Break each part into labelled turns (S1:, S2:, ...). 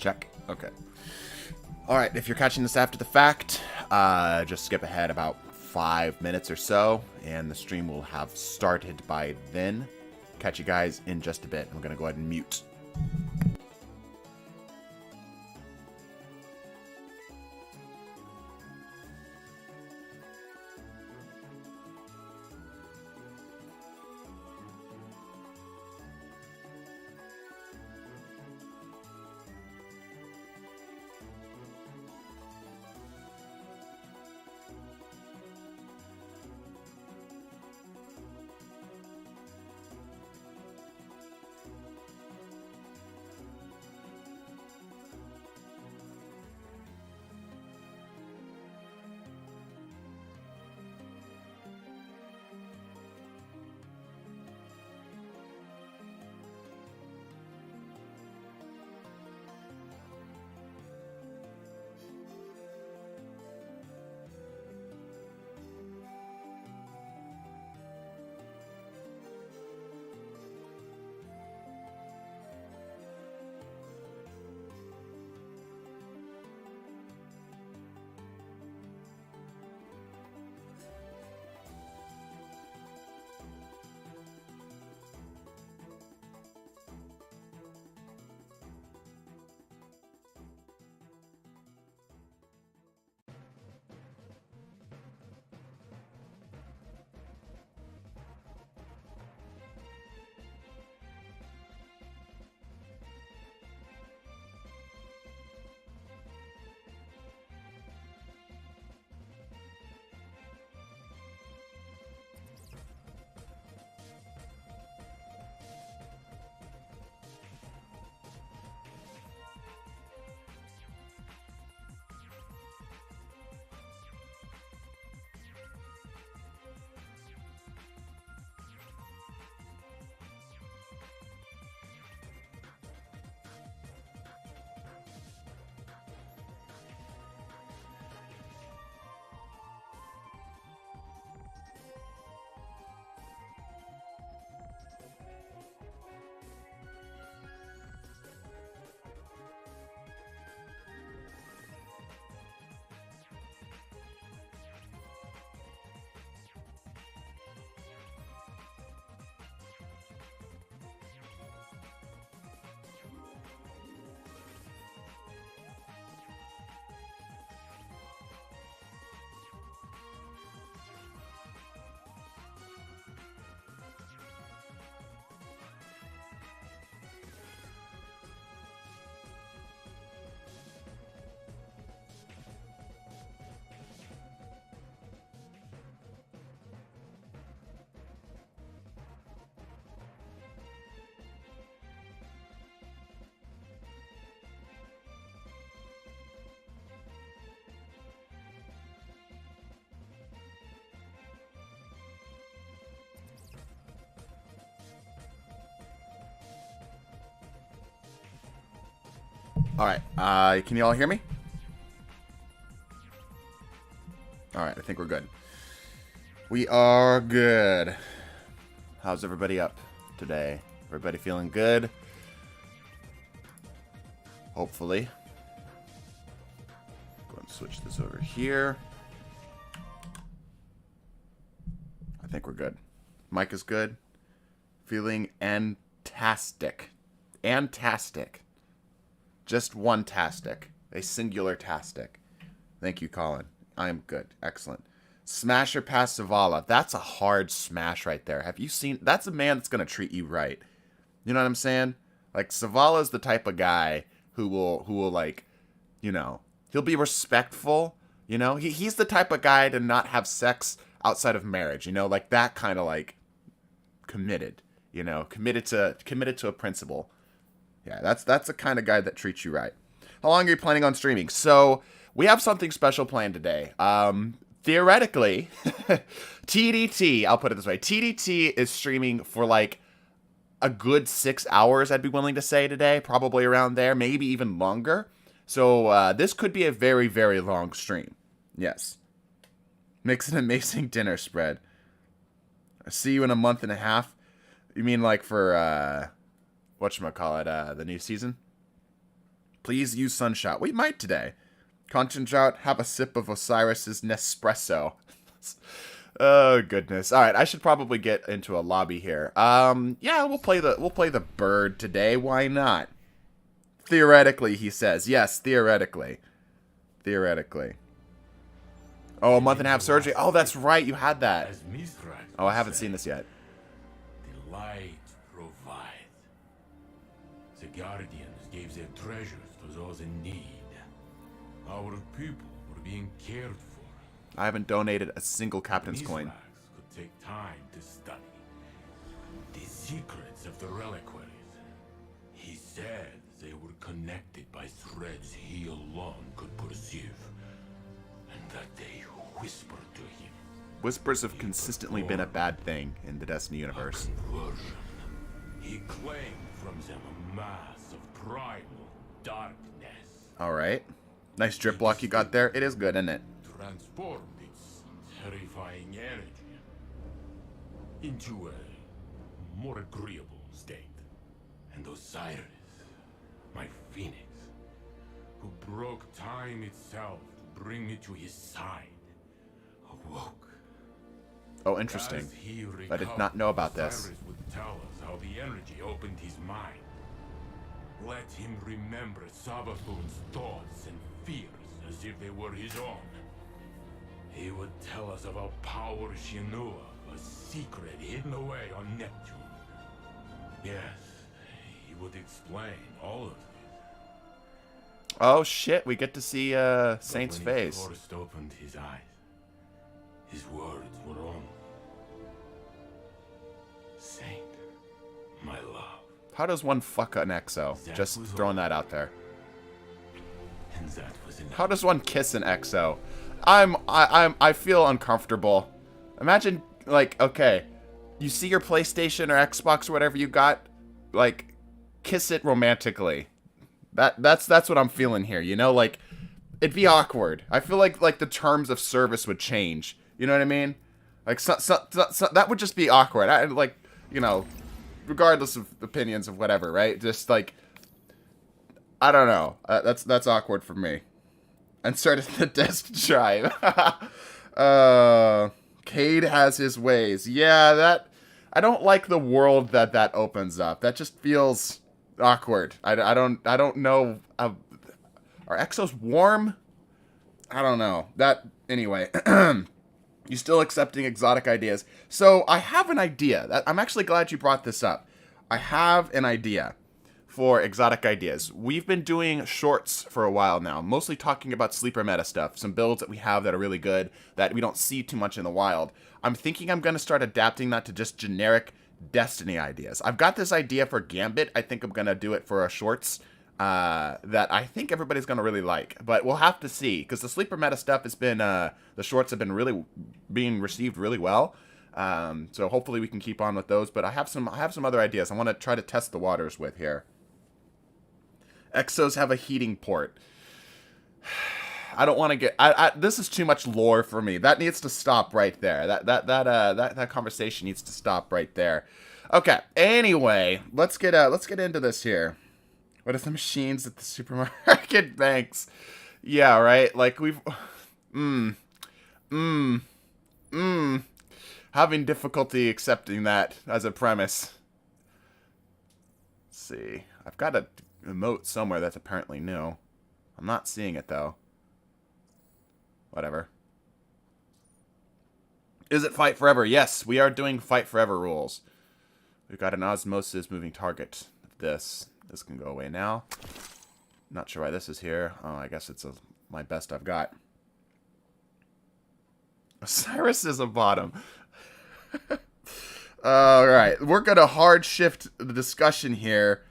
S1: Check. Okay. Alright, if you're catching this after the fact, just skip ahead about 5 minutes or so, and the stream will have started by then. Catch you guys in just a bit. I'm going to go ahead and mute. Alright, can you all hear me? Alright, I think we're good. We are good. How's everybody up today? Everybody feeling good? Hopefully. Go ahead and switch this over here. I think we're good. Mic is good. Feeling fantastic. Fantastic. Just one tastic. A singular tastic. Thank you, Colin. I am good. Excellent. Smasher past Zavala. That's a hard smash right there. Have you seen? That's a man that's going to treat you right. You know what I'm saying? Like, Zavala's the type of guy who will like, you know, he'll be respectful. You know, he's the type of guy to not have sex outside of marriage. You know, like that kind of like committed. You know, committed to a principle. Yeah, that's the kind of guy that treats you right. How long are you planning on streaming? So, we have something special planned today. Theoretically, TDT, I'll put it this way. TDT is streaming for like a good 6 hours, I'd be willing to say today. Probably around there, maybe even longer. So, this could be a very, very long stream. Yes. Makes an amazing dinner spread. I'll see you in a month and a half. You mean like for, whatchamacallit, the new season? Please use Sunshot. We might today. Conscience Drought, have a sip of Osiris's Nespresso. Oh goodness. All right, I should probably get into a lobby here. Yeah, we'll play the bird today. Why not? Theoretically, he says. Yes, theoretically. Theoretically. Oh, a month and a half surgery. Oh, that's right. You had that. Oh, I haven't seen this yet.
S2: The light provides. The guardians gave their treasures to those in need. Our people were being cared for.
S1: I haven't donated a single captain's coin.
S2: Could take time to study the secrets of the reliquaries. He said they were connected by threads he alone could perceive, and that they whispered to him.
S1: Whispers have consistently been a bad thing in the Destiny universe.
S2: He claimed from them a mass of primal darkness.
S1: Alright. Nice drip block you got there. It is good, isn't it?
S2: Transformed its terrifying energy into a more agreeable state. And Osiris, my phoenix, who broke time itself to bring me to his side, awoke.
S1: Oh, interesting. I did not know about this.
S2: Osiris would tell us how the energy opened his mind. Let him remember Sabathun's thoughts and fears as if they were his own. He would tell us about power she knew of, a secret hidden away on Neptune. Yes, he would explain all of this.
S1: Oh shit, we get to see Saint's face.
S2: When he first opened his eyes, his words were only, Saint, my love.
S1: How does one fuck an EXO? Just throwing that out there.
S2: And that was enough.
S1: How does one kiss an EXO? I feel uncomfortable. Imagine, like, okay, you see your PlayStation or Xbox or whatever you got, like, kiss it romantically. That's what I'm feeling here, you know? Like, it'd be awkward. I feel like the terms of service would change. You know what I mean? Like, that would just be awkward. Like, you know, regardless of opinions of whatever, right? Just, like, I don't know. That's awkward for me. And started the desk tribe. Cade has his ways. Yeah, I don't like the world that opens up. That just feels awkward. I don't know. Are Exos warm? I don't know. Anyway. You still accepting exotic ideas? So I have an idea. I'm actually glad you brought this up. I have an idea for exotic ideas. We've been doing shorts for a while now, mostly talking about sleeper meta stuff, some builds that we have that are really good, that we don't see too much in the wild. I'm thinking I'm going to start adapting that to just generic Destiny ideas. I've got this idea for Gambit. I think I'm going to do it for a shorts that I think everybody's going to really like, but we'll have to see, because the sleeper meta stuff has been, the shorts have been really being received really well. So hopefully we can keep on with those, but I have some other ideas I want to try to test the waters with here. Exos have a heating port. I don't want to get. This is too much lore for me. That needs to stop right there. That conversation needs to stop right there. Okay. Anyway, let's get into this here. What are the machines at the supermarket banks? Yeah, right. Like we've. Having difficulty accepting that as a premise. Let's see. I've got a emote somewhere that's apparently new. I'm not seeing it though. Whatever. Is it Fight Forever? Yes, we are doing Fight Forever rules. We've got an osmosis moving target. This can go away now. Not sure why this is here. Oh, I guess it's my best I've got. Osiris is a bottom. Alright, we're gonna hard shift the discussion here.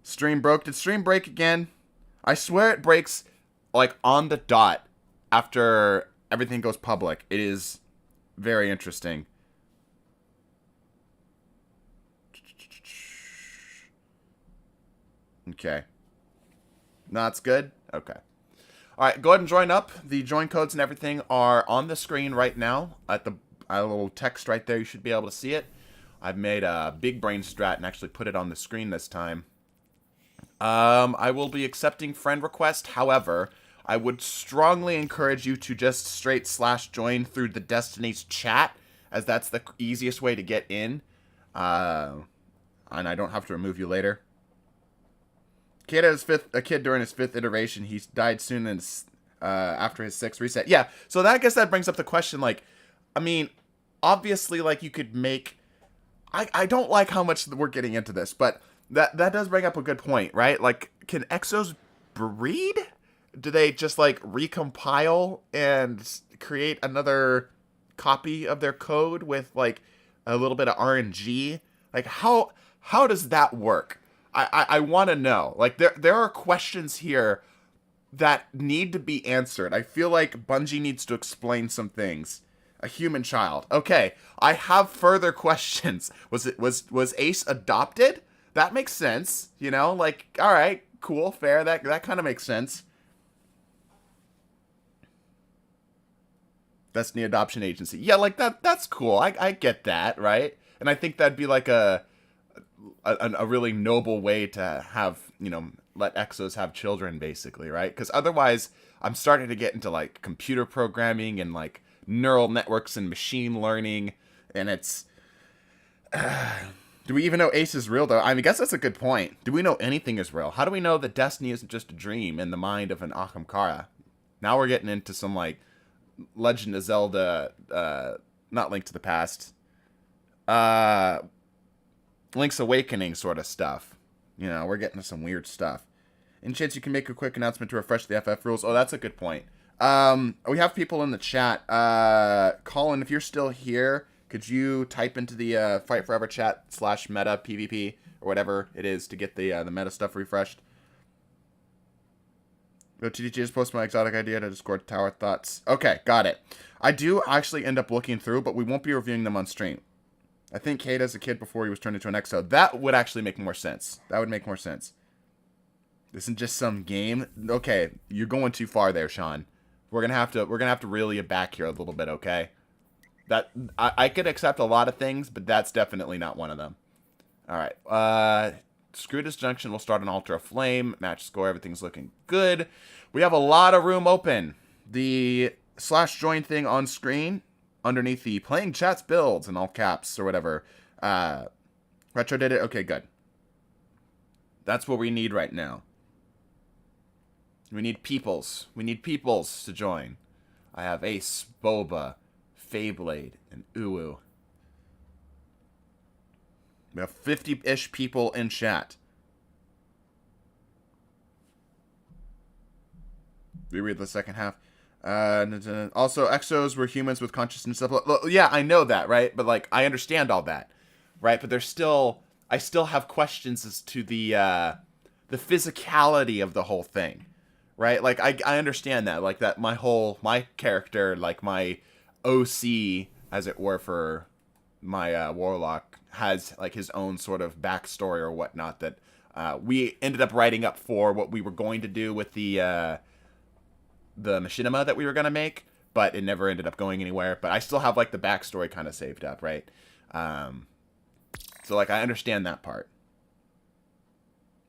S1: Stream broke. Did stream break again? I swear it breaks, like, on the dot after everything goes public. It is very interesting. Okay. No, it's good? Okay. Alright, go ahead and join up. The join codes and everything are on the screen right now. At the little text right there, you should be able to see it. I've made a big brain strat and actually put it on the screen this time. I will be accepting friend request. However, I would strongly encourage you to just straight /join through the Destiny's chat, as that's the easiest way to get in. And I don't have to remove you later. Kid has a kid during his 5th iteration. He died soon after his 6th reset. Yeah, so I guess that brings up the question, like, I mean, obviously, like, you could make... I don't like how much we're getting into this, but that does bring up a good point, right? Like, can Exos breed? Do they just, like, recompile and create another copy of their code with, like, a little bit of RNG? Like, how does that work? I want to know. Like, there are questions here that need to be answered. I feel like Bungie needs to explain some things. A human child. Okay, I have further questions. Was Ace adopted? That makes sense. You know, like, all right, cool, fair. That kind of makes sense. Destiny Adoption Agency. Yeah, like that's cool. I get that, right? And I think that'd be like a really noble way to have, you know, let Exos have children, basically, right? Because otherwise, I'm starting to get into, like, computer programming and, like, neural networks and machine learning, and it's... do we even know Ace is real, though? I mean, I guess that's a good point. Do we know anything is real? How do we know that Destiny isn't just a dream in the mind of an Ahamkara? Now we're getting into some, like, Legend of Zelda, not Link to the Past, Link's Awakening sort of stuff. You know, we're getting to some weird stuff. Any chance you can make a quick announcement to refresh the FF rules? Oh, that's a good point. We have people in the chat. Colin, if you're still here, could you type into the Fight Forever chat /meta PvP or whatever it is to get the meta stuff refreshed? TDG just posted my exotic idea to Discord Tower Thoughts. Okay, got it. I do actually end up looking through, but we won't be reviewing them on stream. I think Cade as a kid before he was turned into an Exo. That would actually make more sense. That would make more sense. This isn't just some game. Okay, you're going too far there, Sean. We're gonna have to reel you back here a little bit, okay? That I could accept a lot of things, but that's definitely not one of them. All right. Screw Disjunction. We'll start an Altar of Flame. Match score. Everything's looking good. We have a lot of room open. The /join thing on screen underneath the playing chats builds in all caps or whatever. Retro did it. Okay, good. That's what we need right now. We need peoples. We need peoples to join. I have Ace, Boba, Feyblade, and Uwu. We have 50-ish people in chat. Reread the second half. Also, Exos were humans with consciousness. Yeah, I know that, right? But, like, I understand all that, right? But I still have questions as to the physicality of the whole thing, right? Like, I understand that. Like, that my character, like, my OC, as it were, for my Warlock, has, like, his own sort of backstory or whatnot that we ended up writing up for what we were going to do with the machinima that we were going to make, but it never ended up going anywhere. But I still have, like, the backstory kind of saved up, right? So, like, I understand that part.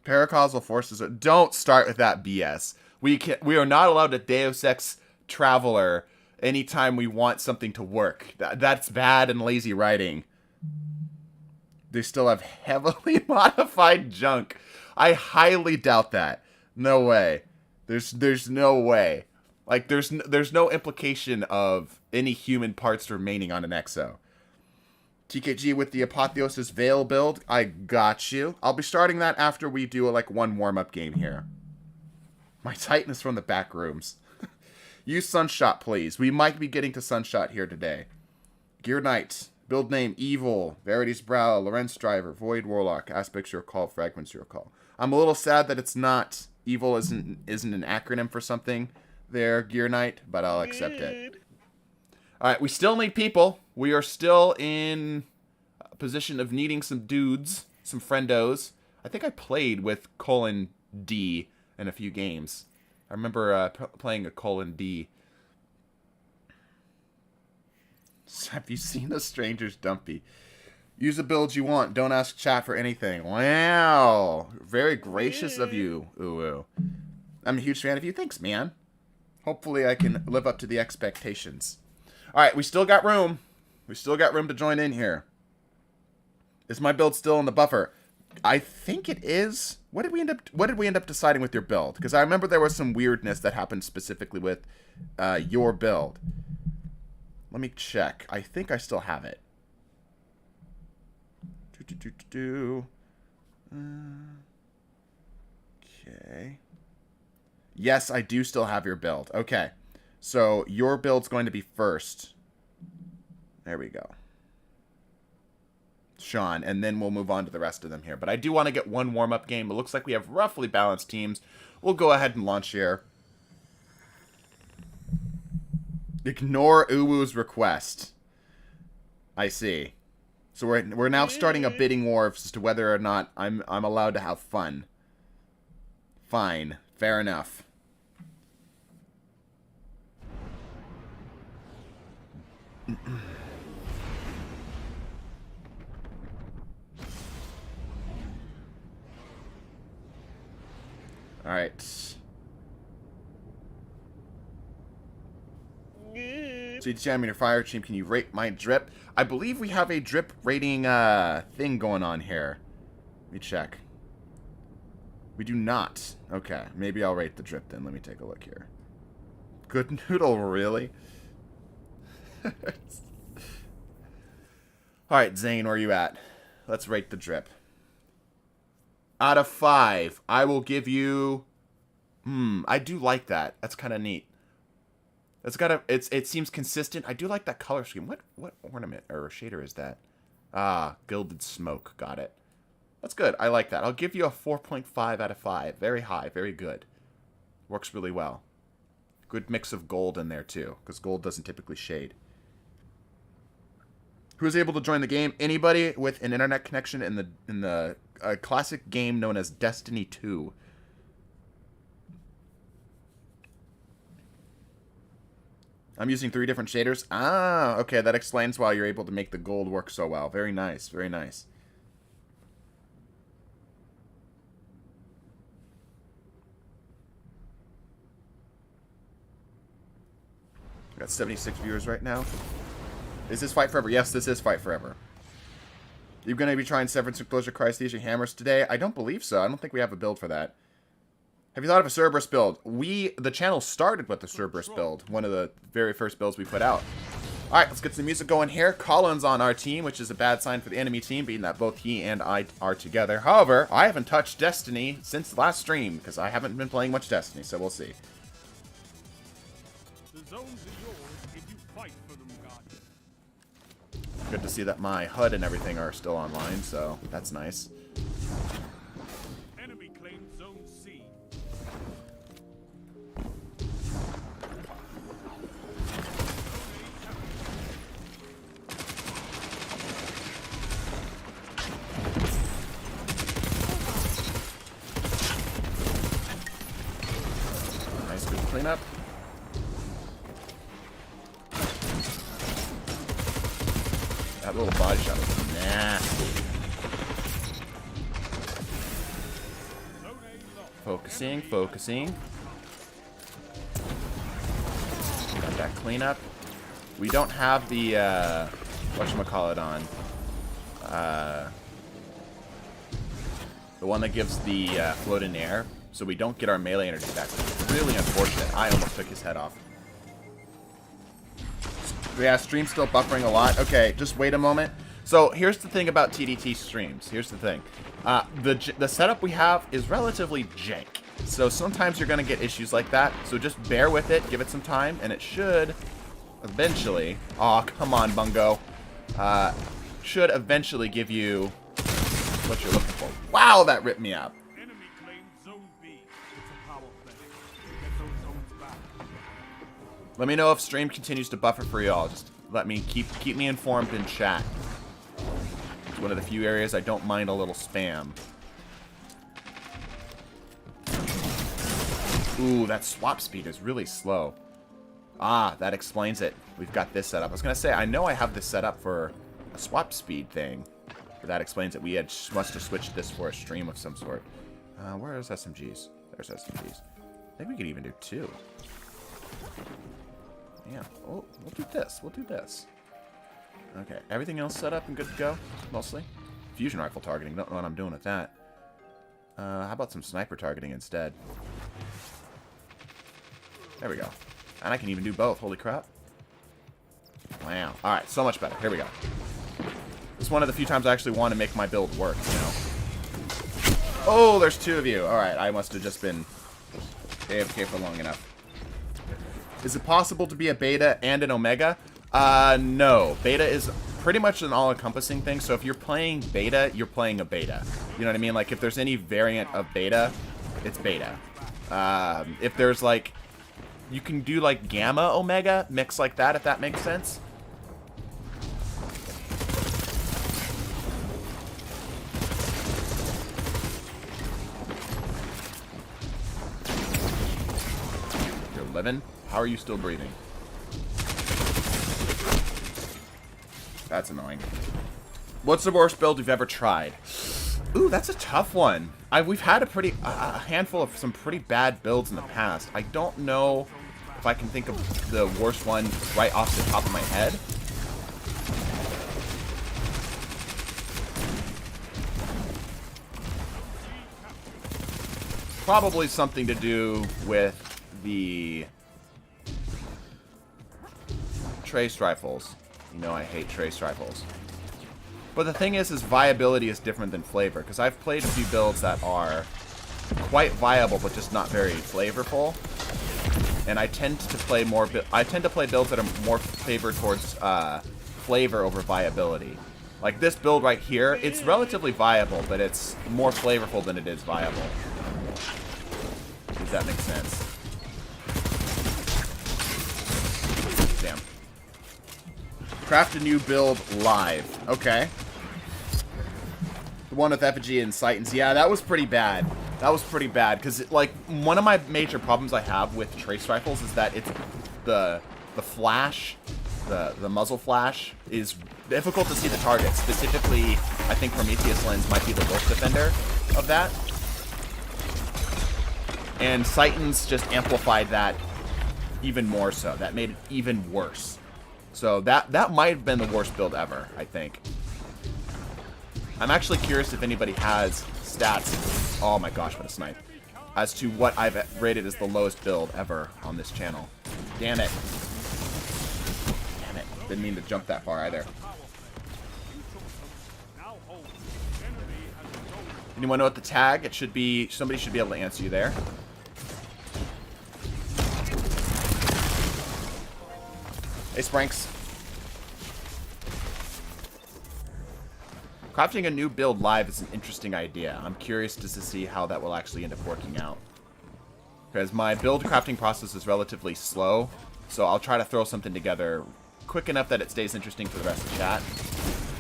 S1: Paracausal forces. Don't start with that BS. We are not allowed to Deus Ex Traveler anytime we want something to work. That's bad and lazy writing. They still have heavily modified junk. I highly doubt that. No way. There's no way. Like, there's no implication of any human parts remaining on an Exo. TKG with the Apotheosis Veil build. I got you. I'll be starting that after we do one warm-up game here. My Titan is from the back rooms. Use Sunshot, please. We might be getting to Sunshot here today. Gear Knight. Build name, Evil. Verity's Brow. Lorenz Driver. Void Warlock. Aspects your call. Fragments your call. I'm a little sad that it's not... Evil isn't an acronym for something there, Gear Knight, but I'll accept it. Alright, we still need people. We are still in a position of needing some dudes, some friendos. I think I played with :D in a few games. I remember playing a :D. Have you seen The Stranger's Dumpy? Use the builds you want. Don't ask chat for anything. Wow. Very gracious of you, Uwu. I'm a huge fan of you. Thanks, man. Hopefully I can live up to the expectations. Alright, we still got room. We still got room to join in here. Is my build still in the buffer? I think it is. What did we end up deciding with your build? Because I remember there was some weirdness that happened specifically with your build. Let me check. I think I still have it. Okay. Yes, I do still have your build. Okay. So your build's going to be first. There we go. Sean, and then we'll move on to the rest of them here. But I do want to get one warm-up game. It looks like we have roughly balanced teams. We'll go ahead and launch here. Ignore Uwu's request. I see. So we're now starting a bidding war as to whether or not I'm allowed to have fun. Fine. Fair enough. Alright. So you jam in your fire team, can you rate my drip? I believe we have a drip rating thing going on here. Let me check. We do not. Okay, maybe I'll rate the drip then. Let me take a look here. Good noodle, really? Alright, Zane, where are you at? Let's rate the drip. Out of 5, I will give you... I do like that. That's kind of neat. It's got a... It seems consistent. I do like that color scheme. What ornament or shader is that? Ah, Gilded Smoke. Got it. That's good. I like that. I'll give you a 4.5 out of 5. Very high. Very good. Works really well. Good mix of gold in there, too. Because gold doesn't typically shade. Who is able to join the game? Anybody with an internet connection in the classic game known as Destiny 2. I'm using 3 different shaders. Ah, okay. That explains why you're able to make the gold work so well. Very nice. Very nice. Got 76 viewers right now. Is this Fight Forever? Yes, this is Fight Forever. You're going to be trying Severance and Closure Cryesthesia Hammers today? I don't believe so. I don't think we have a build for that. Have you thought of a Cerberus build? The channel started with the Cerberus build. One of the very first builds we put out. Alright, let's get some music going here. Colin's on our team, which is a bad sign for the enemy team, being that both he and I are together. However, I haven't touched Destiny since the last stream, because I haven't been playing much Destiny, so we'll see.
S3: The zones are yours if you fight for them, God.
S1: Good to see that my HUD and everything are still online, so that's nice.
S3: Enemy claimed Zone C.
S1: Nice, good cleanup. That little body shot was nasty. Focusing, focusing. Got that cleanup. We don't have the, whatchamacallit on. The one that gives the float in the air, so we don't get our melee energy back. It's really unfortunate. I almost took his head off. Yeah, stream's still buffering a lot. Okay, just wait a moment. So here's the thing about TDT streams. Here's the thing. The setup we have is relatively jank. So sometimes you're going to get issues like that. So just bear with it. Give it some time. And it should eventually... Aw, come on, Bungo. Should eventually give you what you're looking for. Wow, that ripped me out.
S3: Enemy claimed Zone B. It's a power play. Get those zones back.
S1: Let me know if stream continues to buffer for y'all. Just let me keep me informed in chat. It's one of the few areas I don't mind a little spam. Ooh, that swap speed is really slow. Ah, that explains it. We've got this set up. I was gonna say, I know I have this set up for a swap speed thing. That explains it. We had must have switched this for a stream of some sort. Where is SMGs? There's SMGs. I think we could even do 2. Yeah. Oh, we'll do this. We'll do this. Okay. Everything else set up and good to go? Mostly? Fusion rifle targeting. Don't know what I'm doing with that. How about some sniper targeting instead? There we go. And I can even do both. Holy crap. Wow. Alright, so much better. Here we go. This is one of the few times I actually want to make my build work, you know? Oh, there's 2 of you. Alright, I must have just been AFK for long enough. Is it possible to be a beta and an omega? No. Beta is pretty much an all-encompassing thing, so if you're playing beta, you're playing a beta. You know what I mean? Like, if there's any variant of beta, it's beta. If there's, like... You can do, like, gamma omega, mix like that, if that makes sense. You're living? How are you still breathing? That's annoying. What's the worst build you've ever tried? Ooh, that's a tough one. We've had a handful of some pretty bad builds in the past. I don't know if I can think of the worst one right off the top of my head. Probably something to do with the trace rifles. You know I hate trace rifles. But the thing is viability is different than flavor, because I've played a few builds that are quite viable, but just not very flavorful. And I tend to play builds that are more favored towards flavor over viability. Like this build right here, it's relatively viable, but it's more flavorful than it is viable. Does that make sense? Damn. Craft a new build live. Okay. The one with effigy and Titans. Yeah, that was pretty bad. That was pretty bad, because, like, one of my major problems I have with trace rifles is that it's the flash, the muzzle flash, is difficult to see the target. Specifically, I think Prometheus lens might be the worst defender of that. And Titans just amplified that even more so. That made it even worse. So that might have been the worst build ever, I think. I'm actually curious if anybody has stats. Oh my gosh, what a snipe. As to what I've rated as the lowest build ever on this channel. Damn it. Damn it. Didn't mean to jump that far either. Anyone know what the tag? It should be, somebody should be able to answer you there. Hey, Spranks. Crafting a new build live is an interesting idea. I'm curious just to see how that will actually end up working out. Because my build crafting process is relatively slow, so I'll try to throw something together quick enough that it stays interesting for the rest of the chat.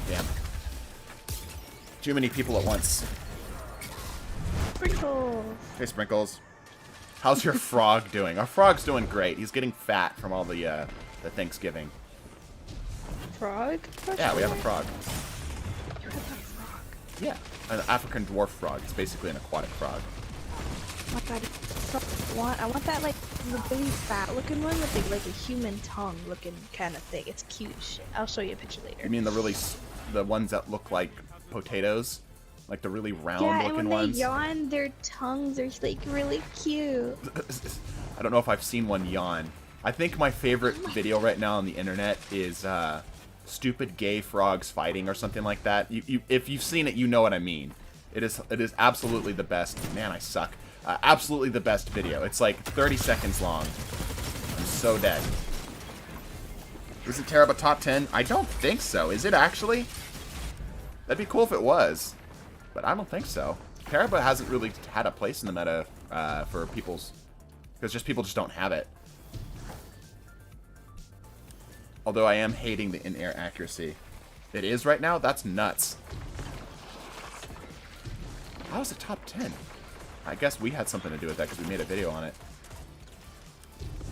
S1: Damn. Too many people at once.
S4: Sprinkles.
S1: Hey, Sprinkles. How's your frog doing? Our frog's doing great. He's getting fat from all the Thanksgiving.
S4: Frog?
S1: Yeah, we have a frog.
S4: You have a frog.
S1: Yeah, an African dwarf frog. It's basically an aquatic frog.
S4: Oh my god, I want that like the really fat looking one with like a human tongue looking kind of thing. It's cute as shit. I'll show you a picture later.
S1: You mean the ones that look like potatoes? Like the really round
S4: yeah,
S1: looking
S4: and when
S1: ones?
S4: they yawn, their tongues are like really cute.
S1: I don't know if I've seen one yawn. I think my favorite video right now on the internet is stupid gay frogs fighting or something like that. If you've seen it, you know what I mean. It is absolutely the best. Man, I suck. Absolutely the best video. It's like 30 seconds long. I'm so dead. Is it Teraba top 10? I don't think so. Is it actually? That'd be cool if it was. But I don't think so. Teraba hasn't really had a place in the meta for people's... Because people just don't have it. Although I am hating the in-air accuracy. It is right now? That's nuts. How is it top 10? I guess we had something to do with that because we made a video on it.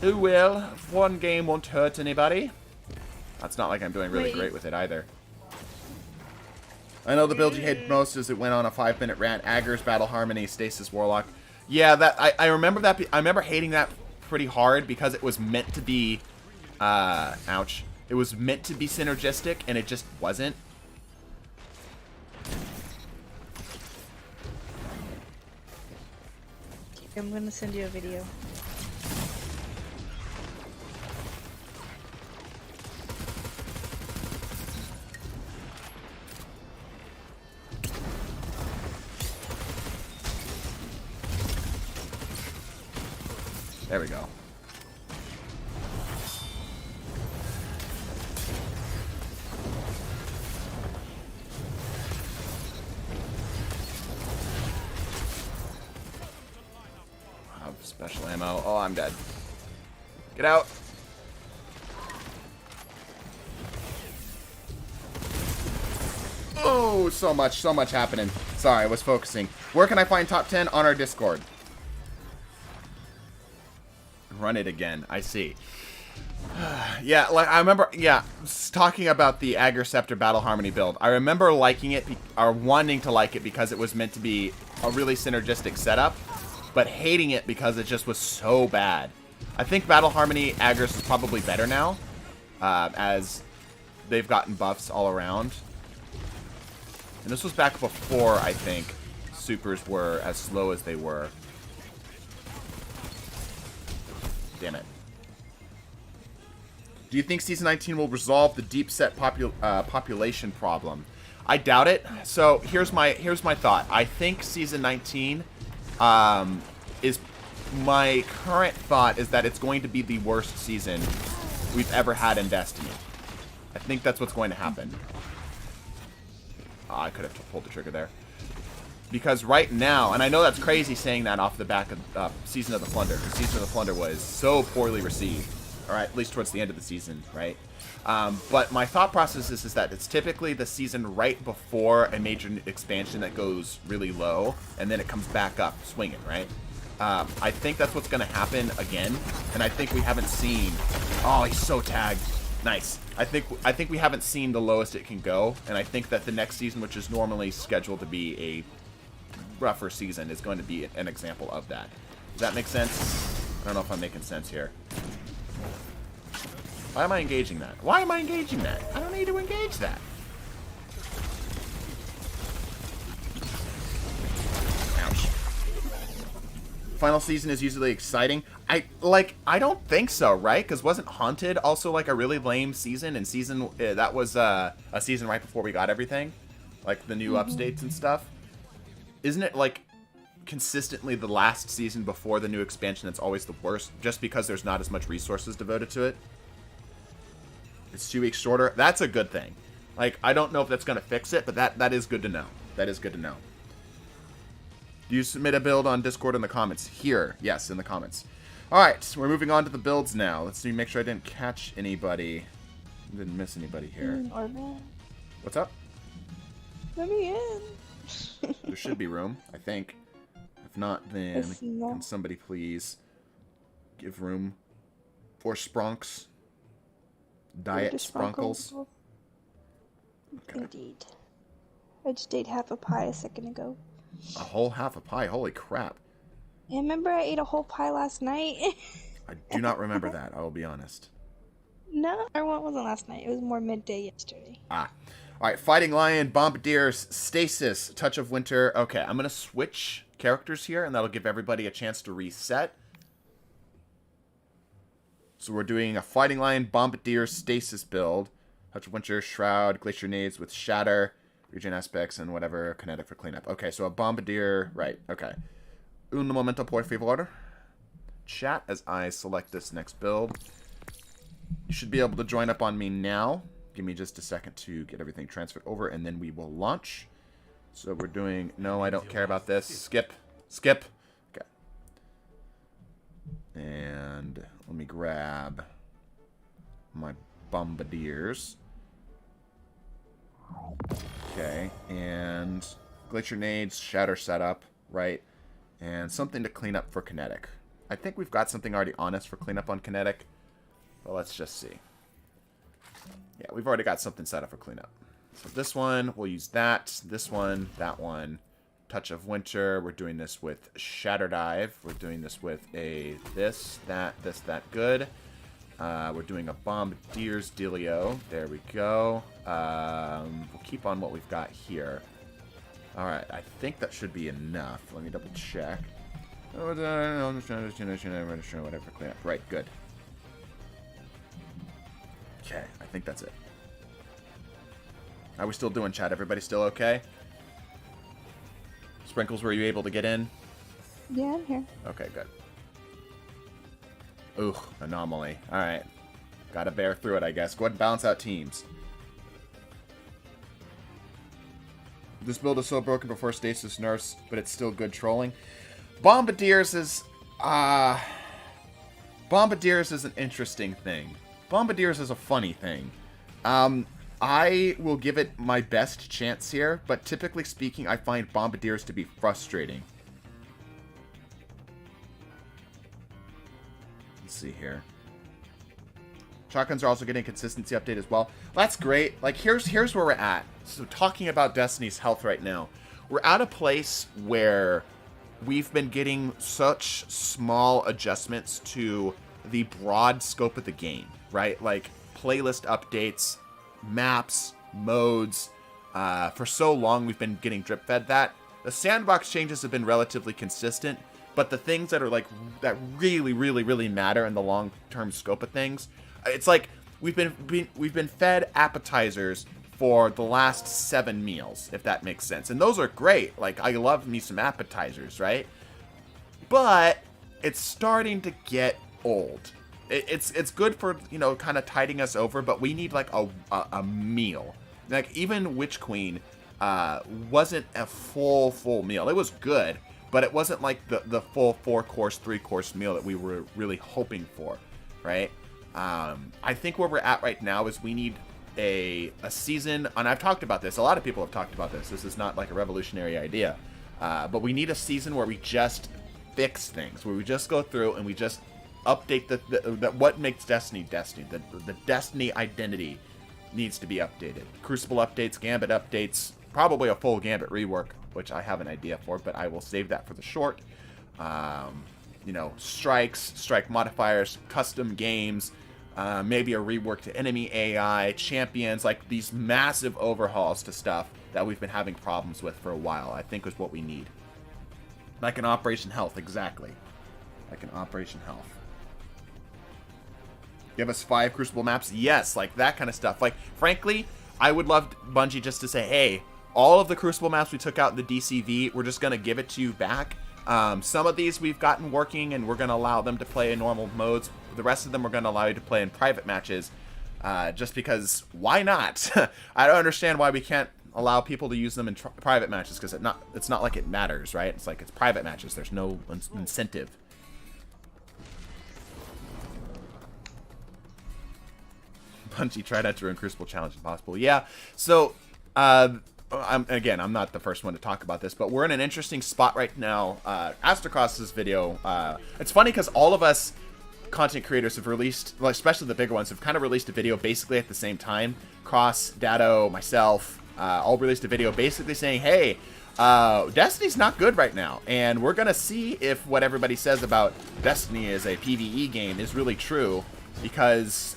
S1: Oh well, one game won't hurt anybody. That's not like I'm doing really great with it either. I know the build you hated most is it went on a 5-minute rant. Aggers, Battle Harmony, Stasis, Warlock. Yeah, that I remember that. I remember hating that pretty hard because it was meant to be, ouch. It was meant to be synergistic, and it just wasn't.
S4: I'm gonna send you a video.
S1: There we go. Special ammo. Oh, I'm dead. Get out. Oh, so much happening. Sorry, I was focusing. Where can I find top 10? On our Discord. Run it again. I see. Yeah, like I remember, yeah, talking about the Aggr Scepter Battle Harmony build. I remember liking it, or wanting to like it because it was meant to be a really synergistic setup, but hating it because it just was so bad. I think Battle Harmony Aggers is probably better now, as they've gotten buffs all around. And this was back before, I think, supers were as slow as they were. Damn it. Do you think Season 19 will resolve the deep set population problem? I doubt it. So here's my thought. I think Season 19 is my current thought is that it's going to be the worst season we've ever had in Destiny. I think that's what's going to happen. I could have pulled the trigger there. Because right now, and I know that's crazy saying that off the back of Season of the Plunder, because Season of the Plunder was so poorly received, or at least towards the end of the season, right? But my thought process is that it's typically the season right before a major expansion that goes really low, and then it comes back up swinging, right? I think that's what's going to happen again, and I think we haven't seen... Oh, he's so tagged. Nice. I think we haven't seen the lowest it can go, and I think that the next season, which is normally scheduled to be a rougher season, is going to be an example of that. Does that make sense? I don't know if I'm making sense here. Why am I engaging that? Why am I engaging that? I don't need to engage that. Ouch. Final season is usually exciting. I don't think so, right? Because wasn't Haunted also like a really lame season? And that was a season right before we got everything, like the new updates and stuff. Isn't it like consistently the last season before the new expansion that's always the worst, just because there's not as much resources devoted to it? It's 2 weeks shorter. That's a good thing. Like, I don't know if that's going to fix it, but that is good to know. That is good to know. Do you submit a build on Discord in the comments? Here. Yes, in the comments. Alright, we're moving on to the builds now. Let's see, make sure I didn't catch anybody. Didn't miss anybody here. What's up?
S4: Let me in.
S1: There should be room, I think. If not, then can somebody please give room for Spronks? Diet Spronkles?
S4: Okay. Indeed. I just ate half a pie a second ago.
S1: A whole half a pie? Holy crap.
S4: Yeah, remember I ate a whole pie last night?
S1: I do not remember that, I will be honest.
S4: No, it wasn't last night. It was more midday yesterday.
S1: Alright, Fighting Lion, Bombardiers, Stasis, Touch of Winter. Okay, I'm going to switch characters here, and that'll give everybody a chance to reset. So we're doing a Fighting Lion, Bombardier, Stasis build. Touch of Winter, Shroud, Glacier Nades with Shatter, Regen Aspects, and whatever, Kinetic for Cleanup. Okay, so a Bombardier, right, okay. Un momento, por favor. Chat as I select this next build. You should be able to join up on me now. Give me just a second to get everything transferred over, and then we will launch. So we're doing... No, I don't care about this. Skip. Skip. Okay. And let me grab my Bombardiers. Okay, and Glacier Nades, Shatter setup, right? And something to clean up for Kinetic. I think we've got something already on us for cleanup on Kinetic. Well, let's just see. Yeah, we've already got something set up for cleanup. So this one, we'll use that. This one, that one. Touch of Winter. We're doing this with Shatter Dive. We're doing this with a this, that, good. We're doing a Bombardier's Dealio. There we go. We'll keep on what we've got here. Alright, I think that should be enough. Let me double check. Whatever, clean up. Right, good. Okay, I think that's it. Are we still doing chat? Everybody still okay? Sprinkles, were you able to get in?
S4: Yeah, I'm here.
S1: Okay, good. Ooh, anomaly. Alright. Gotta bear through it, I guess. Go ahead and balance out teams. This build is so broken before Stasis nerfs, but it's still good trolling. Bombardiers is... Bombardiers is an interesting thing. Bombardiers is a funny thing. I will give it my best chance here, but typically speaking, I find Bombardiers to be frustrating. Let's see here. Shotguns are also getting a consistency update as well. That's great. Like, here's where we're at. So, talking about Destiny's health right now. We're at a place where we've been getting such small adjustments to the broad scope of the game, right? Like, playlist updates, maps, modes. For so long, we've been getting drip-fed that. The sandbox changes have been relatively consistent, but the things that are, like, that really, really, really matter in the long-term scope of things, it's like we've been fed appetizers for the last 7 meals, if that makes sense. And those are great. Like, I love me some appetizers, right? But it's starting to get old. It's good for, you know, kind of tiding us over, but we need, like, a meal. Like, even Witch Queen wasn't a full meal. It was good, but it wasn't, like, the full 4-course, 3-course meal that we were really hoping for, right? I think where we're at right now is we need a season, and I've talked about this. A lot of people have talked about this. This is not like a revolutionary idea. But we need a season where we just fix things, where we just go through and we just update the what makes Destiny Destiny. The Destiny identity needs to be updated. Crucible updates, Gambit updates, probably a full Gambit rework, which I have an idea for, but I will save that for the short. You know, strikes, strike modifiers, custom games, maybe a rework to enemy AI, champions, like these massive overhauls to stuff that we've been having problems with for a while, I think is what we need. Like an Operation Health, exactly. Like an Operation Health. Give us 5 Crucible maps? Yes, like that kind of stuff. Like, frankly, I would love Bungie just to say, hey, all of the Crucible maps we took out in the DCV, we're just going to give it to you back. Some of these we've gotten working, and we're going to allow them to play in normal modes. The rest of them we're going to allow you to play in private matches, just because, why not? I don't understand why we can't allow people to use them in private matches, because it's not like it matters, right? It's like it's private matches. There's no incentive. Bungie tried out to ruin Crucible Challenge Impossible. Yeah, so... I'm not the first one to talk about this, but we're in an interesting spot right now. Astrocross's video, it's funny because all of us content creators have released, well, especially the bigger ones, have kind of released a video basically at the same time. Cross, Dado, myself, all released a video basically saying, hey, Destiny's not good right now, and we're going to see if what everybody says about Destiny as a PvE game is really true, because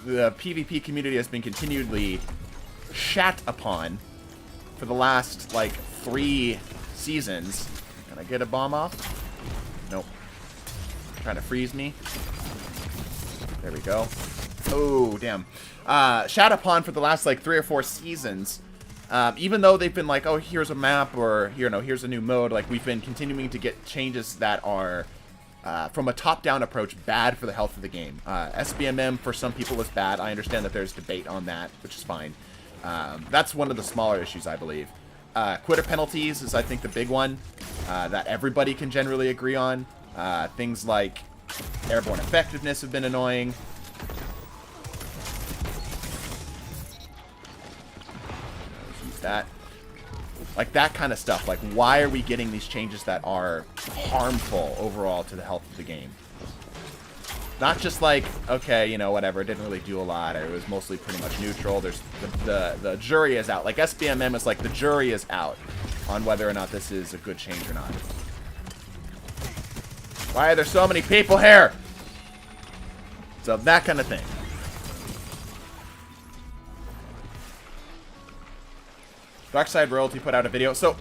S1: the PvP community has been continually shat upon for the last, like, 3 seasons. Can I get a bomb off? Nope. Trying to freeze me. There we go. Oh, damn. Shat upon for the last, like, 3 or 4 seasons. Even though they've been like, oh, here's a map, or, you know, here's a new mode, like, we've been continuing to get changes that are, from a top-down approach, bad for the health of the game. SBMM, for some people, is bad. I understand that there's debate on that, which is fine. That's one of the smaller issues, I believe. Quitter penalties is, I think, the big one that everybody can generally agree on. Things like airborne effectiveness have been annoying. Let's use that. Like, that kind of stuff. Like, why are we getting these changes that are harmful overall to the health of the game? Not just like, okay, you know, whatever, it didn't really do a lot, or it was mostly pretty much neutral. There's the jury is out. Like SBMM is like the jury is out on whether or not this is a good change or not. Why are there so many people here? So that kind of thing. Darkside Royalty put out a video. So,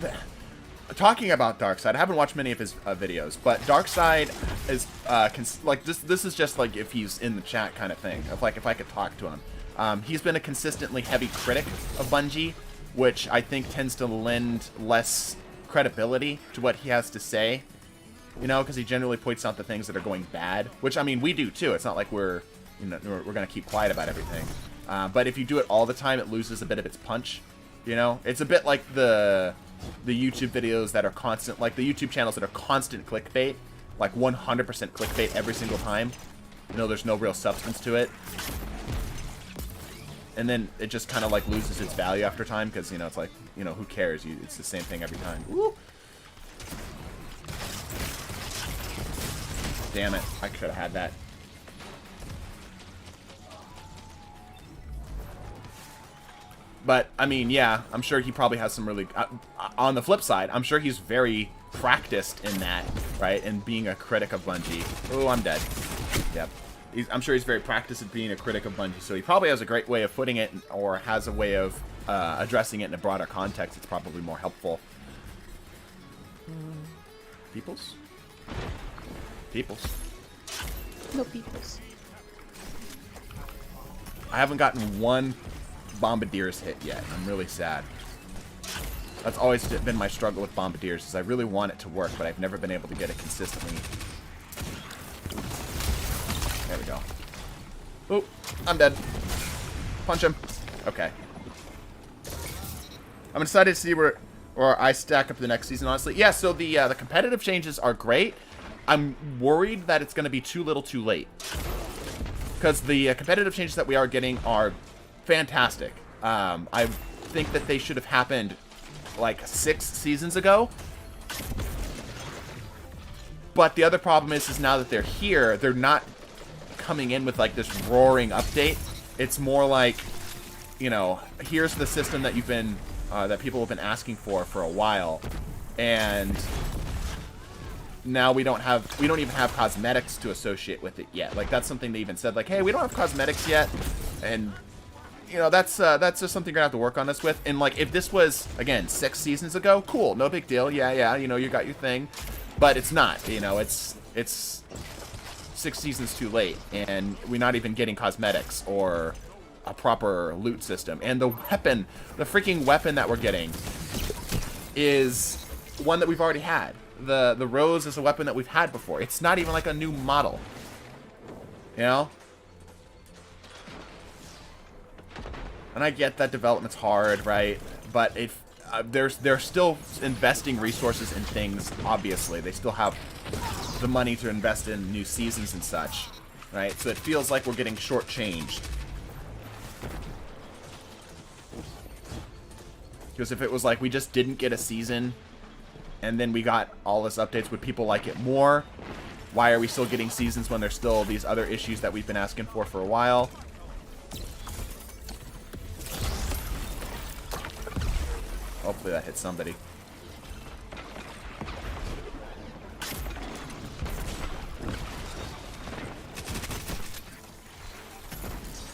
S1: talking about Darkside, I haven't watched many of his videos, but Darkside is like this is just like if he's in the chat kind of thing. Of like if I could talk to him. He's been a consistently heavy critic of Bungie, which I think tends to lend less credibility to what he has to say. You know, because he generally points out the things that are going bad, which I mean we do too. It's not like we're gonna keep quiet about everything. But if you do it all the time, it loses a bit of its punch. You know, it's a bit like the YouTube videos that are constant, like the YouTube channels that are constant clickbait, like 100% clickbait every single time. You know, there's no real substance to it. And then it just kind of like loses its value after time because, you know, it's like, you know, who cares? It's the same thing every time. Woo! Damn it. I could have had that. But, I mean, yeah, I'm sure he probably has some really... on the flip side, I'm sure he's very practiced in that, right? And being a critic of Bungie. Oh, I'm dead. Yep. I'm sure he's very practiced at being a critic of Bungie, so he probably has a great way of putting it, or has a way of addressing it in a broader context. It's probably more helpful. Peoples? Peoples.
S4: No peoples.
S1: I haven't gotten one Bombardiers hit yet. I'm really sad. That's always been my struggle with Bombardiers, is I really want it to work, but I've never been able to get it consistently. There we go. Oh, I'm dead. Punch him. Okay. I'm excited to see where I stack up the next season, honestly. Yeah, so the competitive changes are great. I'm worried that it's going to be too little too late. Because the competitive changes that we are getting are fantastic. I think that they should have happened like 6 seasons ago. But the other problem is now that they're here, they're not coming in with like this roaring update. It's more like, you know, here's the system that you've been that people have been asking for a while, and now we don't even have cosmetics to associate with it yet. Like, that's something they even said, like, hey, we don't have cosmetics yet, and you know, that's just something you're gonna have to work on this with. And like, if this was again 6 seasons ago, cool, no big deal, yeah, you know, you got your thing, but it's not, you know, it's 6 seasons too late, and we're not even getting cosmetics or a proper loot system. And the weapon, the freaking weapon that we're getting is one that we've already had. The Rose is a weapon that we've had before. It's not even like a new model, you know? And I get that development's hard, right? But they're still investing resources in things, obviously. They still have the money to invest in new seasons and such, right? So it feels like we're getting shortchanged. Because if it was like we just didn't get a season and then we got all this updates, would people like it more? Why are we still getting seasons when there's still these other issues that we've been asking for a while? Hopefully that hits somebody.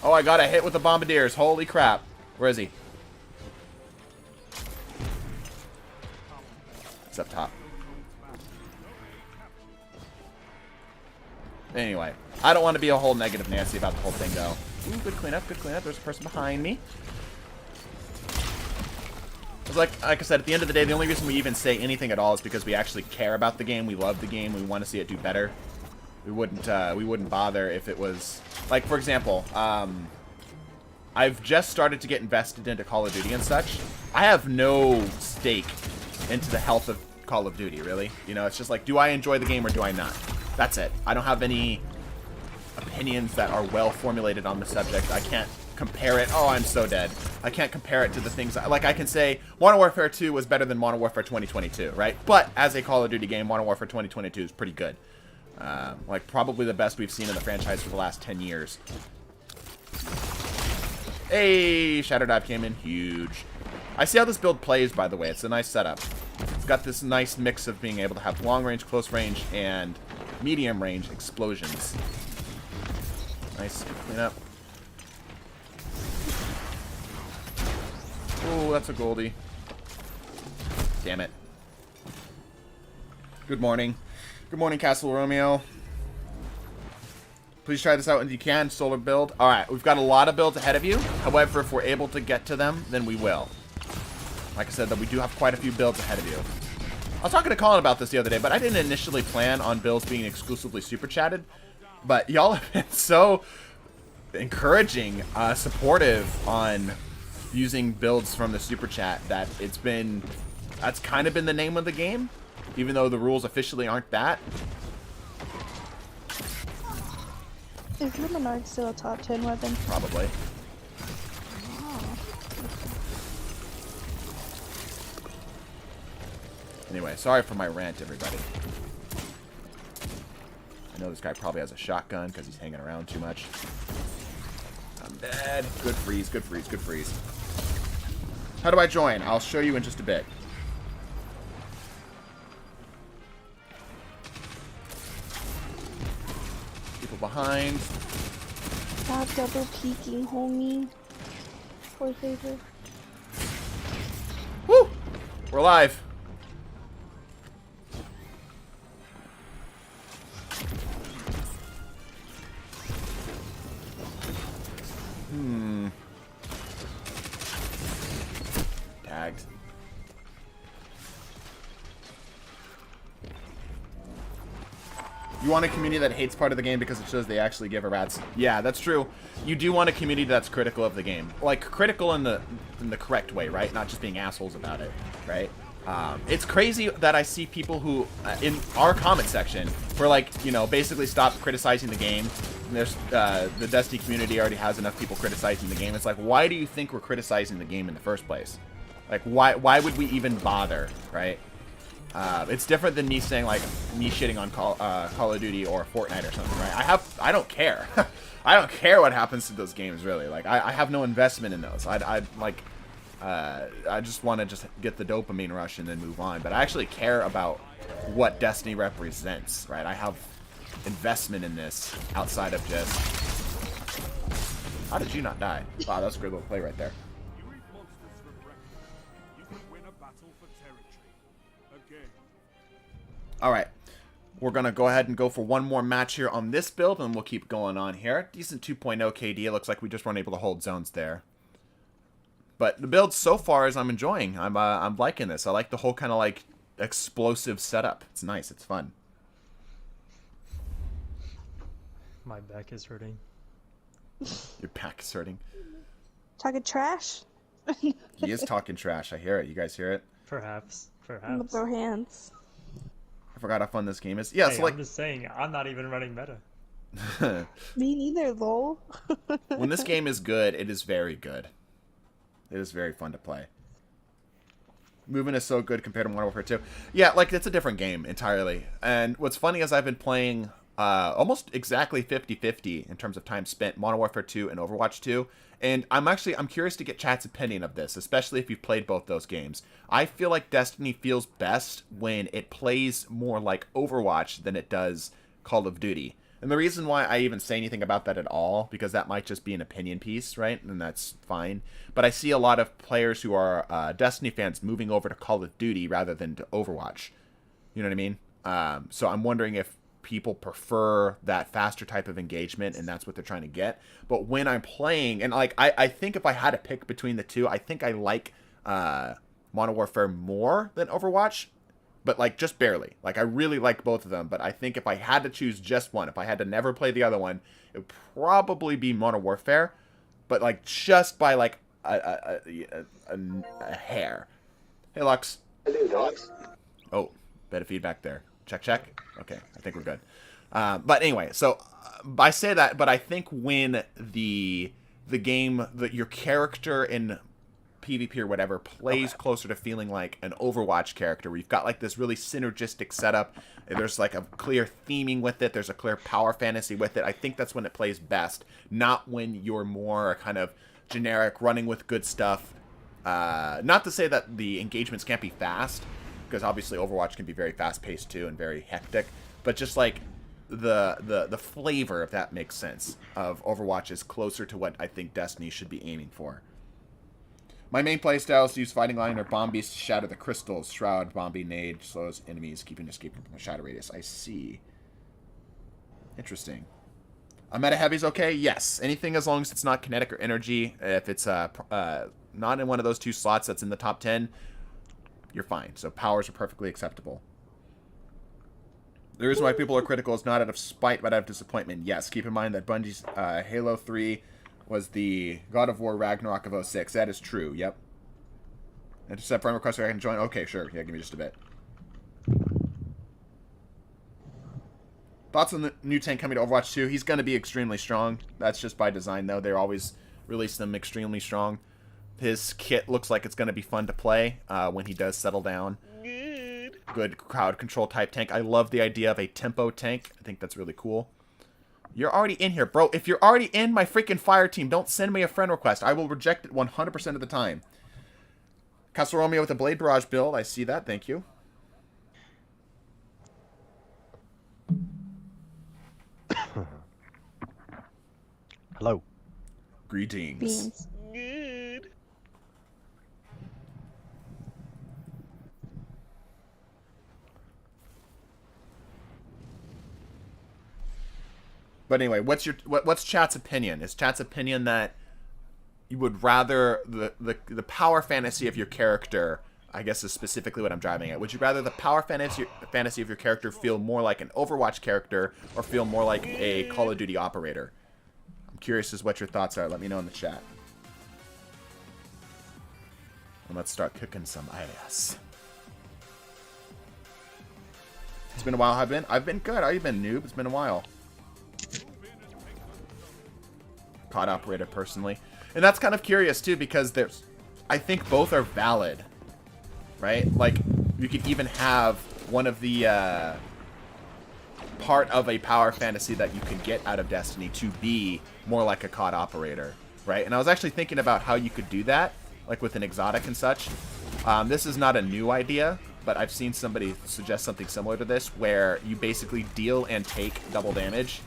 S1: Oh, I got a hit with the Bombardiers. Holy crap. Where is he? It's up top. Anyway, I don't want to be a whole negative Nancy about the whole thing, though. Ooh, good cleanup, good cleanup. There's a person behind me. It's like I said, at the end of the day, the only reason we even say anything at all is because we actually care about the game. We love the game. We want to see it do better. We wouldn't bother if it was like, for example, I've just started to get invested into Call of Duty and such. I have no stake into the health of Call of Duty, really. You know, it's just like, do I enjoy the game or do I not? That's it. I don't have any opinions that are well formulated on the subject. I can't compare it. Oh, I'm so dead. I can't compare it to the things like I can say Modern Warfare 2 was better than Modern Warfare 2022, right? But as a Call of Duty game, Modern Warfare 2022 is pretty good. Like, probably the best we've seen in the franchise for the last 10 years. Hey, Shadow Dive came in huge. I see how this build plays, by the way. It's a nice setup. It's got this nice mix of being able to have long range, close range, and medium range explosions. Nice. Clean up. Oh, that's a Goldie. Damn it. Good morning. Good morning, Castle Romeo. Please try this out when you can. Solar build. Alright, we've got a lot of builds ahead of you. However, if we're able to get to them, then we will. Like I said, that we do have quite a few builds ahead of you. I was talking to Colin about this the other day, but I didn't initially plan on builds being exclusively super chatted. But y'all have been so encouraging, supportive on using builds from the super chat that that's kind of been the name of the game, even though the rules officially aren't that.
S4: Is Luminard still a top 10 weapon?
S1: Probably. Anyway, sorry for my rant, everybody. I know this guy probably has a shotgun because he's hanging around too much. I'm dead. Good freeze, good freeze, good freeze. How do I join? I'll show you in just a bit. People behind.
S4: Stop double peeking, homie. Poor favor.
S1: Woo! We're live. Tagged. You want a community that hates part of the game because it shows they actually give a rat's. Yeah, that's true. You do want a community that's critical of the game. Like, critical in the correct way, right? Not just being assholes about it, right? It's crazy that I see people who, in our comment section, who are like, you know, basically stop criticizing the game. And there's, the Destiny community already has enough people criticizing the game. It's like, why do you think we're criticizing the game in the first place? Like, why would we even bother, right? It's different than me saying, like, me shitting on Call of Duty or Fortnite or something, right? I don't care. I don't care what happens to those games, really. Like, I have no investment in those. I just want to just get the dopamine rush and then move on. But I actually care about what Destiny represents, right? I have investment in this outside of just... How did you not die? Wow, that's a great little play right there.
S3: You eat monsters for breakfast. You can win a battle for territory. Again.
S1: Alright. We're going to go ahead and go for one more match here on this build, and we'll keep going on here. Decent 2.0 KD. It looks like we just weren't able to hold zones there. But the build so far is I'm enjoying. I'm liking this. I like the whole kind of like explosive setup. It's nice. It's fun.
S5: My back is hurting.
S1: Your back is hurting.
S4: Talking trash?
S1: He is talking trash. I hear it. You guys hear it?
S5: Perhaps.
S4: I'm gonna throw hands.
S1: I forgot how fun this game is. Yeah,
S5: hey,
S1: so like...
S5: I'm just saying, I'm not even running meta.
S4: Me neither, lol.
S1: When this game is good, it is very good. It is very fun to play. Movement is so good compared to Modern Warfare 2. Yeah, like, it's a different game entirely. And what's funny is I've been playing almost exactly 50-50 in terms of time spent Modern Warfare 2 and Overwatch 2. And I'm curious to get chat's opinion of this, especially if you've played both those games. I feel like Destiny feels best when it plays more like Overwatch than it does Call of Duty. And the reason why I even say anything about that at all, because that might just be an opinion piece, right? And that's fine. But I see a lot of players who are Destiny fans moving over to Call of Duty rather than to Overwatch. You know what I mean? So I'm wondering if people prefer that faster type of engagement, and that's what they're trying to get. But when I'm playing, and like I think if I had to pick between the two, I think I like Modern Warfare more than Overwatch. But, like, just barely. Like, I really like both of them. But I think if I had to choose just one, if I had to never play the other one, it would probably be Modern Warfare. But, like, just by, like, a hair. Hey, Lux.
S6: Hello, Lux.
S1: Oh, bit of feedback there. Check, check. Okay, I think we're good. But anyway, so I say that, but I think when the game, your character in PvP or whatever plays closer to feeling like an Overwatch character, where you've got like this really synergistic setup. There's like a clear theming with it. There's a clear power fantasy with it. I think that's when it plays best, not when you're more kind of generic, running with good stuff. Not to say that the engagements can't be fast, because obviously Overwatch can be very fast-paced too and very hectic, but just like the flavor, if that makes sense, of Overwatch is closer to what I think Destiny should be aiming for. My main playstyle is to use Fighting Lion or Bomb Beast to shatter the crystals. Shroud, Bombi, Nade, slows enemies, keeping escaping from the shadow radius. I see. Interesting. A meta heavy's okay? Yes. Anything as long as it's not kinetic or energy. If it's not in one of those two slots that's in the top 10, you're fine. So powers are perfectly acceptable. The reason why people are critical is not out of spite, but out of disappointment. Yes, keep in mind that Bungie's Halo 3 was the God of War Ragnarok of 06. That is true, yep. Intercept friend request so I can join. Okay, sure. Yeah, give me just a bit. Thoughts on the new tank coming to Overwatch 2? He's going to be extremely strong. That's just by design, though. They always release them extremely strong. His kit looks like it's going to be fun to play when he does settle down. Good crowd control type tank. I love the idea of a tempo tank. I think that's really cool. You're already in here, bro. If you're already in my freaking fire team, don't send me a friend request. I will reject it 100% of the time. Castle Romeo with a Blade Barrage build. I see that. Thank you.
S6: Hello.
S1: Greetings.
S4: Beans.
S1: But anyway, what's chat's opinion? Is chat's opinion that you would rather the power fantasy of your character, I guess is specifically what I'm driving at. Would you rather the power fantasy of your character feel more like an Overwatch character or feel more like a Call of Duty operator? I'm curious as what your thoughts are. Let me know in the chat. And let's start cooking some ass. It's been a while. I've been good. How you been, noob? It's been a while. COD operator personally, and that's kind of curious too, because I think both are valid, right? Like you could even have one of the part of a power fantasy that you could get out of Destiny to be more like a COD operator, right? And I was actually thinking about how you could do that, like with an exotic and such. This is not a new idea, but I've seen somebody suggest something similar to this, where you basically deal and take double damage,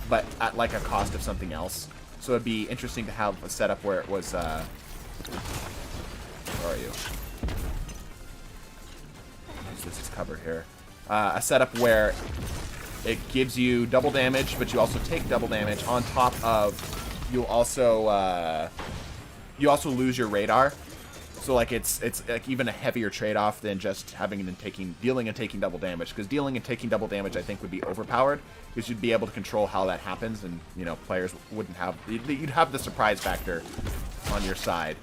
S1: but at like a cost of something else. So it'd be interesting to have a setup where it was, where are you? This is cover here. A setup where it gives you double damage, but you also take double damage. On top of, you also lose your radar. So like it's like even a heavier trade-off than just dealing and taking double damage. Because dealing and taking double damage, I think, would be overpowered, because you'd be able to control how that happens, and you know, players wouldn't have. You'd have the surprise factor on your side.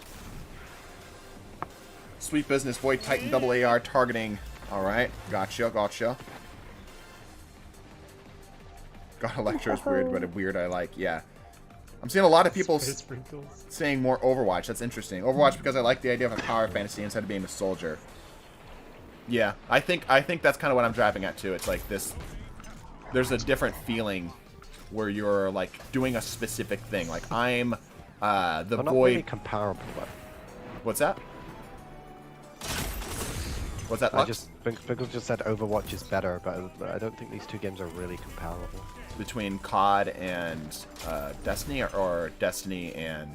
S1: Sweet business, Void Titan double AR targeting. All right, gotcha. God, Electro is weird, but a weird I like. Yeah. I'm seeing a lot of people saying more Overwatch. That's interesting. Overwatch because I like the idea of a power fantasy instead of being a soldier. Yeah, I think that's kind of what I'm driving at too. It's like this. There's a different feeling where you're like doing a specific thing. Like I'm the
S6: They're
S1: Void.
S6: not really comparable. But
S1: What's that? What's that?
S6: I
S1: Lux?
S6: just Biggles just said Overwatch is better, but I don't think these two games are really comparable.
S1: Between COD and Destiny, or Destiny and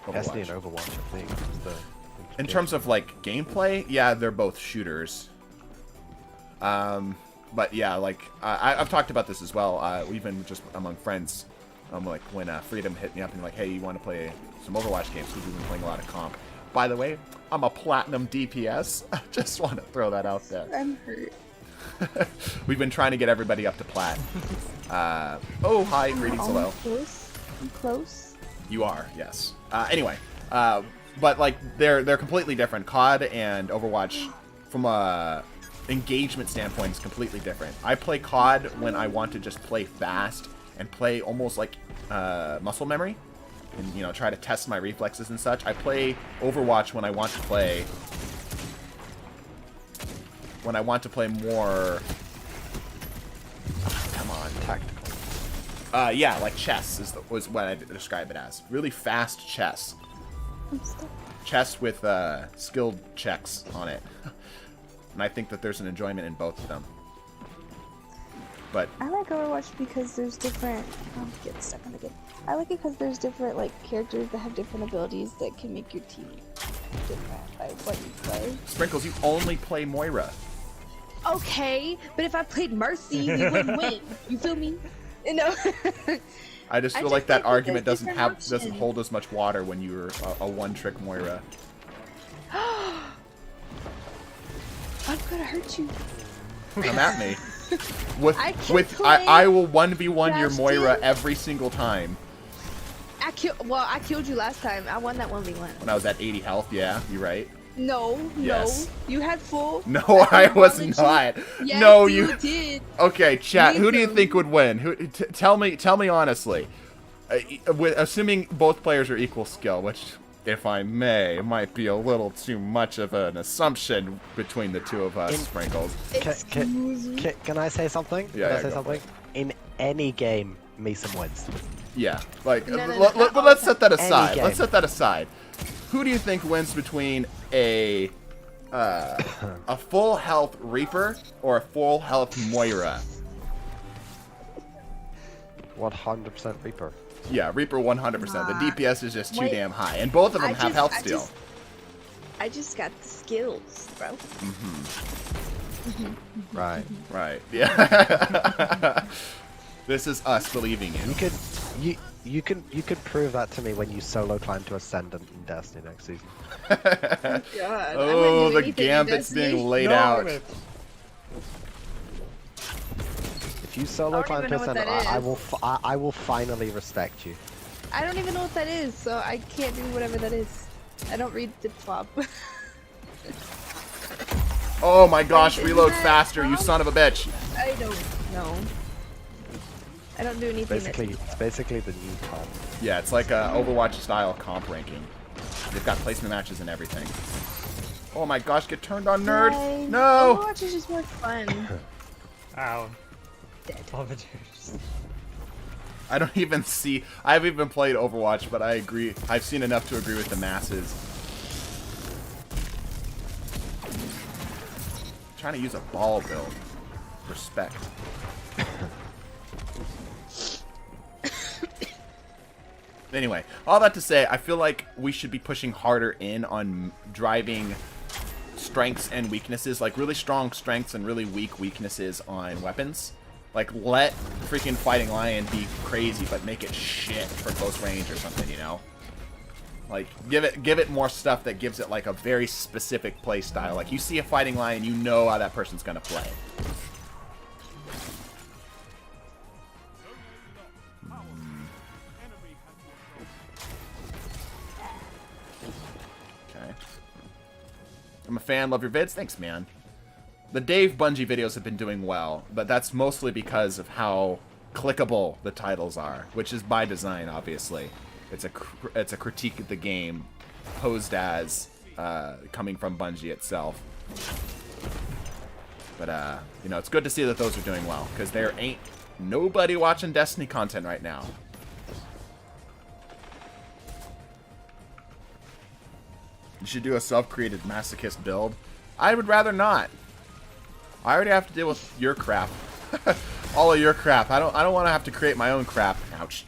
S1: Overwatch?
S6: Destiny and Overwatch, I think. Is
S1: In terms of like gameplay, yeah, they're both shooters. But yeah, like I've talked about this as well. Even just among friends, like when Freedom hit me up and like, hey, you want to play some Overwatch games? Because we've been playing a lot of comp. By the way, I'm a platinum DPS. I just want to throw that out there.
S4: I'm hurt.
S1: We've been trying to get everybody up to plat. Oh, hi, greetings, hello.
S4: I'm close.
S1: You are, yes. Anyway, but like they're completely different. COD and Overwatch, from a engagement standpoint, is completely different. I play COD when I want to just play fast and play almost like muscle memory. and, you know, try to test my reflexes and such. I play Overwatch when I want to play. When I want to play more. Come on.
S6: Tactical.
S1: Yeah, like chess was what I describe it as. Really fast chess. Chess with skilled checks on it. And I think that there's an enjoyment in both of them. But
S4: I like Overwatch because there's different. I'm getting stuck on the game. I like it because there's different like characters that have different abilities that can make your team different by what you play.
S1: Sprinkles, you only play Moira.
S4: Okay, but if I played Mercy, we wouldn't win. You feel me? You know.
S1: I just
S4: I
S1: feel
S4: just
S1: like that
S4: think that
S1: argument
S4: there's
S1: doesn't
S4: different
S1: hold as much water when you're a one-trick Moira.
S4: I'm gonna hurt you.
S1: Come at me.
S4: I
S1: will 1v1 your
S4: Crash
S1: Moira
S4: team.
S1: every single time.
S4: I killed you last time. I won that 1v1.
S1: When I was at 80 health, yeah, you're right.
S4: No,
S1: Yes.
S4: no. You had full.
S1: No, I was
S4: wanted
S1: not.
S4: Yes,
S1: No,
S4: you did.
S1: Okay, chat.
S4: Me
S1: Who do you
S4: too.
S1: think would win? Tell me honestly. Assuming both players are equal skill, which, if I may, might be a little too much of an assumption between the two of us, Sprinkles.
S6: Can I say something?
S1: Yeah,
S6: Can I
S1: yeah,
S6: say
S1: go
S6: something? In any game, Mason wins.
S1: Yeah, like
S4: No,
S1: let's set that
S6: Any
S1: aside.
S6: game.
S1: Let's set that aside. Who do you think wins between a full health Reaper or a full health Moira?
S6: 100% Reaper.
S1: Yeah, Reaper 100%. The
S4: Nah.
S1: DPS is just too
S4: Wait.
S1: damn high, and both of them have health steal.
S4: I just got the skills, bro.
S6: Right.
S1: Right. Yeah. This is us believing in.
S6: You could prove that to me when you solo climb to Ascendant in Destiny next season.
S4: God,
S1: Oh, the gambit's being laid out.
S6: If you solo
S4: I don't
S6: climb
S4: even
S6: to
S4: know what
S6: Ascendant,
S4: that
S6: I will finally respect you.
S4: I don't even know what that is, so I can't do whatever that is. I don't read the flop.
S1: Oh my gosh,
S4: Isn't
S1: reload
S4: that
S1: faster, you
S4: wrong?
S1: son of a bitch.
S4: I don't know. I don't do anything.
S6: It's basically the new comp.
S1: Yeah, it's like a Overwatch style comp ranking. They've got placement matches and everything. Oh my gosh, get turned on, nerd.
S4: Yay.
S1: No!
S4: Overwatch is just more fun.
S5: Ow.
S4: Dead.
S5: Bombarders.
S1: I don't even see. I haven't even played Overwatch, but I agree. I've seen enough to agree with the masses. Trying to use a ball build. Respect. Anyway, all that to say, I feel like we should be pushing harder in on driving strengths and weaknesses, like really strong strengths and really weak weaknesses on weapons. Like, let freaking Fighting Lion be crazy, but make it shit for close range or something, you know? Like, give it more stuff that gives it, like, a very specific play style. Like, you see a Fighting Lion, you know how that person's gonna play. Okay. I'm a fan, love your vids. Thanks, man. The Dave Bungie videos have been doing well, but that's mostly because of how clickable the titles are, which is by design, obviously. It's a critique of the game posed as coming from Bungie itself. But, you know, it's good to see that those are doing well, because there ain't nobody watching Destiny content right now. You should do a self-created masochist build. I would rather not. I already have to deal with your crap. All of your crap. I don't want to have to create my own crap. Ouch.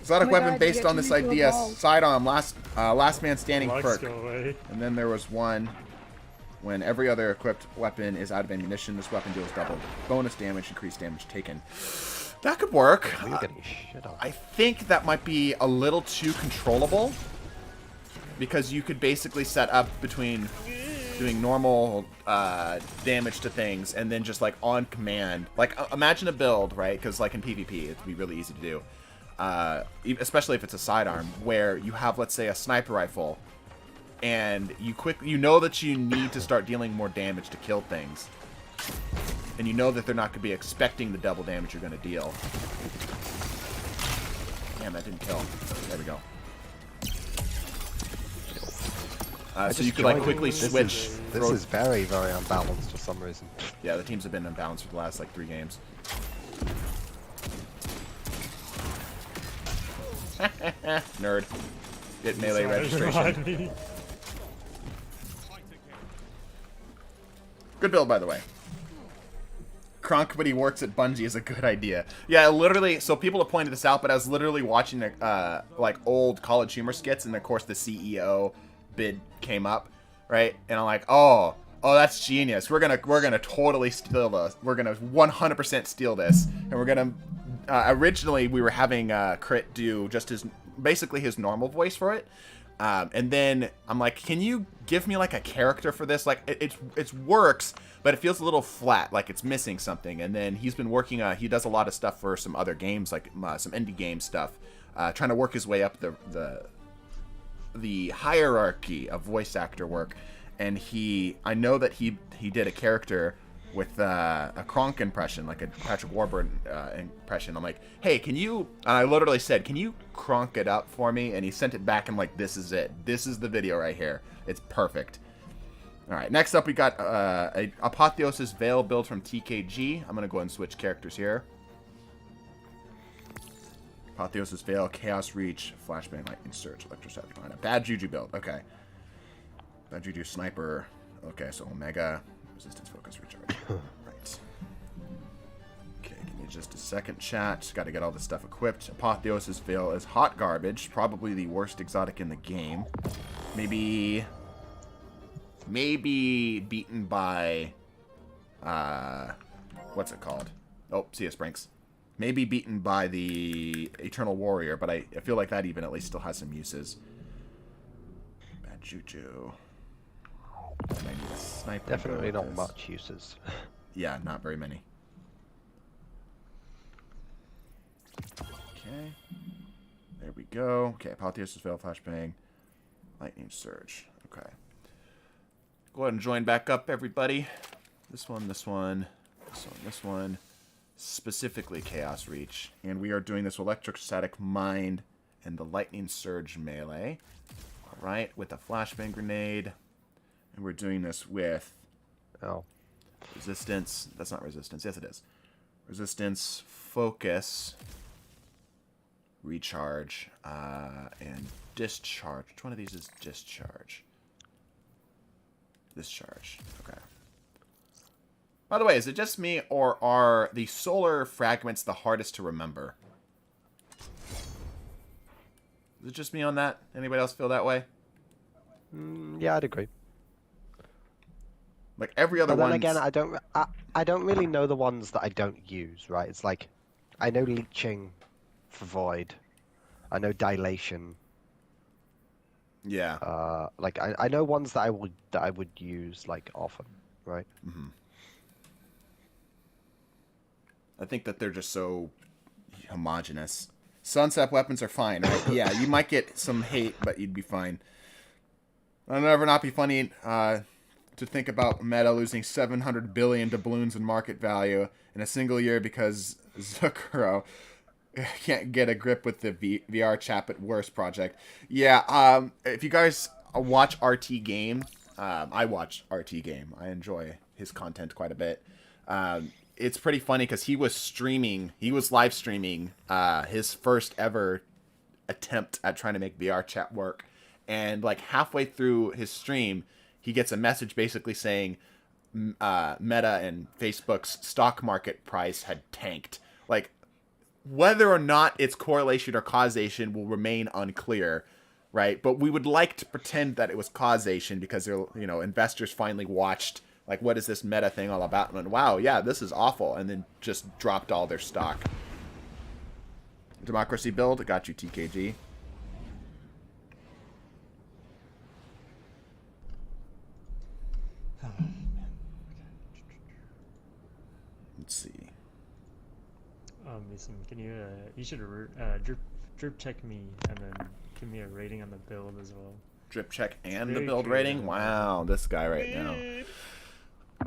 S1: Exotic
S4: Oh my
S1: weapon
S4: God,
S1: based
S4: you
S1: on this
S4: get to
S1: idea.
S4: evolve.
S1: Sidearm, last man standing
S5: Lights
S1: perk.
S5: go away.
S1: And then there was one when every other equipped weapon is out of ammunition. This weapon deals double bonus damage, increased damage taken. That could work.
S6: You're getting shit on.
S1: I think that might be a little too controllable, because you could basically set up between doing normal damage to things and then just like on command. Like imagine a build, right? Because like in PvP, it'd be really easy to do. Especially if it's a sidearm, where you have, let's say, a sniper rifle, and you know that you need to start dealing more damage to kill things, and you know that they're not going to be expecting the double damage you're going to deal. Damn, that didn't kill. There we go. So you
S6: just
S1: could like
S6: joined.
S1: quickly
S6: This
S1: switch.
S6: This is very, very unbalanced for some reason.
S1: Yeah, the teams have been unbalanced for the last like 3 games. Nerd. Get melee registration. Good build, by the way. Kronk, but he works at Bungie is a good idea. Yeah, literally. So people have pointed this out, but I was literally watching like old College Humor skits, and of course the CEO bid came up, right? And I'm like, oh, that's genius. We're gonna totally steal this. We're gonna 100% steal this, and we're gonna. Originally, we were having Crit do just basically his normal voice for it. And then I'm like, can you give me like a character for this? Like it works, but it feels a little flat, like it's missing something. And then he's been working, he does a lot of stuff for some other games, like some indie game stuff, trying to work his way up the hierarchy of voice actor work. And I know that he did a character with a Kronk impression, like a Patrick Warburton impression. I'm like, hey, can you, and I literally said, can you Kronk it up for me? And he sent it back and like, this is it. This is the video right here. It's perfect. All right, next up we got a Apotheosis Veil build from TKG. I'm going to go ahead and switch characters here. Apotheosis Veil, Chaos Reach, Flashbang, Lightning Surge, Electrostatic Line. A Bad Juju build. Okay. Bad Juju Sniper. Okay, so Omega. Resistance, focus, recharge. Right. Okay, give me just a second, chat. Got to get all this stuff equipped. Apotheosis Veil is hot garbage. Probably the worst exotic in the game. Maybe beaten by... what's it called? Oh, see ya, Sprinks. Maybe beaten by the Eternal Warrior, but I feel like that even at least still has some uses. Bad Juju. I need a sniper.
S6: Definitely not much uses.
S1: Yeah, not very many. Okay. There we go. Okay, Apotheosis Veil, Flashbang, Lightning Surge. Okay. Go ahead and join back up, everybody. This one, this one, this one, this one. Specifically Chaos Reach. And we are doing this Electrostatic Mind and the Lightning Surge melee. Alright, with a Flashbang Grenade. And we're doing this with resistance. That's not resistance. Yes, it is. Resistance, focus, recharge, and discharge. Which one of these is discharge? Discharge. Okay. By the way, is it just me, or are the solar fragments the hardest to remember? Is it just me on that? Anybody else feel that way?
S6: Yeah, I'd agree.
S1: Like every other
S6: one.
S1: one.
S6: Again, I don't really know the ones that I don't use. Right? It's like I know leeching for void. I know dilation.
S1: Yeah.
S6: Like I know ones that I would use like often. Right.
S1: Mm-hmm. I think that they're just so homogenous. Sunset weapons are fine, right? Yeah, you might get some hate, but you'd be fine. It'll never not be funny to think about Meta losing 700 billion doubloons in market value in a single year because Zucchero can't get a grip with the VR chat at worst project. Yeah, if you guys watch RT Game, I watch RT Game. I enjoy his content quite a bit. It's pretty funny because he was live streaming his first ever attempt at trying to make VR chat work. And like halfway through his stream, he gets a message basically saying Meta and Facebook's stock market price had tanked. Like, whether or not it's correlation or causation will remain unclear, right? But we would like to pretend that it was causation because investors finally watched, like, what is this Meta thing all about? And wow, yeah, this is awful. And then just dropped all their stock. Democracy build, got you, TKG. Let's see.
S5: Mason, can you should drip check me and then give me a rating on the build as well.
S1: Drip check and the
S5: Very
S1: build
S5: true.
S1: rating? Wow, this guy right now.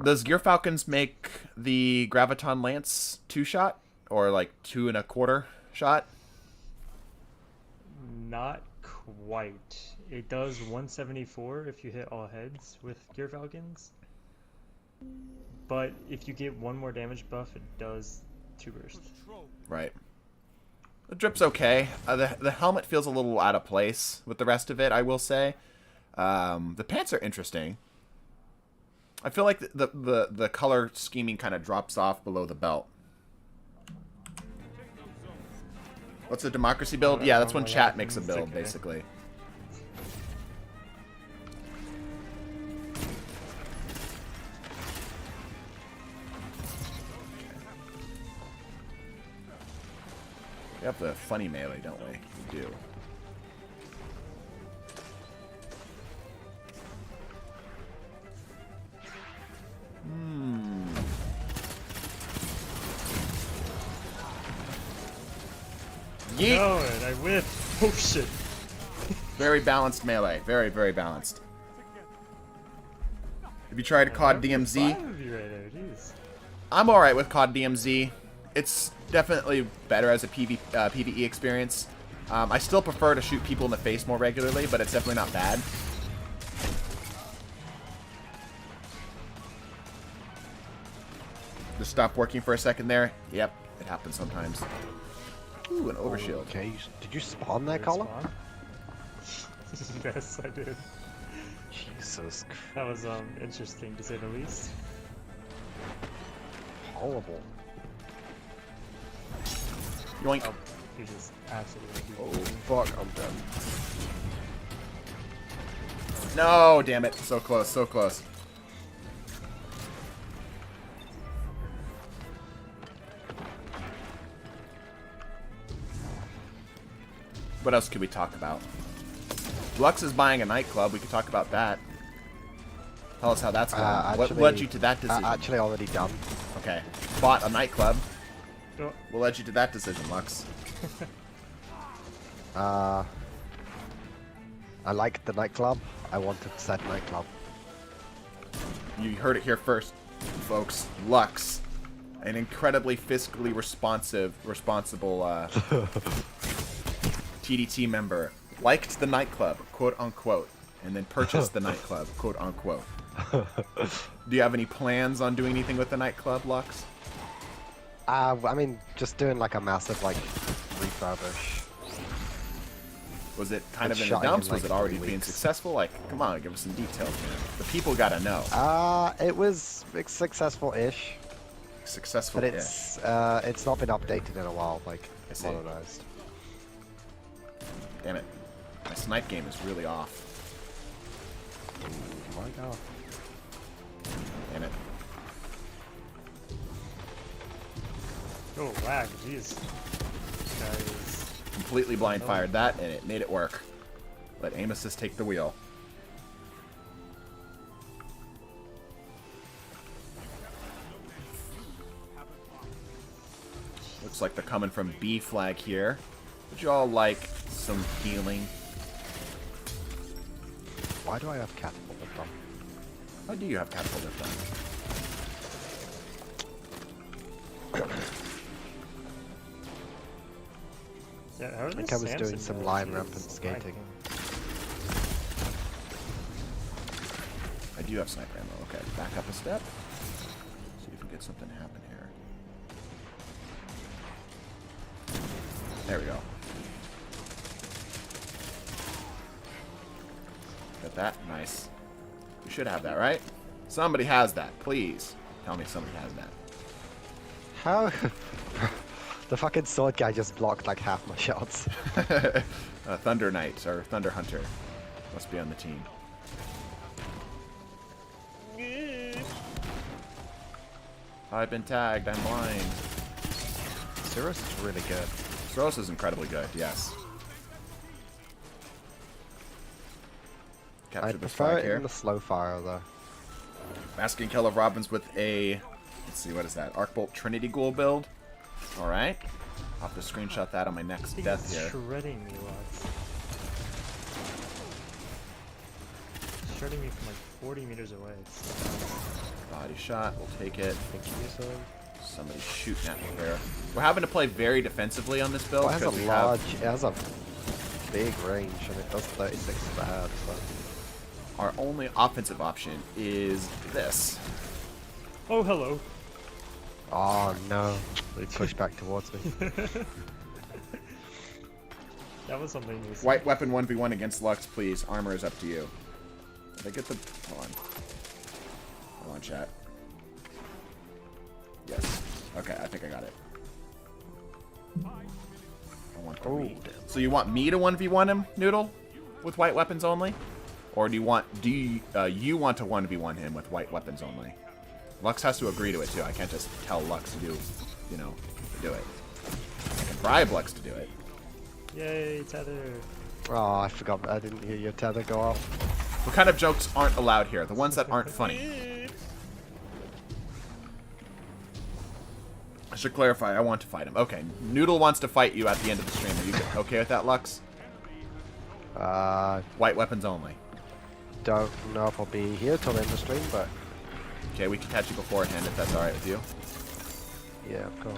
S1: Does Gear Falcons make the Graviton Lance 2-shot? Or like 2 1/4 shot?
S5: Not quite. It does 174 if you hit all heads with Gear Falcons. But if you get one more damage buff, it does 2 burst.
S1: Right. The drip's okay. The helmet feels a little out of place with the rest of it, I will say. The pants are interesting. I feel like the color scheming kind of drops off below the belt. What's a democracy build? Yeah, that's when chat makes a build, basically. We have the funny melee, don't we? We do. Yeet!
S5: No, and I whiffed. Oh shit.
S1: Very balanced melee. Very, very balanced. Have you tried COD DMZ? I'm alright with COD DMZ. It's definitely better as a PvE experience. I still prefer to shoot people in the face more regularly, but it's definitely not bad. Just stopped working for a second there. Yep, it happens sometimes. Ooh, an overshield.
S6: Okay, did you spawn there, Colin?
S5: Yes, I did.
S6: Jesus.
S5: That was interesting to say the least.
S6: Horrible.
S1: Yoink.
S5: Oh, you just absolutely.
S6: Oh fuck, I'm dead.
S1: No, damn it. So close, so close. What else could we talk about? Lux is buying a nightclub. We could talk about that. Tell us how that's going. What led you to that decision?
S6: Actually already done.
S1: Okay. Bought a nightclub.
S5: Oh.
S1: What led you to that decision, Lux?
S6: I liked the nightclub. I wanted said nightclub.
S1: You heard it here first, folks. Lux, an incredibly fiscally responsible TDT member, liked the nightclub, quote unquote, and then purchased the nightclub, quote unquote. Do you have any plans on doing anything with the nightclub, Lux?
S6: I mean, just doing like a massive like refurbish.
S1: Was it kind of in the
S6: shot in,
S1: dumps?
S6: like,
S1: Was it already
S6: 3
S1: being
S6: weeks.
S1: successful? Like, come on, give us some details, man. The people gotta know.
S6: It was successful-ish,
S1: Successful.
S6: but it's not been updated in a while, like
S1: I see.
S6: modernized.
S1: Damn it. My snipe game is really off.
S6: Oh my god.
S1: Damn it.
S5: Oh, lag, jeez. Guys.
S1: Completely blind fired that, and it made it work. Let aim assist take the wheel. Looks like they're coming from B flag here. Would you all like some healing?
S6: Why do I have catapult with them?
S1: How do you have catapult with them?
S5: Yeah, how are
S6: I think
S5: the
S6: I was doing
S5: Samson
S6: some
S5: guys?
S6: line
S5: Jeez,
S6: rampant
S5: it's
S6: skating.
S5: lagging.
S1: I do have sniper ammo. Okay, back up a step. See if we get something to happen here. There we go. Got that? Nice. We should have that, right? Somebody has that. Please tell me somebody has that.
S6: How? The fucking sword guy just blocked like half my shots.
S1: Thunder Knight or Thunder Hunter must be on the team. I've been tagged. I'm blind.
S6: Cirrus is really good.
S1: Soros is incredibly good. Yes.
S6: I
S1: Capture this
S6: prefer
S1: flag
S6: it
S1: here.
S6: in the slow fire though.
S1: Masking Kill of Robins with a, let's see, what is that? Arcbolt Trinity Ghoul build. Alright. I'll have to screenshot that on my next
S5: He's
S1: death here.
S5: shredding me, Lux. Shredding me from like 40 meters away.
S1: Body shot, we'll take it.
S6: Thank you, son.
S1: Somebody's shooting at me there. We're having to play very defensively on this build.
S6: Well, it has
S1: because
S6: a
S1: we
S6: large.
S1: have,
S6: It has a big range, and it does 36 to the head, so...
S1: Our only offensive option is this.
S5: Oh, hello.
S6: Oh no, they pushed back towards me.
S5: That was something new.
S1: White weapon 1v1 against Lux, please. Armor is up to you. Did I get the... Hold on. Hold on, chat. Yes. Okay, I think I got it. I want the
S6: Oh.
S1: So you want me to 1v1 him, Noodle? With white weapons only? Or do you want... you want to 1v1 him with white weapons only? Lux has to agree to it, too. I can't just tell Lux to do... You know, to do it. I can bribe Lux to do it.
S5: Yay, tether.
S6: Oh, I forgot. I didn't hear your tether go off.
S1: What kind of jokes aren't allowed here? The ones that aren't funny. I should clarify, I want to fight him. Okay, Noodle wants to fight you at the end of the stream. Are you okay with that, Lux? White weapons only.
S6: Don't know if I'll be here till the end of the stream, but...
S1: Okay, we can catch you beforehand if that's alright with you.
S6: Yeah, of course.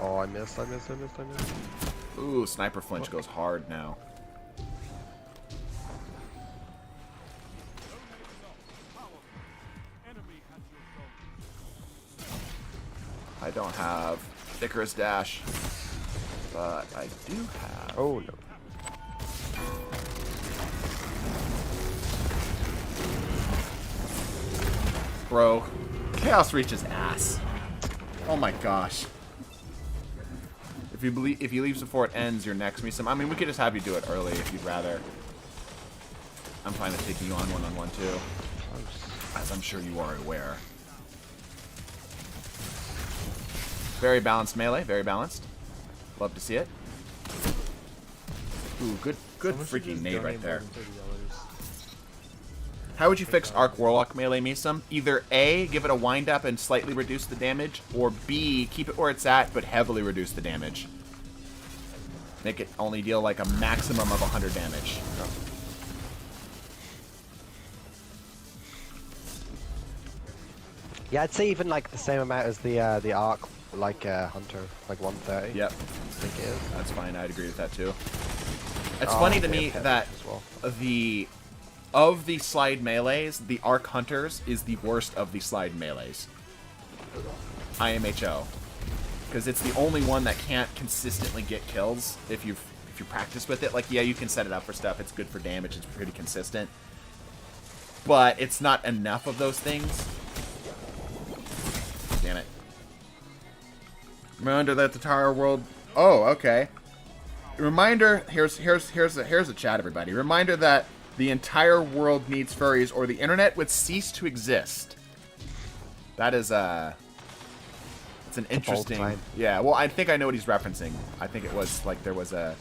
S6: Oh, I missed.
S1: Ooh, Sniper Flinch goes hard now. I don't have Icarus Dash, but I do have...
S6: Oh, no.
S1: Bro, Chaos reaches ass. Oh my gosh. If you leave before it ends, your next me some. I mean, we could just have you do it early if you'd rather. I'm fine with taking you on one-on-one too, as I'm sure you are aware. Very balanced melee, very balanced. Love to see it. Ooh, good
S5: Someone should
S1: freaking
S5: just
S1: nade right
S5: donate
S1: there.
S5: more than $30.
S1: How would you fix Arc Warlock melee, Misum? Either A, give it a wind up and slightly reduce the damage, or B, keep it where it's at but heavily reduce the damage. Make it only deal like a maximum of 100 damage.
S6: Yeah, I'd say even like the same amount as the arc, like Hunter, like 130.
S1: Yep,
S6: I think it is.
S1: that's fine. I'd agree with that too. It's
S6: Oh,
S1: funny to
S6: they
S1: me
S6: have
S1: that
S6: as well.
S1: of the slide melees, the Arc Hunters is the worst of the slide melees. IMHO. Because it's the only one that can't consistently get kills if you practice with it. Like, yeah, you can set it up for stuff. It's good for damage. It's pretty consistent. But it's not enough of those things. Damn it. Reminder that the entire world... Oh, okay. Reminder, here's a chat, everybody. Reminder that the entire world needs furries or the internet would cease to exist. That is, it's an interesting...
S6: claim.
S1: Yeah, well, I think I know what he's referencing. I think it was, like, there was a...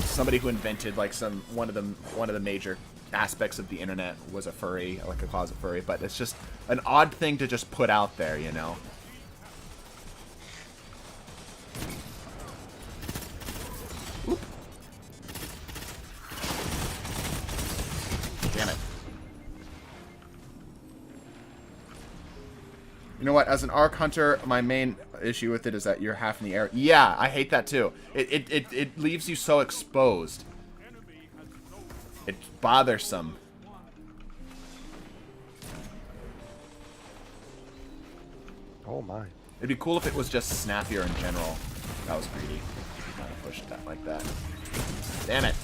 S1: Somebody who invented, like, one of the major aspects of the internet was a furry, like a closet furry, but it's just an odd thing to just put out there, you know? Oop. Damn it. You know what? As an Arc Hunter, my main issue with it is that you're half in the air. Yeah, I hate that too. It leaves you so exposed. It's bothersome.
S6: Oh my.
S1: It'd be cool if it was just snappier in general. That was greedy. Kind of pushed that like that. Damn it.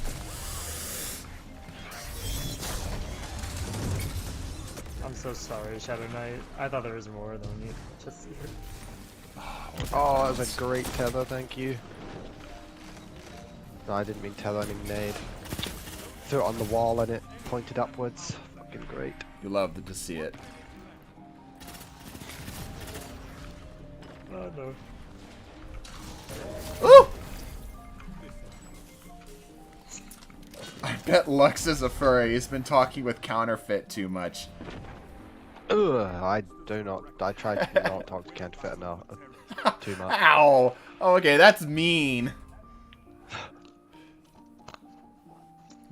S5: I'm so sorry, Shadow Knight. I thought there was more than you just see it.
S6: Oh, that was a great tether, thank you. No, I didn't mean tether, I mean nade. Threw it on the wall and it pointed upwards. Fucking great.
S1: You love to see it.
S5: Oh no.
S1: Ooh! I bet Lux is a furry. He's been talking with Counterfeit too much.
S6: Ugh, I try to not talk to Counterfeit enough. Too much.
S1: Ow! Oh, okay, that's mean.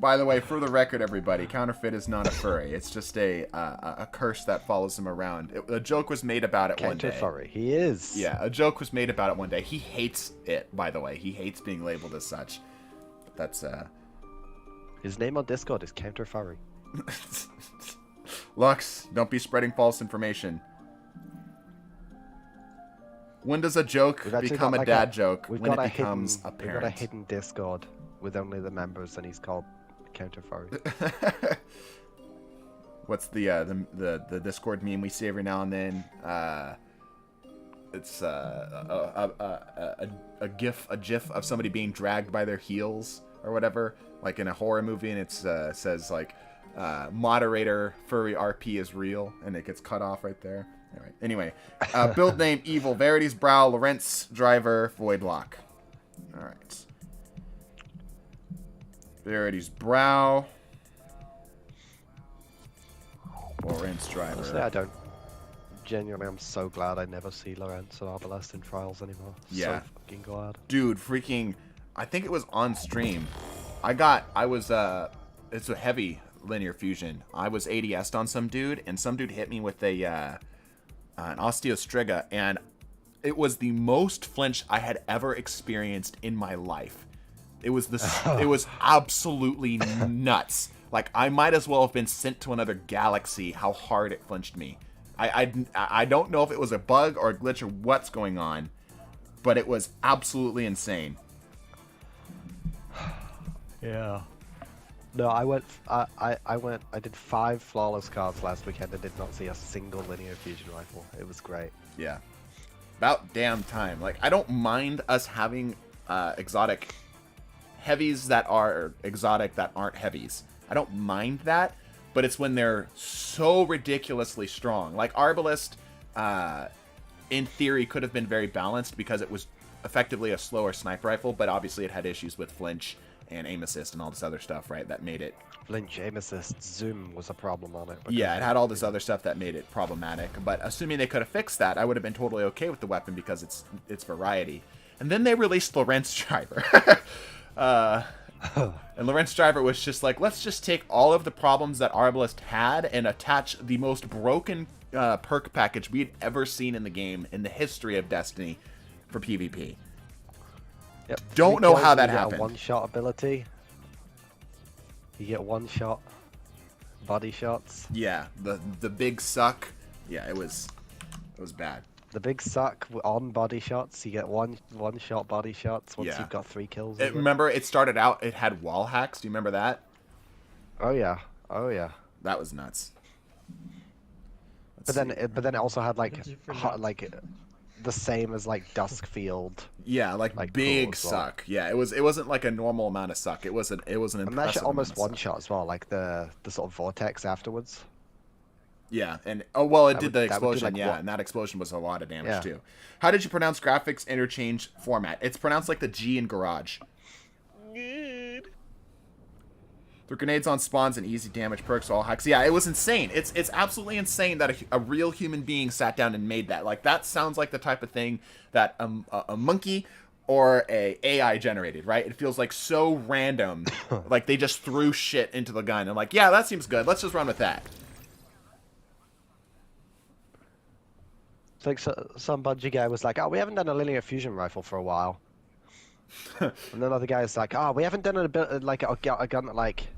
S1: By the way, for the record, everybody, Counterfeit is not a furry. It's just a curse that follows him around. A joke was made about it one day.
S6: Furry. He is.
S1: Yeah, a joke was made about it one day. He hates it, by the way. He hates being labeled as such. That's
S6: His name on Discord is Counter Furry.
S1: Lux, don't be spreading false information. When does a joke become a dad joke? When it becomes apparent.
S6: We've got a hidden Discord with only the members, and he's called Counter Furry.
S1: What's the Discord meme we see every now and then? It's a gif of somebody being dragged by their heels or whatever, like in a horror movie, and it says like moderator furry RP is real, and it gets cut off right there. Anyway, build name Evil, Verity's Brow, Lorentz Driver, Voidlock. All right. Verity's Brow, Lorentz Driver.
S6: Honestly, I don't. Genuinely, I'm so glad I never see Lorentz and Arbalest in trials anymore.
S1: Yeah.
S6: So fucking glad.
S1: Dude, freaking, I think it was on stream. It's a heavy linear fusion. I was ADS'd on some dude, and some dude hit me with an Osteostriga, and it was the most flinch I had ever experienced in my life. It was it was absolutely nuts. Like, I might as well have been sent to another galaxy how hard it flinched me. I don't know if it was a bug or a glitch or what's going on, but it was absolutely insane.
S5: Yeah.
S6: No, I did 5 flawless cards last weekend and did not see a single linear fusion rifle. It was great.
S1: Yeah. About damn time. Like, I don't mind us having exotic heavies that are exotic that aren't heavies. I don't mind that, but it's when they're so ridiculously strong. Like, Arbalest, in theory, could have been very balanced because it was effectively a slower sniper rifle, but obviously it had issues with flinch and aim assist and all this other stuff, right? That made it...
S6: Flinch, aim assist, zoom was a problem on it.
S1: Yeah, it had all this other stuff that made it problematic. But assuming they could have fixed that, I would have been totally okay with the weapon because it's variety. And then they released Lorentz Driver. And Lorentz Driver was just like, let's just take all of the problems that Arbalest had and attach the most broken perk package we'd ever seen in the game in the history of Destiny for PvP.
S6: Yep.
S1: Don't know how that
S6: happened.
S1: happened.
S6: One-shot ability. You get one shot. Body shots.
S1: Yeah, the big suck. Yeah, it was bad.
S6: The big suck on body shots. You get one shot body shots once
S1: Yeah.
S6: you've got 3 kills.
S1: Remember, it started out. It had wall hacks. Do you remember that?
S6: Oh yeah. Oh yeah.
S1: That was nuts.
S6: But then it also had like
S5: Did you forget?
S6: the same as like Duskfield.
S1: Yeah, like
S6: Like,
S1: big
S6: cool as well.
S1: suck. Yeah, it wasn't like a normal amount of suck. It was an
S6: And that
S1: impressive
S6: shit almost
S1: amount of
S6: one
S1: suck.
S6: shot as well, like the sort of vortex afterwards.
S1: Yeah, and it
S6: That
S1: did
S6: would-
S1: the
S6: that would do,
S1: explosion.
S6: like,
S1: Yeah,
S6: what-
S1: and that explosion was a lot of damage
S6: Yeah.
S1: too. How did you pronounce graphics interchange format? It's pronounced like the G in Garage. The grenades on spawns and easy damage perks, all hacks. Yeah, it was insane. It's absolutely insane that a real human being sat down and made that. Like, that sounds like the type of thing that a monkey or a AI generated, right? It feels like so random. Like, they just threw shit into the gun. I'm like, yeah, that seems good. Let's just run with that.
S6: It's like some Bungie guy was like, "Oh, we haven't done a linear fusion rifle for a while," and then other guy's like, "Oh, we haven't done a gun that like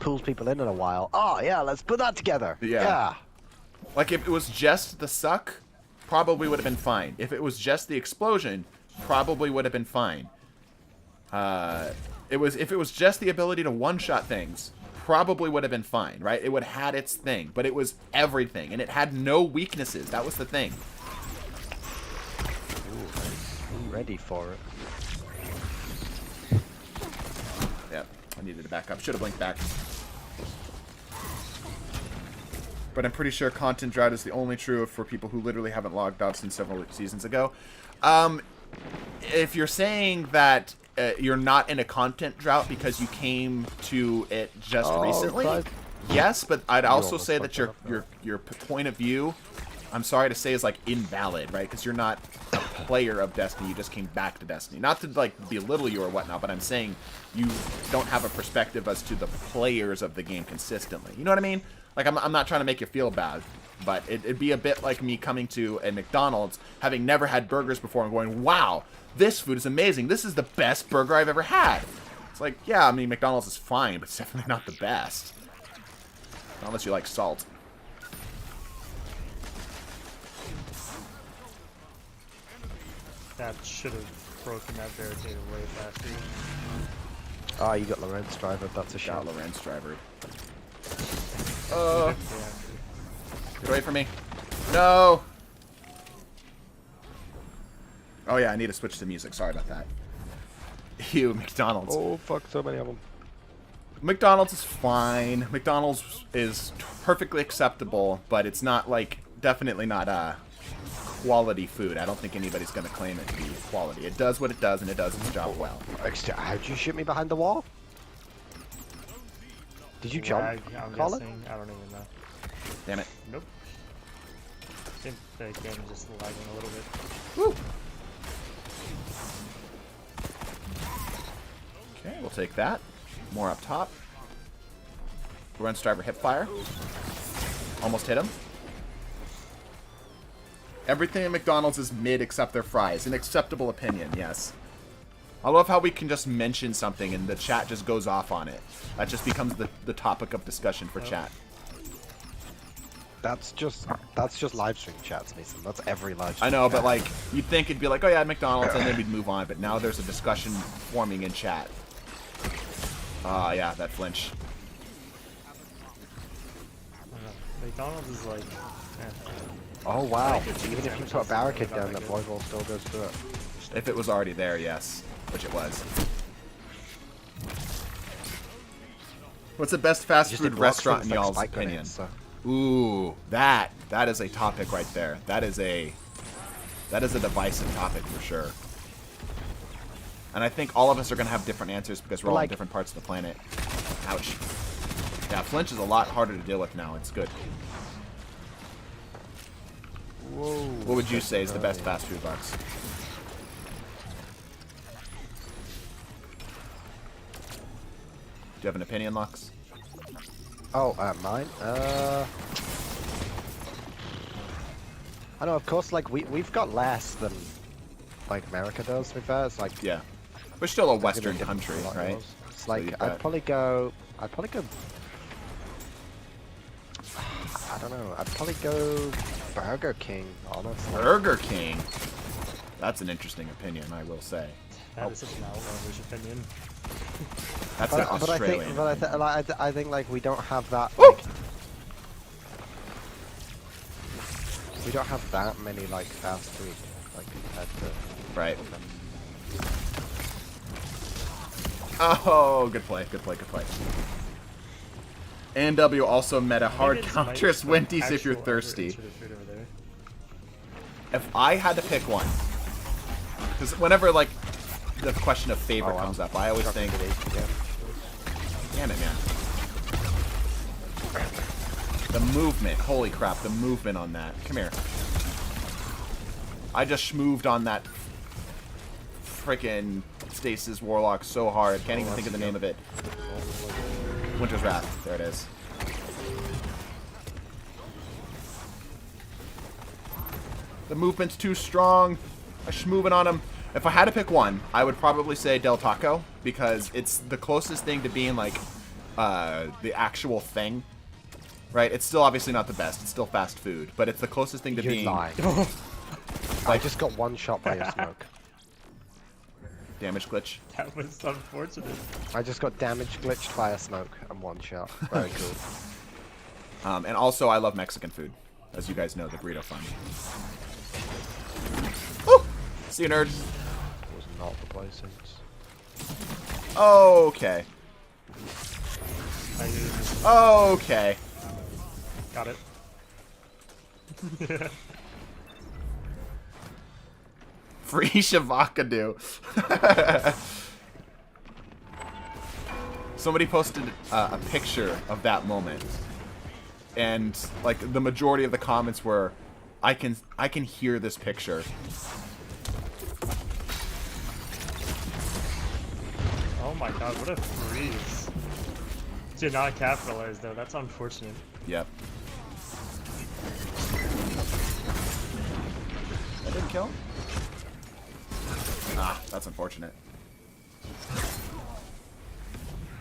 S6: pulls people in a while. Oh yeah, let's put that together."
S1: Yeah. Like, if it was just the suck, probably would have been fine. If it was just the explosion, probably would have been fine. If it was just the ability to one-shot things, probably would have been fine, right? It would have had its thing, but it was everything, and it had no weaknesses. That was the thing.
S6: I'm ready for it.
S1: Yep, I needed to back up. Should have blinked back. But I'm pretty sure content drought is the only true for people who literally haven't logged off since several seasons ago. If you're saying that you're not in a content drought because you came to it just recently,
S6: but-
S1: yes, but I'd also
S6: almost
S1: say
S6: fucked
S1: that
S6: that up,
S1: your point of view, I'm sorry to say, is like invalid, right? Because you're not a player of Destiny. You just came back to Destiny. Not to like belittle you or whatnot, but I'm saying you don't have a perspective as to the players of the game consistently. You know what I mean? Like, I'm not trying to make you feel bad, but it'd be a bit like me coming to a McDonald's, having never had burgers before, and going, wow, this food is amazing. This is the best burger I've ever had. It's like, yeah, I mean, McDonald's is fine, but it's definitely not the best. Not unless you like salt.
S5: That should have broken that barricade way faster.
S6: Oh, you got Lorenz driver. That's a
S1: Got
S6: shot.
S1: Lorenz driver.
S5: Yeah.
S1: Get away from me. No! Oh yeah, I need to switch to music. Sorry about that. Ew, McDonald's.
S6: Oh fuck, so many of them.
S1: McDonald's is fine. McDonald's is perfectly acceptable, but it's not like, definitely not quality food. I don't think anybody's going to claim it to be quality. It does what it does, and it does its job well.
S6: How'd you shoot me behind the wall? Did you jump,
S5: Lag, I'm
S6: Colin?
S5: guessing. I don't even know.
S1: Damn it.
S5: Nope. I think the game is just lagging a little bit.
S1: Woo! Okay, we'll take that. More up top. Lorenz driver hip fire. Almost hit him. Everything at McDonald's is mid except their fries. An acceptable opinion, yes. I love how we can just mention something and the chat just goes off on it. That just becomes the topic of discussion for chat.
S6: That's just live stream chats, Mason. That's every live stream
S1: I know, but
S6: chat.
S1: like, you'd think it'd be like, oh yeah, McDonald's, and then we'd move on. But now there's a discussion forming in chat. Ah, yeah, that flinch.
S5: McDonald's is like.
S6: Oh wow! Even if you put a barricade down, that void wall still goes through it.
S1: If it was already there, yes. Which it was. What's the best fast
S6: Just
S1: food
S6: a block
S1: restaurant in
S6: with, like,
S1: y'all's
S6: spike
S1: opinion?
S6: grenades, so.
S1: Ooh, that is a topic right there. That is a divisive topic for sure. And I think all of us are gonna have different answers because we're all in different parts of the planet. Ouch. Yeah, flinch is a lot harder to deal with now. It's good.
S6: Whoa.
S1: What would you say is the best fast food box? Do you have an opinion, Lux?
S6: Oh, mine? I know, of course, like, we've got less than, like, America does, to be fair. It's like...
S1: Yeah. We're still a
S6: it's gonna
S1: Western
S6: be different
S1: country,
S6: from what it
S1: right?
S6: was. It's like,
S1: you've
S6: I'd
S1: got-
S6: probably go... I don't know, I'd probably go Burger King, honestly.
S1: Burger King. That's an interesting opinion, I will say.
S5: That is such an outlandish opinion.
S1: That's an Australian.
S6: I think like we don't have that.
S1: Woo!
S6: Like, we don't have that many like fast food like compared to.
S1: Right. Oh, good play, good play, good play. AW also meta hard counters Wendy's if you're thirsty. If I had to pick one, because whenever like the question of favorite comes up, I always think, damn it, man. The movement, holy crap, the movement on that. Come here. I just schmooved on that freaking Stasis Warlock so hard. Can't even think of the name of it. Winter's Wrath. There it is. The movement's too strong. I'm schmooving on him. If I had to pick one, I would probably say Del Taco, because it's the closest thing to being like the actual thing. Right? It's still obviously not the best. It's still fast food, but it's the closest thing to
S6: You're
S1: being
S6: lying. I just got one shot by a smoke.
S1: damage glitch.
S5: That was unfortunate.
S6: I just got damage glitched by a smoke and one shot. Very cool.
S1: And also, I love Mexican food, as you guys know, the Burrito Fund. Woo! See you, nerd.
S6: Was not the place since.
S1: Okay. Okay.
S5: Got it.
S1: Free Shavakadu. Somebody posted a picture of that moment, and like the majority of the comments were, "I can hear this picture."
S5: Oh my god, what a freeze. Did not capitalize though, that's unfortunate.
S1: Yep. That didn't kill? Ah, that's unfortunate.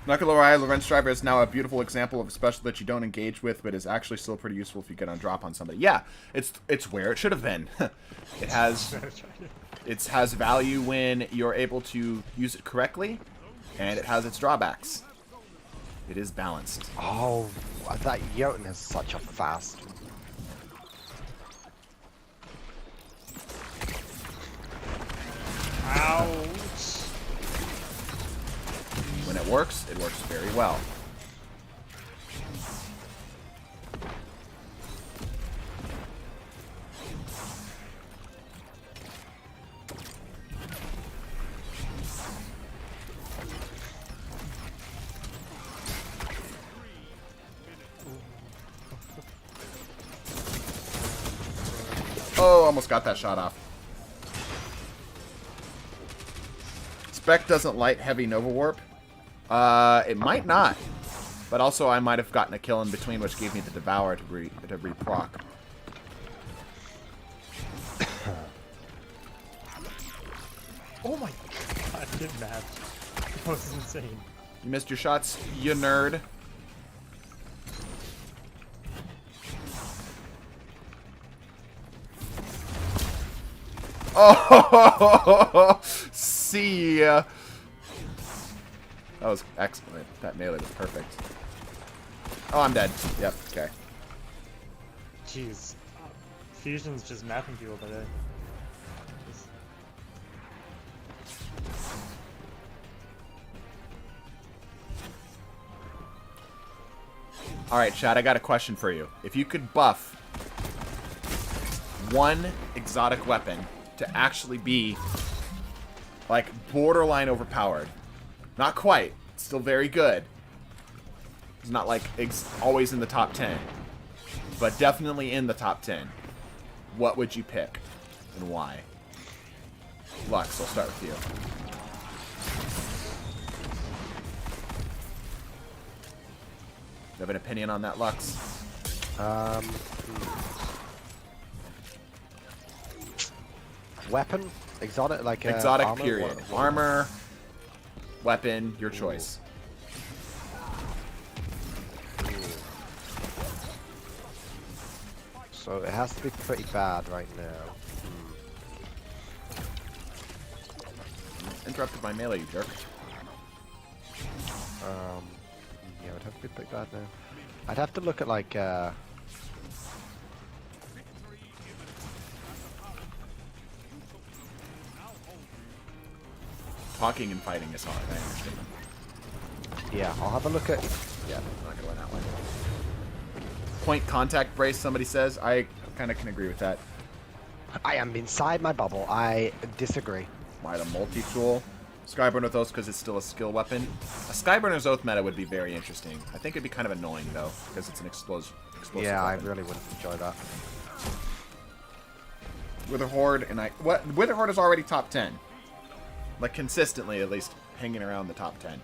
S1: Not gonna lie, Lorenz Driver is now a beautiful example of a special that you don't engage with, but is actually still pretty useful if you get on drop on somebody. Yeah, it's where it should have been. It has value when you're able to use it correctly, and it has its drawbacks. It is balanced.
S6: Oh, that Jotun is such a fast.
S5: Ouch.
S1: When it works very well. Oh, almost got that shot off. Spec doesn't light heavy Nova Warp. It might not. But also I might have gotten a kill in between, which gave me the Devour to re-proc.
S5: Oh my god, good match. That was insane.
S1: You missed your shots, you nerd. Oh, see ya. That was excellent. That melee was perfect. Oh, I'm dead. Yep, okay.
S5: Jeez. Fusion's just mapping people today.
S1: Alright, Chad, I got a question for you. If you could buff one exotic weapon to actually be, like, borderline overpowered. Not quite. Still very good. It's not, like, always in the top 10. But definitely in the top 10. What would you pick? And why? Lux, I'll start with you. You have an opinion on that, Lux?
S6: Weapon? Exotic? Like
S1: Exotic,
S6: armor?
S1: period.
S6: What?
S1: Armor, weapon, your choice.
S6: So it has to be pretty bad right now.
S1: Interrupted my melee, you jerk.
S6: Yeah, it would have to be pretty bad now. I'd have to look at like
S1: Talking and fighting is hard, I understand.
S6: yeah, I'll have a look at
S1: Yeah, I'm not gonna win that one. Point contact brace, somebody says. I kind of can agree with that.
S6: I am inside my bubble. I disagree.
S1: Might a multi-tool. Skyburner's Oath because it's still a skill weapon. A Skyburner's Oath meta would be very interesting. I think it'd be kind of annoying though, because it's an explosive
S6: Yeah, I
S1: weapon.
S6: really wouldn't enjoy that.
S1: Wither Horde and Wither Horde is already top 10. Like consistently at least hanging around the top 10.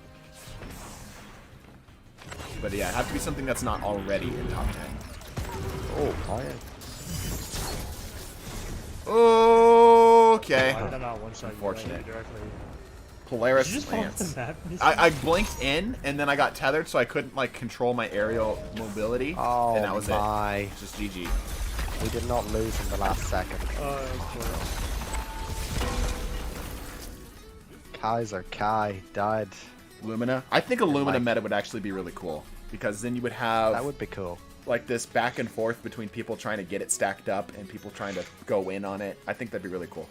S1: But yeah, it'd have to be something that's not already in top 10.
S6: Oh, fire.
S1: Okay.
S5: Why did I not one-shot you
S1: Unfortunate.
S5: directly?
S1: Polaris
S5: Did you just fall off the
S1: Lance.
S5: map?
S1: I blinked in, and then I got tethered, so I couldn't like control my aerial mobility,
S6: Oh
S1: and that was
S6: my.
S1: it. Just GG.
S6: We did not lose in the last second. Kaiser Kai died.
S1: Lumina. I think a Lumina
S6: Mike.
S1: meta would actually be really cool, because then you would have
S6: That would be cool.
S1: like this back and forth between people trying to get it stacked up and people trying to go in on it. I think that'd be really cool.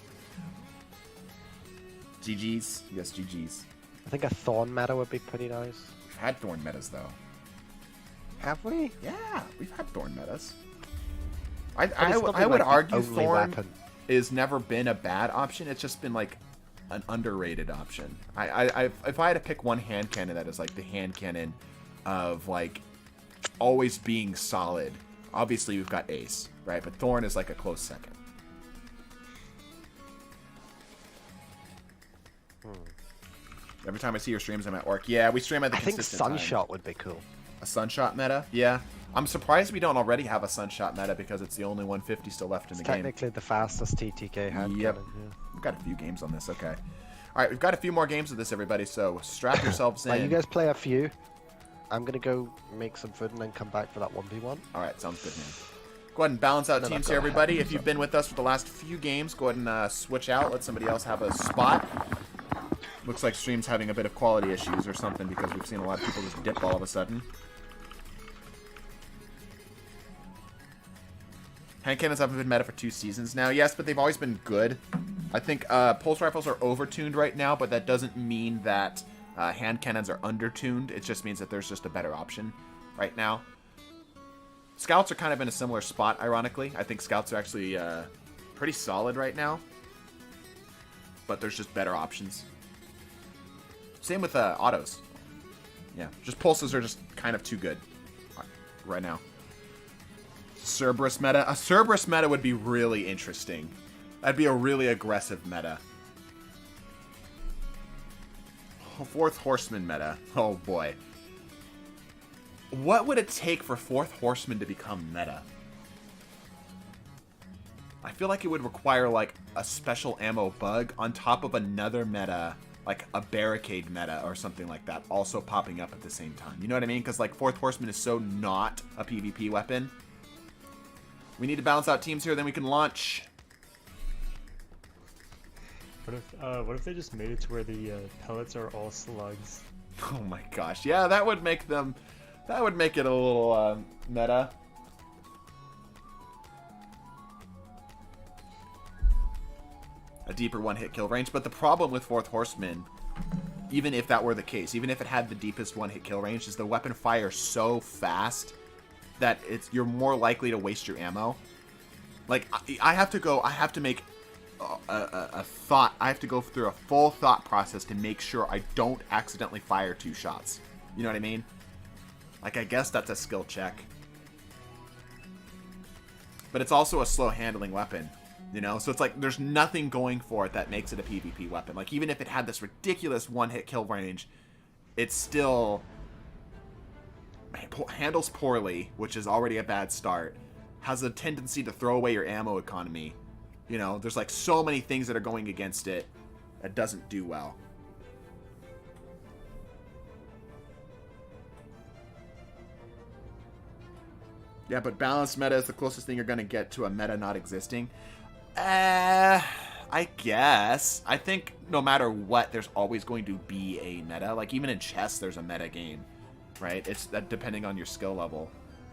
S1: GG's. Yes, GG's.
S6: I think a Thorn meta would be pretty nice.
S1: We've had Thorn metas though.
S6: Have we?
S1: Yeah, we've had Thorn metas. I
S6: But it's
S1: would
S6: not been, like, the
S1: argue
S6: only
S1: Thorn
S6: weapon.
S1: is never been a bad option. It's just been like an underrated option. If I had to pick one hand cannon that is like the hand cannon of like always being solid, obviously we've got Ace, right? But Thorn is like a close second. Every time I see your streams, I'm at work. Yeah, we stream at the
S6: I think
S1: consistent time.
S6: Sunshot would be cool.
S1: A Sunshot meta? Yeah. I'm surprised we don't already have a Sunshot meta because it's the only 150 still left in
S6: It's
S1: the game.
S6: technically the fastest TTK hand
S1: Yep.
S6: cannon. Yeah.
S1: We've got a few games on this, okay. Alright, we've got a few more games of this, everybody, so strap yourselves in.
S6: Right, you guys play a few. I'm gonna go make some food and then come back for that 1v1.
S1: Alright, sounds good, man. Go ahead and balance out
S6: No,
S1: teams
S6: I've
S1: here,
S6: got a
S1: everybody.
S6: hat,
S1: If you've
S6: so-
S1: been with us for the last few games, go ahead and switch out. Let somebody else have a spot. Looks like stream's having a bit of quality issues or something because we've seen a lot of people just dip all of a sudden. Hand cannons haven't been meta for 2 seasons now. Yes, but they've always been good. I think pulse rifles are overtuned right now, but that doesn't mean that hand cannons are undertuned. It just means that there's just a better option right now. Scouts are kind of in a similar spot, ironically. I think scouts are actually pretty solid right now. But there's just better options. Same with autos. Yeah, just pulses are just kind of too good right now. Cerberus meta. A Cerberus meta would be really interesting. That'd be a really aggressive meta. Fourth Horseman meta. Oh boy. What would it take for Fourth Horseman to become meta? I feel like it would require like a special ammo bug on top of another meta, like a barricade meta or something like that, also popping up at the same time. You know what I mean? Because like Fourth Horseman is so not a PvP weapon. We need to balance out teams here, then we can launch.
S5: What if they just made it to where the pellets are all slugs?
S1: Oh my gosh. Yeah, that would make them... That would make it a little meta. A deeper one-hit kill range. But the problem with Fourth Horseman, even if that were the case, even if it had the deepest one-hit kill range, is the weapon fires so fast that you're more likely to waste your ammo. Like, I have to make a thought. I have to go through a full thought process to make sure I don't accidentally fire 2 shots. You know what I mean? Like, I guess that's a skill check. But it's also a slow handling weapon, you know? So it's like, there's nothing going for it that makes it a PvP weapon. Like, even if it had this ridiculous one-hit kill range, it's still... handles poorly, which is already a bad start. Has a tendency to throw away your ammo economy. You know, there's like so many things that are going against it that doesn't do well. Yeah, but balanced meta is the closest thing you're going to get to a meta not existing. I guess. I think no matter what, there's always going to be a meta. Like, even in chess, there's a meta game, right? It's that depending on your skill level.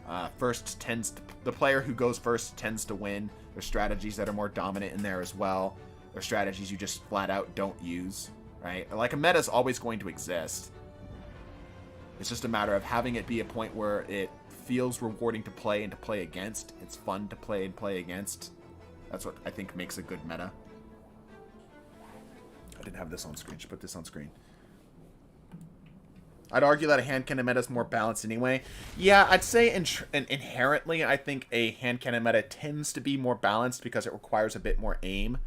S1: The player who goes first tends to win. There's strategies that are more dominant in there as well. There's strategies you just flat out don't use, right? Like, a meta is always going to exist. It's just a matter of having it be a point where it feels rewarding to play and to play against. It's fun to play and play against. That's what I think makes a good meta. I didn't have this on screen. Should put this on screen. I'd argue that a hand cannon meta is more balanced anyway. Yeah, I'd say inherently, I think a hand cannon meta tends to be more balanced because it requires a bit more aim.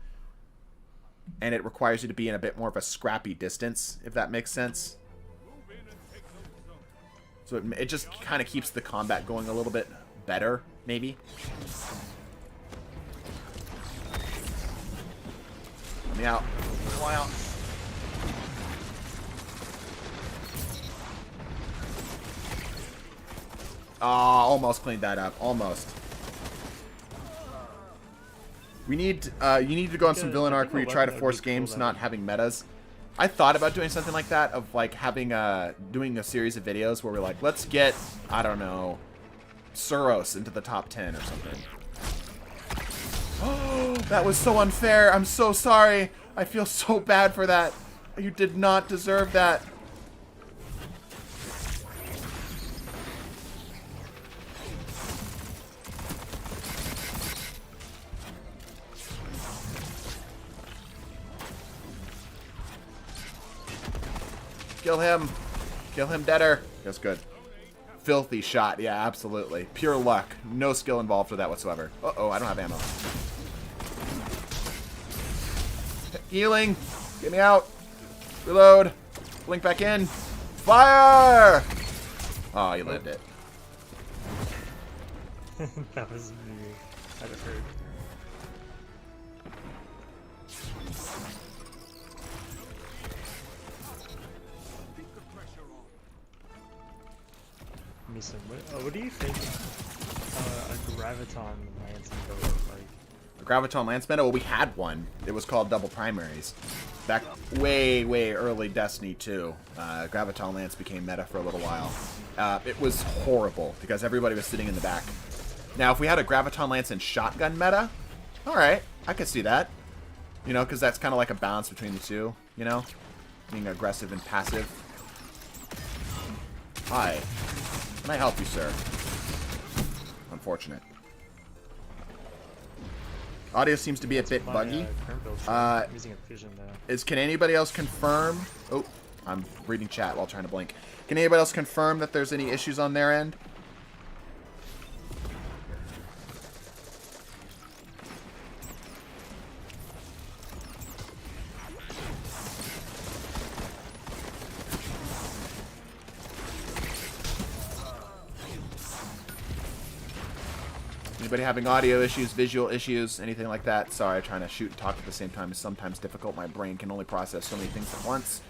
S1: And it requires you to be in a bit more of a scrappy distance, if that makes sense. So it just kind of keeps the combat going a little bit better, maybe. Let me out. Come on out. Oh, almost cleaned that up. Almost. We need, you need to go on some villain arc where you try to force games not having metas. I thought about doing something like that, of like having, doing a series of videos where we're like, let's get, I don't know, Suros into the top 10 or something. Oh, that was so unfair. I'm so sorry. I feel so bad for that. You did not deserve that. Kill him. Kill him deader. That's good. Filthy shot. Yeah, absolutely. Pure luck. No skill involved with that whatsoever. Uh-oh, I don't have ammo. Healing. Get me out. Reload. Blink back in. Fire! Oh, you lived it.
S5: That was weird. That hurt. Mason, what do you think a Graviton Lance Meadow look like?
S1: A Graviton Lance Meadow? Well, we had one. It was called Double Primaries. Back way, way early Destiny 2, Graviton Lance became meta for a little while. It was horrible because everybody was sitting in the back. Now, if we had a Graviton Lance and Shotgun meta, alright, I could see that. You know, because that's kind of like a balance between the two, you know? Being aggressive and passive. Hi. Can I help you, sir? Unfortunate. Audio seems to be a bit buggy.
S5: I'm using a fusion though.
S1: Can anybody else confirm? Oh, I'm reading chat while trying to blink. Can anybody else confirm that there's any issues on their end? Anybody having audio issues, visual issues, anything like that? Sorry, trying to shoot and talk at the same time is sometimes difficult. My brain can only process so many things at once.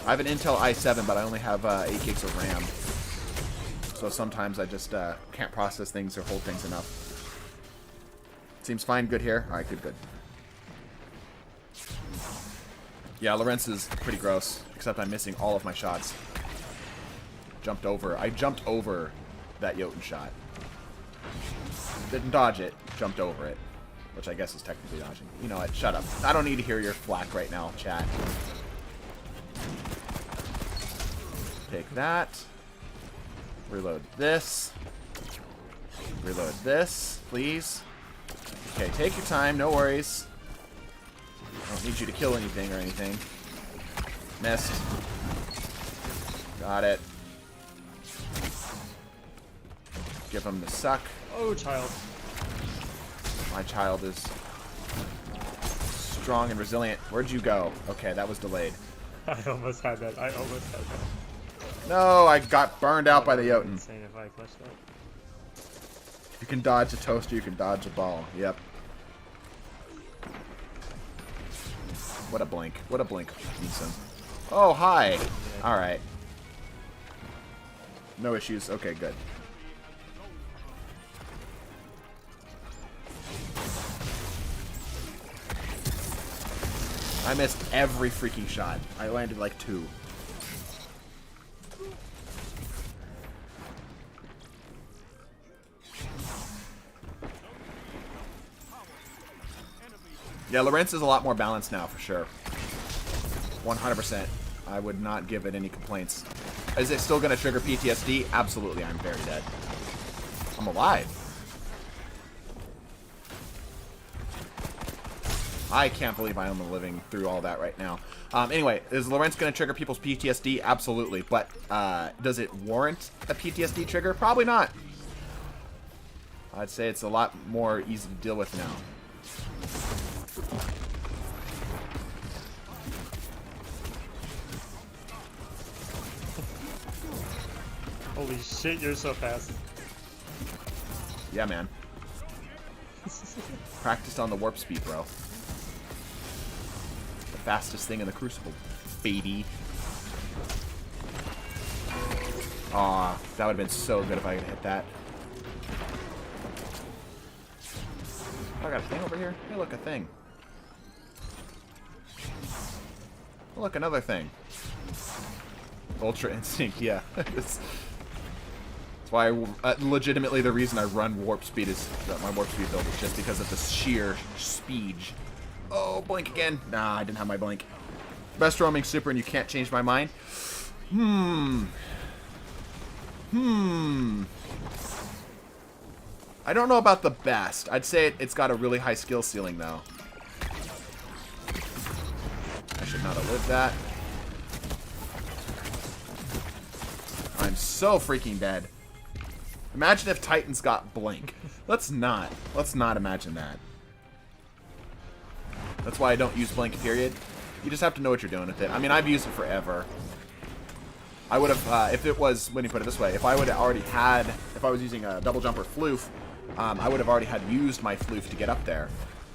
S1: I have an Intel i7, but I only have 8 gigs of RAM. So sometimes I just can't process things or hold things enough. Seems fine, good here. Alright, good. Yeah, Lorenz is pretty gross, except I'm missing all of my shots. I jumped over that Jotun shot. Didn't dodge it, jumped over it. Which I guess is technically dodging. You know what, shut up. I don't need to hear your flack right now, chat. Take that. Reload this. Reload this, please. Okay, take your time, no worries. I don't need you to kill anything or anything. Missed. Got it. Give him the suck.
S5: Oh, child.
S1: My child is strong and resilient. Where'd you go? Okay, that was delayed.
S5: I almost had that. that.
S1: No, I got burned out by the Jotun.
S5: Insane if I clutched that.
S1: You can dodge a toaster, you can dodge a ball. Yep. What a blink. What a blink, Neeson. Oh, hi. Alright. No issues. Okay, good. I missed every freaking shot. I landed like 2. Yeah, Lorenz is a lot more balanced now, for sure. 100%. I would not give it any complaints. Is it still going to trigger PTSD? Absolutely, I'm very dead. I'm alive. I can't believe I am living through all that right now. Anyway, is Lorenz going to trigger people's PTSD? Absolutely. But does it warrant a PTSD trigger? Probably not. I'd say it's a lot more easy to deal with now.
S5: Holy shit, you're so fast.
S1: Yeah, man. Practiced on the warp speed, bro. The fastest thing in the Crucible, baby. Aw, that would have been so good if I could hit that. Oh, I got a thing over here? Hey, look, a thing. Oh, look, another thing. Ultra Instinct, yeah. That's why legitimately the reason I run warp speed is my warp speed build is just because of the sheer speed. Oh, blink again. Nah, I didn't have my blink. Best roaming super and you can't change my mind. I don't know about the best. I'd say it's got a really high skill ceiling though. I should not have lived that. I'm so freaking dead. Imagine if Titans got blink. Let's not imagine that. That's why I don't use Blink, period. You just have to know what you're doing with it. I mean, I've used it forever. I would have, if it was, let me put it this way, if I would have already had, if I was using a double jump or floof, I would have already had used my floof to get up there,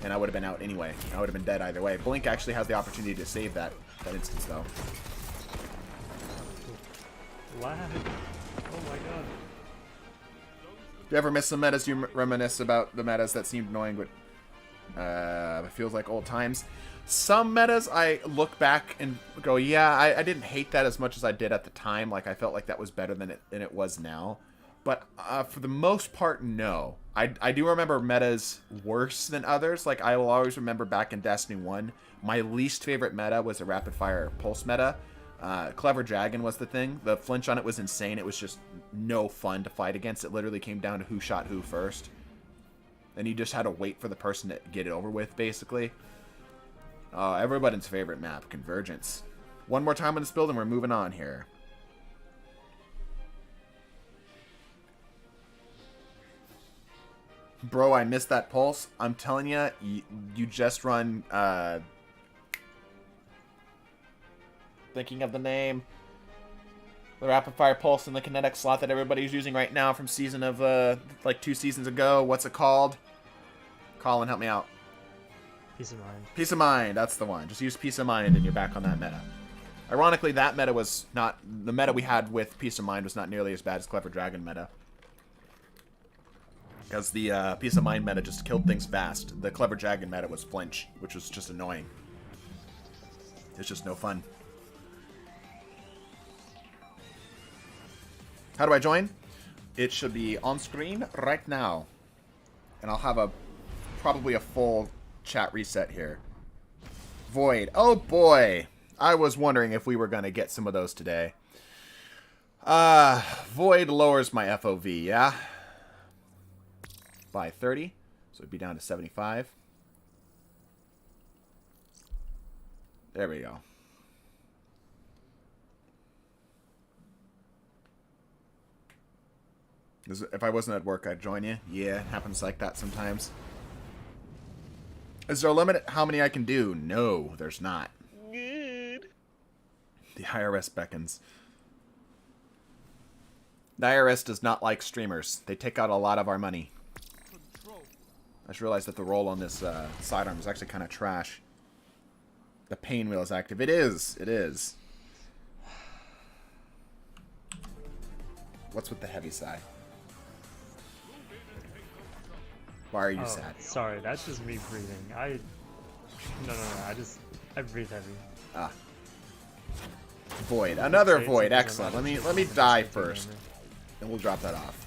S1: and I would have been out anyway. I would have been dead either way. Blink actually has the opportunity to save that instance, though.
S5: Lag. Oh my god.
S1: Do you ever miss some metas you reminisce about the metas that seemed annoying, but it feels like old times? Some metas I look back and go, yeah, I didn't hate that as much as I did at the time. Like, I felt like that was better than it was now. But for the most part, no. I do remember metas worse than others. Like, I will always remember back in Destiny 1, my least favorite meta was a rapid fire pulse meta. Clever Dragon was the thing. The flinch on it was insane. It was just no fun to fight against. It literally came down to who shot who first. And you just had to wait for the person to get it over with, basically. Everybody's favorite map, Convergence. One more time on this build and we're moving on here. Bro, I missed that pulse. I'm telling you, you just run, thinking of the name. The rapid fire pulse in the kinetic slot that everybody's using right now from season of, like 2 seasons ago. What's it called? Colin, help me out.
S5: Peace of mind.
S1: Peace of mind, that's the one. Just use Peace of Mind and you're back on that meta. Ironically, that meta was not... The meta we had with Peace of Mind was not nearly as bad as Clever Dragon meta. Because the Peace of Mind meta just killed things fast. The Clever Dragon meta was flinch, which was just annoying. It's just no fun. How do I join? It should be on screen right now. And I'll have probably a full chat reset here. Void. Oh boy. I was wondering if we were going to get some of those today. Void lowers my FOV, yeah? By 30. So it'd be down to 75. There we go. If I wasn't at work, I'd join you. Yeah, it happens like that sometimes. Is there a limit how many I can do? No, there's not. Good. The IRS beckons. The IRS does not like streamers. They take out a lot of our money. I just realized that the roll on this sidearm is actually kind of trash. The pain wheel is active. It is. It is. What's with the heavy sigh? Why are you sad?
S5: Sorry, that's just me breathing. No, I breathe heavy.
S1: Ah. Void. Another void. Excellent. Let me die first. And we'll drop that off.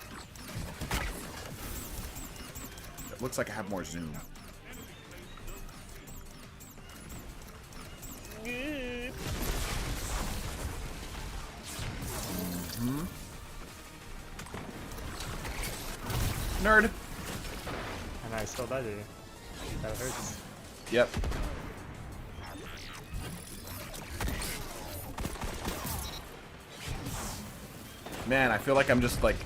S1: It looks like I have more zoom. Nerd.
S5: And I still died to you. That hurts.
S1: Yep. Man, I feel like I'm just like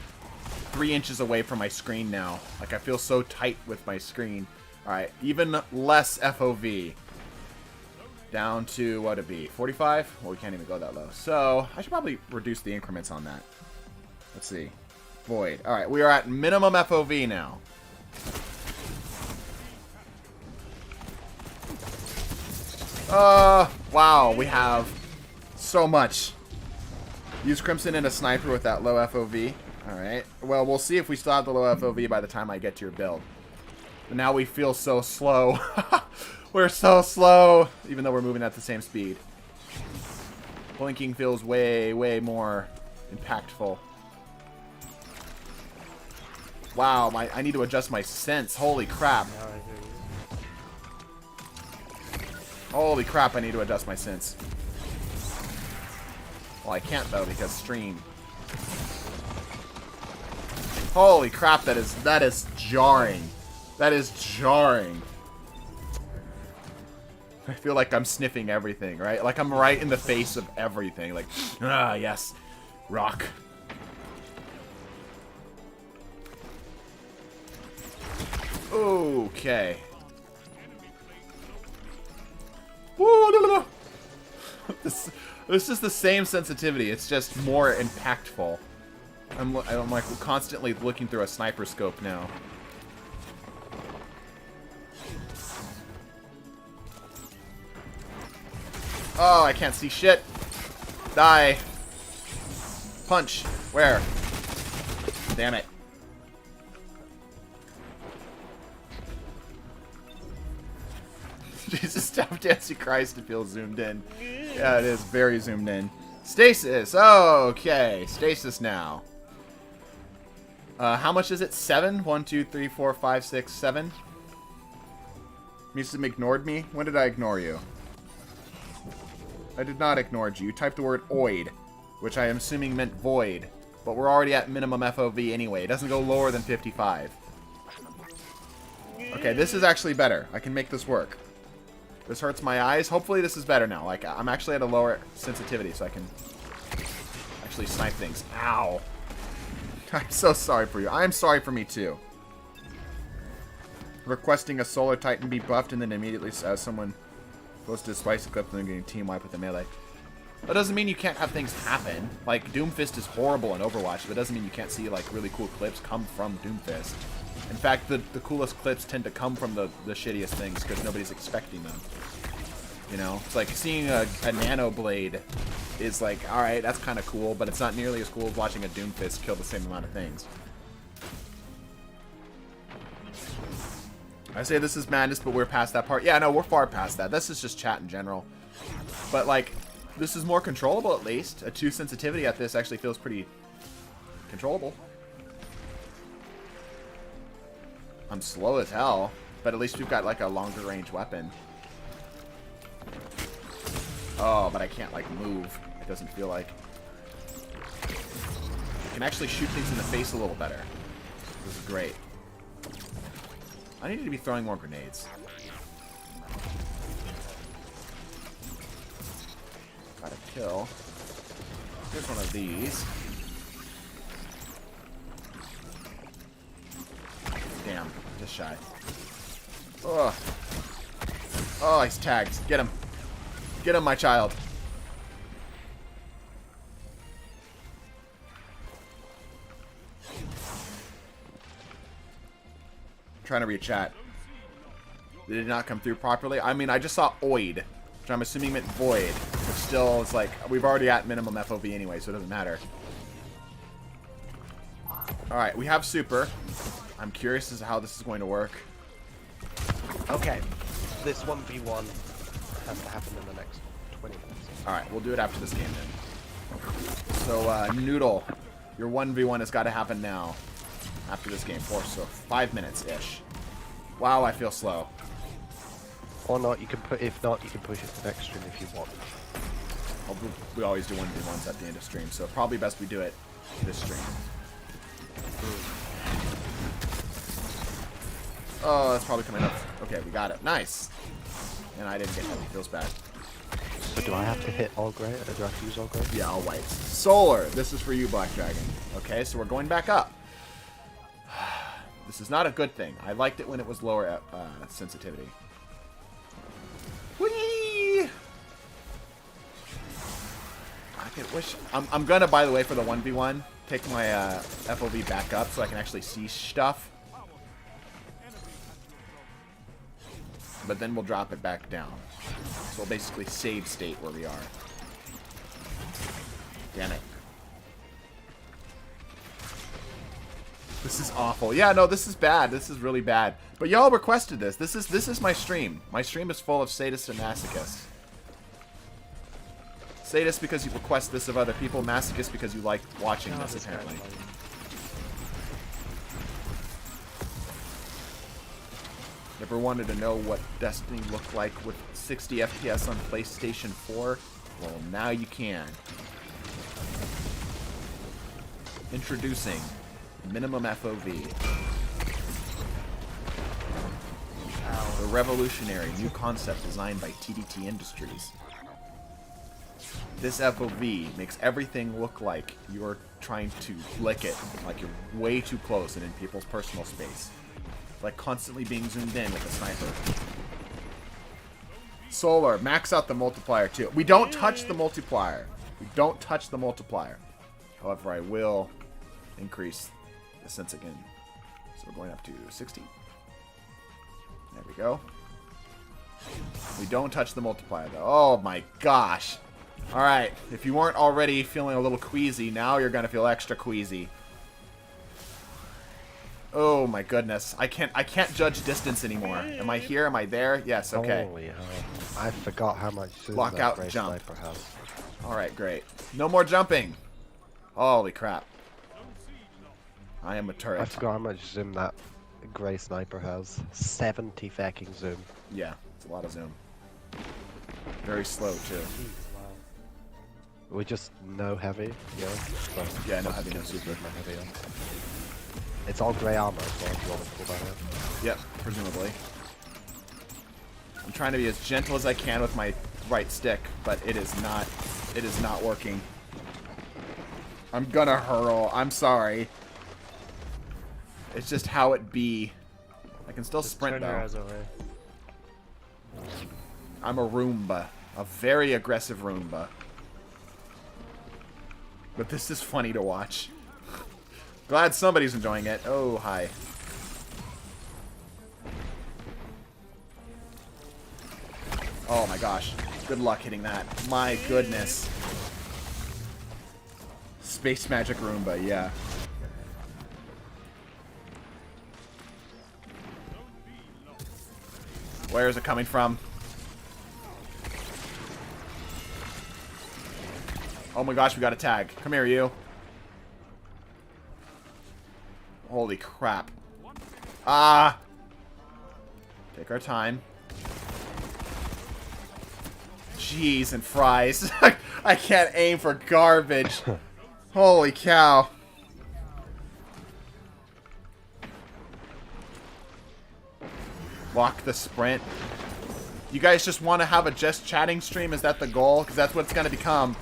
S1: 3 inches away from my screen now. Like I feel so tight with my screen. Alright, even less FOV. Down to, what would it be, 45? Well, we can't even go that low. So, I should probably reduce the increments on that. Let's see. Void. Alright, we are at minimum FOV now. Wow, we have so much. Use Crimson and a sniper with that low FOV. Alright. Well, we'll see if we still have the low FOV by the time I get to your build. But now we feel so slow. We're so slow, even though we're moving at the same speed. Blinking feels way, way more impactful. Wow, I need to adjust my sense. Holy crap.
S5: Now I hear you.
S1: Holy crap, I need to adjust my sense. Well, I can't, though, because stream. Holy crap, that is jarring. That is jarring. I feel like I'm sniffing everything, right? Like I'm right in the face of everything. Like, ah, yes. Rock. Okay. This is the same sensitivity. It's just more impactful. I'm like constantly looking through a sniper scope now. Oh, I can't see shit. Die. Punch. Where? Damn it. Jesus, stop dancing Christ, it feels zoomed in. Yeah, it is very zoomed in. Stasis. Oh, okay. Stasis now. How much is it? 7? 1, 2, 3, 4, 5, 6, 7? Musum ignored me? When did I ignore you? I did not ignore you. You typed the word oid, which I am assuming meant void. But we're already at minimum FOV anyway. It doesn't go lower than 55. Okay, this is actually better. I can make this work. This hurts my eyes. Hopefully this is better now. Like, I'm actually at a lower sensitivity, so I can actually snipe things. Ow. I'm so sorry for you. I'm sorry for me, too. Requesting a Solar Titan be buffed and then immediately says someone goes to a spicy clip and then getting team wipe with a melee. That doesn't mean you can't have things happen. Like, Doomfist is horrible in Overwatch, but it doesn't mean you can't see, like, really cool clips come from Doomfist. In fact, the coolest clips tend to come from the shittiest things because nobody's expecting them. You know? It's like seeing a Nano Blade is like, alright, that's kind of cool, but it's not nearly as cool as watching a Doomfist kill the same amount of things. I say this is madness, but we're past that part. Yeah, no, we're far past that. This is just chat in general. But, like, this is more controllable at least. A 2 sensitivity at this actually feels pretty controllable. I'm slow as hell, but at least we've got, like, a longer range weapon. Oh, but I can't, like, move. It doesn't feel like. I can actually shoot things in the face a little better. This is great. I need to be throwing more grenades. Got a kill. Here's one of these. Damn, just shy. Ugh. Oh, he's tagged. Get him. Get him, my child. Trying to read chat. They did not come through properly. I mean, I just saw oid, which I'm assuming meant void, which still is like, we've already at minimum FOV anyway, so it doesn't matter. Alright, we have super. I'm curious as to how this is going to work.
S6: Okay, this 1v1 has to happen in the next 20 minutes.
S1: Alright, we'll do it after this game then. So, Noodle, your 1v1 has got to happen now. After this game, so 5 minutes-ish. Wow, I feel slow.
S6: Or not, you can put. If not, you can push it to next stream if you want.
S1: We always do 1v1s at the end of stream, so probably best we do it this stream. Oh, that's probably coming up. Okay, we got it. Nice. And I didn't get hit. Feels bad.
S6: So do I have to hit all grey, or do I have to use all grey?
S1: Yeah, all white. Solar, this is for you, Black Dragon. Okay, so we're going back up. This is not a good thing. I liked it when it was lower sensitivity. Whee! I could wish. I'm gonna, by the way, for the 1v1, take my FOV back up so I can actually see stuff. But then we'll drop it back down. So we'll basically save state where we are. Damn it. This is awful. Yeah, no, this is bad. This is really bad. But y'all requested this. This is my stream. My stream is full of sadists and masochists. Sadists because you request this of other people. Masochists because you like watching this, apparently. Ever wanted to know what Destiny looked like with 60 FPS on PlayStation 4? Well, now you can. Introducing minimum FOV. The revolutionary new concept designed by TDT Industries. This FOV makes everything look like you're trying to lick it, like you're way too close and in people's personal space. Like constantly being zoomed in with a sniper. Solar, max out the multiplier too. We don't touch the multiplier. We don't touch the multiplier. However, I will increase the sense again. So we're going up to 60. There we go. We don't touch the multiplier though. Oh my gosh. Alright, if you weren't already feeling a little queasy, now you're going to feel extra queasy. Oh my goodness. I can't judge distance anymore. Am I here? Am I there? Yes, okay.
S6: Holy hell. I forgot how much zoom
S1: Lock
S6: that
S1: out,
S6: gray
S1: jump.
S6: sniper has.
S1: Alright, great. No more jumping. Holy crap. I am a turret.
S6: I forgot how much zoom that grey sniper has. 70 fucking zoom.
S1: Yeah, it's a lot of zoom. Very slow too.
S6: We just no heavy, yeah. So
S1: Yeah, no heavy, no super.
S6: No heavy on. It's all grey armor as well, if you want to pull that out.
S1: Yep, presumably. I'm trying to be as gentle as I can with my right stick, but it is not working. I'm gonna hurl. I'm sorry. It's just how it be. I can still
S5: Just
S1: sprint
S5: turn your
S1: though.
S5: eyes away.
S1: I'm a Roomba. A very aggressive Roomba. But this is funny to watch. Glad somebody's enjoying it. Oh, hi. Oh my gosh. Good luck hitting that. My goodness. Space Magic Roomba, yeah. Where is it coming from? Oh my gosh, we got a tag. Come here, you. Holy crap. Ah! Take our time. Jeez and fries. I can't aim for garbage. Holy cow. Lock the sprint. You guys just want to have a just chatting stream? Is that the goal? Because that's what it's going to become.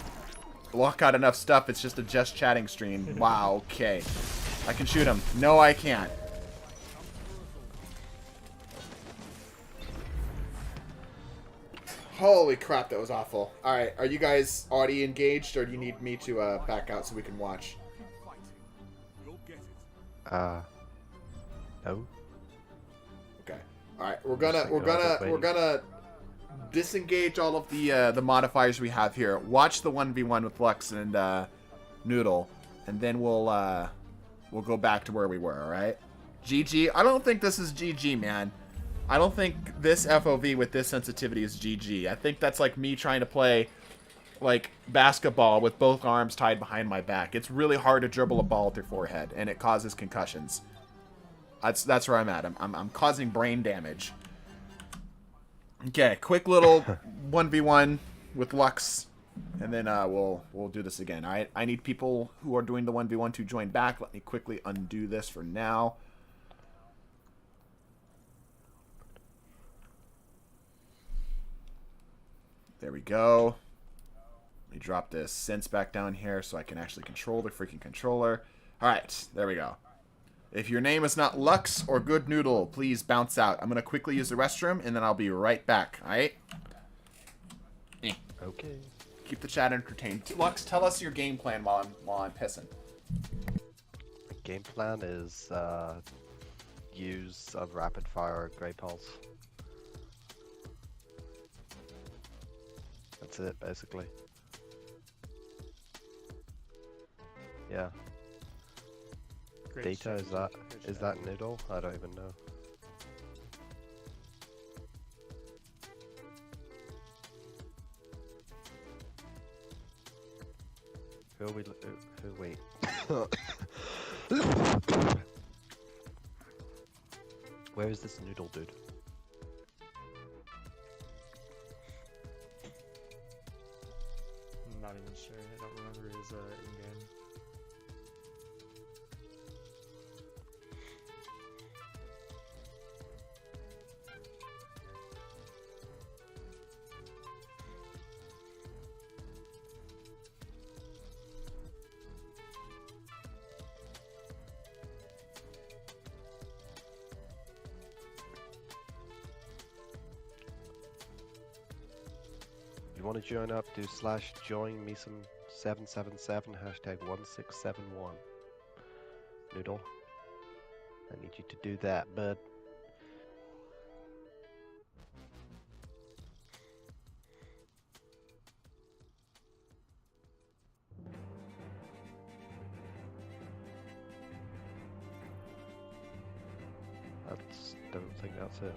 S1: Lock out enough stuff, it's just a just chatting stream. Wow, okay. I can shoot him. No, I can't. Holy crap, that was awful. Alright, are you guys already engaged, or do you need me to back out so we can watch?
S3: You'll get it.
S6: No.
S1: Okay. Alright, we're gonna disengage all of the modifiers we have here. Watch the 1v1 with Lux and Noodle, and then we'll go back to where we were, alright? GG. I don't think this is GG, man. I don't think this FOV with this sensitivity is GG. I think that's like me trying to play like basketball with both arms tied behind my back. It's really hard to dribble a ball with your forehead, and it causes concussions. That's where I'm at. I'm causing brain damage. Okay, quick little 1v1 with Lux, and then we'll do this again. All right, I need people who are doing the 1v1 to join back. Let me quickly undo this for now. There we go. Let me drop this sense back down here so I can actually control the freaking controller. All right, there we go. If your name is not Lux or Good Noodle, please bounce out. I'm going to quickly use the restroom, and then I'll be right back, all right?
S6: Okay.
S1: Keep the chat entertained. Lux, tell us your game plan while I'm pissing.
S6: The game plan is use a rapid fire Grey Pulse. That's it, basically. Yeah.
S5: Great
S6: Data,
S5: strategy. Good
S6: is
S5: shot.
S6: that Noodle? I don't even know. Who are we? Who? Wait. Where is this Noodle dude?
S5: I'm not even sure. I don't remember his in-game.
S6: You want to join up? Do /join me some 777 #1671. Noodle. I need you to do that, bud. Don't think that's it.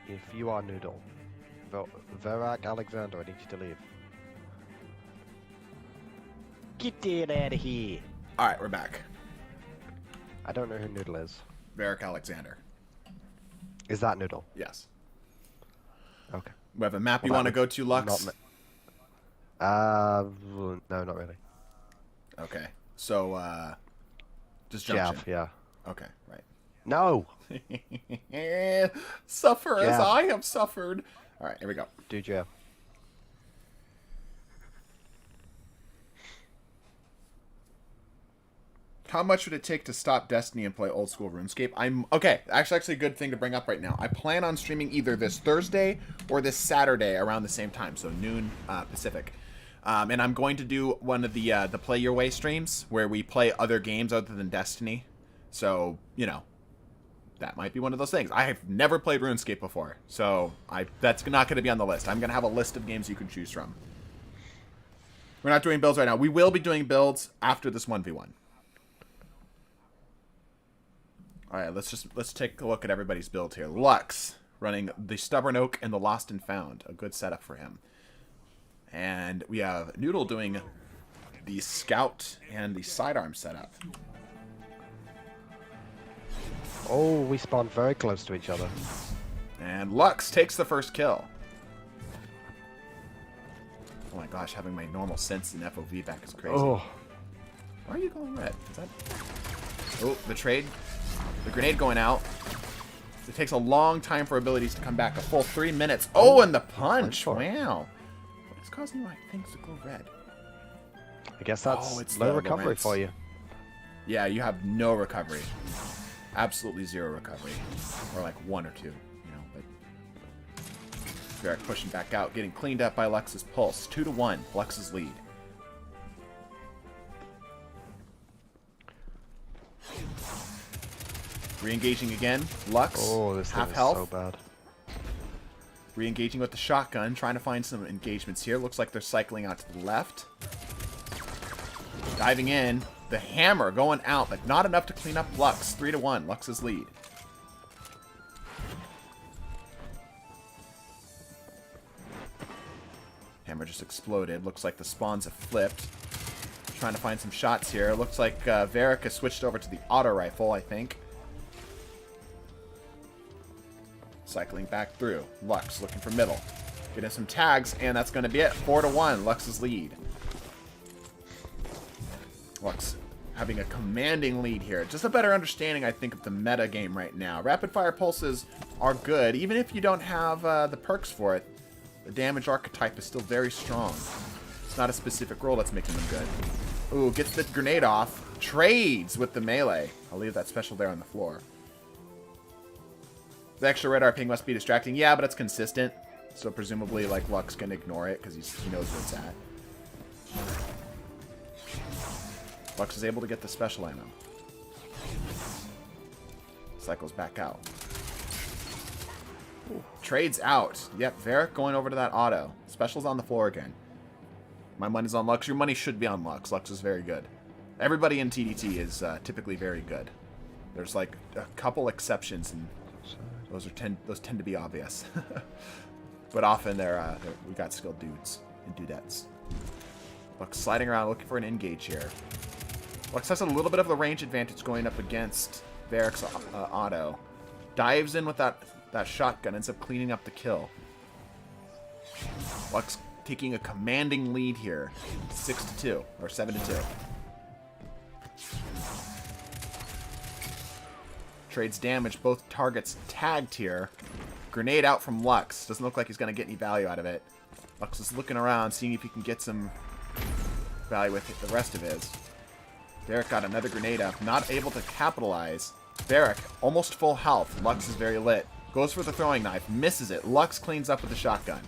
S6: If you are Noodle, Verak Alexander, I need you to leave. Get it out of here!
S1: Alright, we're back.
S6: I don't know who Noodle is.
S1: Varric Alexander.
S6: Is that Noodle?
S1: Yes.
S6: Okay.
S1: We have a map you
S6: Well,
S1: want to
S6: that
S1: go to, Lux?
S6: No, not really.
S1: Okay. So, just junction.
S6: Jav, yeah.
S1: Okay, right.
S6: No!
S1: Suffer as
S6: Jav.
S1: I have suffered. Alright, here we go.
S6: Do Jav.
S1: How much would it take to stop Destiny and play old school RuneScape? Okay, actually a good thing to bring up right now. I plan on streaming either this Thursday or this Saturday around the same time, so noon Pacific. And I'm going to do one of the Play Your Way streams where we play other games other than Destiny. So, you know, that might be one of those things. I have never played RuneScape before, so that's not going to be on the list. I'm going to have a list of games you can choose from. We're not doing builds right now. We will be doing builds after this 1v1. Alright, let's take a look at everybody's build here. Lux, running the Stubborn Oak and the Lost and Found. A good setup for him. And we have Noodle doing the Scout and the Sidearm setup.
S6: Oh, we spawned very close to each other.
S1: And Lux takes the first kill. Oh my gosh, having my normal sense in FOV back is crazy.
S6: Oh.
S1: Why are you going red? Is that... Oh, the trade. The grenade going out. It takes a long time for abilities to come back. A full 3 minutes. Oh, and the punch. Wow. What is causing my things to glow red?
S6: I guess that's
S1: it's
S6: low
S1: the
S6: recovery
S1: rinse.
S6: for you.
S1: Yeah, you have no recovery. Absolutely zero recovery. Or like 1 or 2, you know, but Varric pushing back out, getting cleaned up by Lux's pulse. 2-1, Lux's lead. Re-engaging again. Lux,
S6: Oh, this thing
S1: half
S6: is
S1: health.
S6: so bad.
S1: Re-engaging with the shotgun, trying to find some engagements here. Looks like they're cycling out to the left. Diving in. The hammer going out, but not enough to clean up Lux. 3-1, Lux's lead. Hammer just exploded. Looks like the spawns have flipped. Trying to find some shots here. Looks like Varric has switched over to the auto rifle, I think. Cycling back through. Lux looking for middle. Getting some tags, and that's going to be it. 4-1, Lux's lead. Lux having a commanding lead here. Just a better understanding, I think, of the meta game right now. Rapid fire pulses are good. Even if you don't have the perks for it, the damage archetype is still very strong. It's not a specific role that's making them good. Ooh, gets the grenade off. Trades with the melee. I'll leave that special there on the floor. The extra radar ping must be distracting. Yeah, but it's consistent. So presumably, like, Lux can ignore it because he knows where it's at. Lux is able to get the special ammo. Cycles back out. Ooh, trades out. Yep, Varric going over to that auto. Special's on the floor again. My money's on Lux. Your money should be on Lux. Lux is very good. Everybody in TDT is typically very good. There's like a couple exceptions, and those tend to be obvious. But often we got skilled dudes and dudettes. Lux sliding around looking for an engage here. Lux has a little bit of the range advantage going up against Varric's auto. Dives in with that shotgun, ends up cleaning up the kill. Lux taking a commanding lead here. 6-2, or 7-2. Trades damage, both targets tagged here. Grenade out from Lux. Doesn't look like he's going to get any value out of it. Lux is looking around, seeing if he can get some value with the rest of his. Varric got another grenade up, not able to capitalize. Varric, almost full health. Lux is very lit. Goes for the throwing knife. Misses it. Lux cleans up with the shotgun.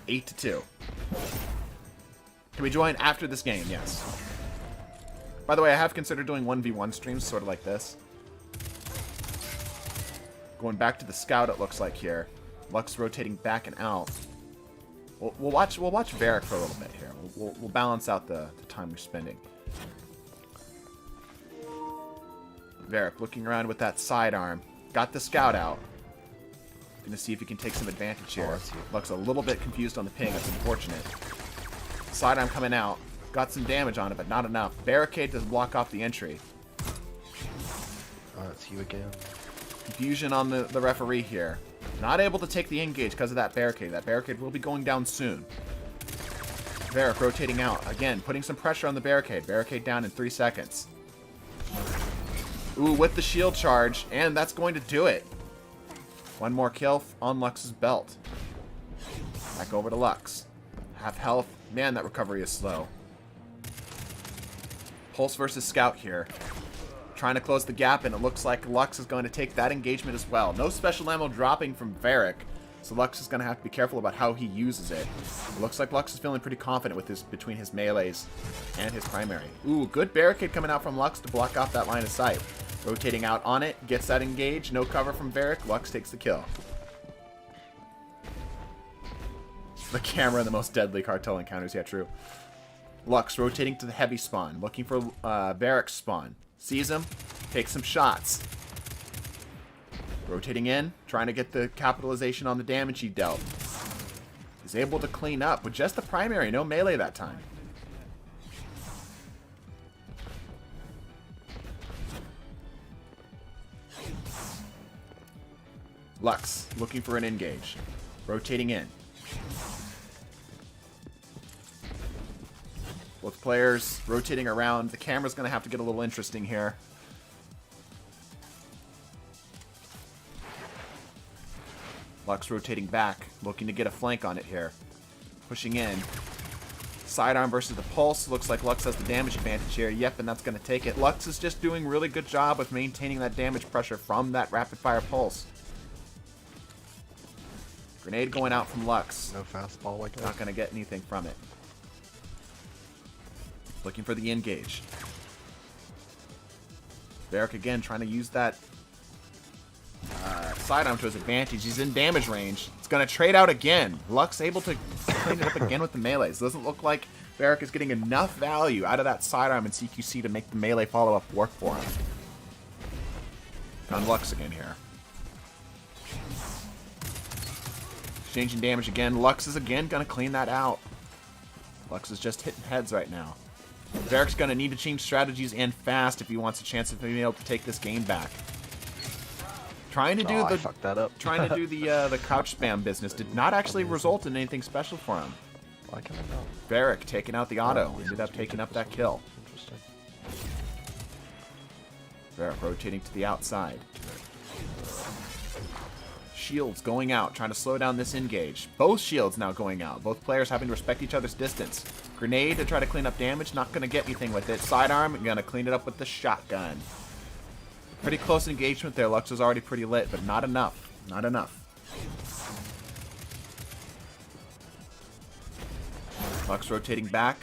S1: 8-2. Can we join after this game? Yes. By the way, I have considered doing 1v1 streams, sort of like this. Going back to the scout, it looks like here. Lux rotating back and out. We'll watch Varric for a little bit here. We'll balance out the time we're spending. Varric looking around with that sidearm. Got the scout out. Gonna see if he can take some advantage here. Lux a little bit confused on the ping. That's unfortunate. Sidearm coming out. Got some damage on it, but not enough. Barricade does block off the entry.
S6: Oh, it's you again.
S1: Confusion on the referee here. Not able to take the engage because of that barricade. That barricade will be going down soon. Varric rotating out. Again, putting some pressure on the barricade. Barricade down in 3 seconds. Ooh, with the shield charge, and that's going to do it. One more kill on Lux's belt. Back over to Lux. Half health. Man, that recovery is slow. Pulse versus Scout here. Trying to close the gap, and it looks like Lux is going to take that engagement as well. No special ammo dropping from Varric, so Lux is going to have to be careful about how he uses it. It looks like Lux is feeling pretty confident with this between his melees and his primary. Ooh, good barricade coming out from Lux to block off that line of sight. Rotating out on it, gets that engage, no cover from Varric, Lux takes the kill. The camera, the most deadly cartel encounters, yeah, true. Lux rotating to the heavy spawn, looking for Varric's spawn. Sees him, takes some shots. Rotating in, trying to get the capitalization on the damage he dealt. He's able to clean up with just the primary, no melee that time. Lux, looking for an engage. Rotating in. Both players rotating around. The camera's going to have to get a little interesting here. Lux rotating back, looking to get a flank on it here. Pushing in. Sidearm versus the pulse. Looks like Lux has the damage advantage here. Yep, and that's going to take it. Lux is just doing a really good job of maintaining that damage pressure from that rapid fire pulse. Grenade going out from Lux.
S6: No fastball like that.
S1: Not going to get anything from it. Looking for the engage. Varric again trying to use that sidearm to his advantage. He's in damage range. It's going to trade out again. Lux able to clean it up again with the melees. Doesn't look like Varric is getting enough value out of that sidearm and CQC to make the melee follow-up work for him. On Lux again here. Exchanging damage again. Lux is again going to clean that out. Lux is just hitting heads right now. Varric's going to need to change strategies and fast if he wants a chance of being able to take this game back. Trying to do
S6: I fucked that up.
S1: trying to do the crouch spam business did not actually result in anything special for him.
S6: Why can I not?
S1: Varric taking out the auto, ended up taking up that kill.
S6: Interesting.
S1: Varric rotating to the outside. Shields going out, trying to slow down this engage. Both shields now going out. Both players having to respect each other's distance. Grenade to try to clean up damage, not going to get anything with it. Sidearm, going to clean it up with the shotgun. Pretty close engagement there. Lux was already pretty lit, but not enough. Not enough. Lux rotating back.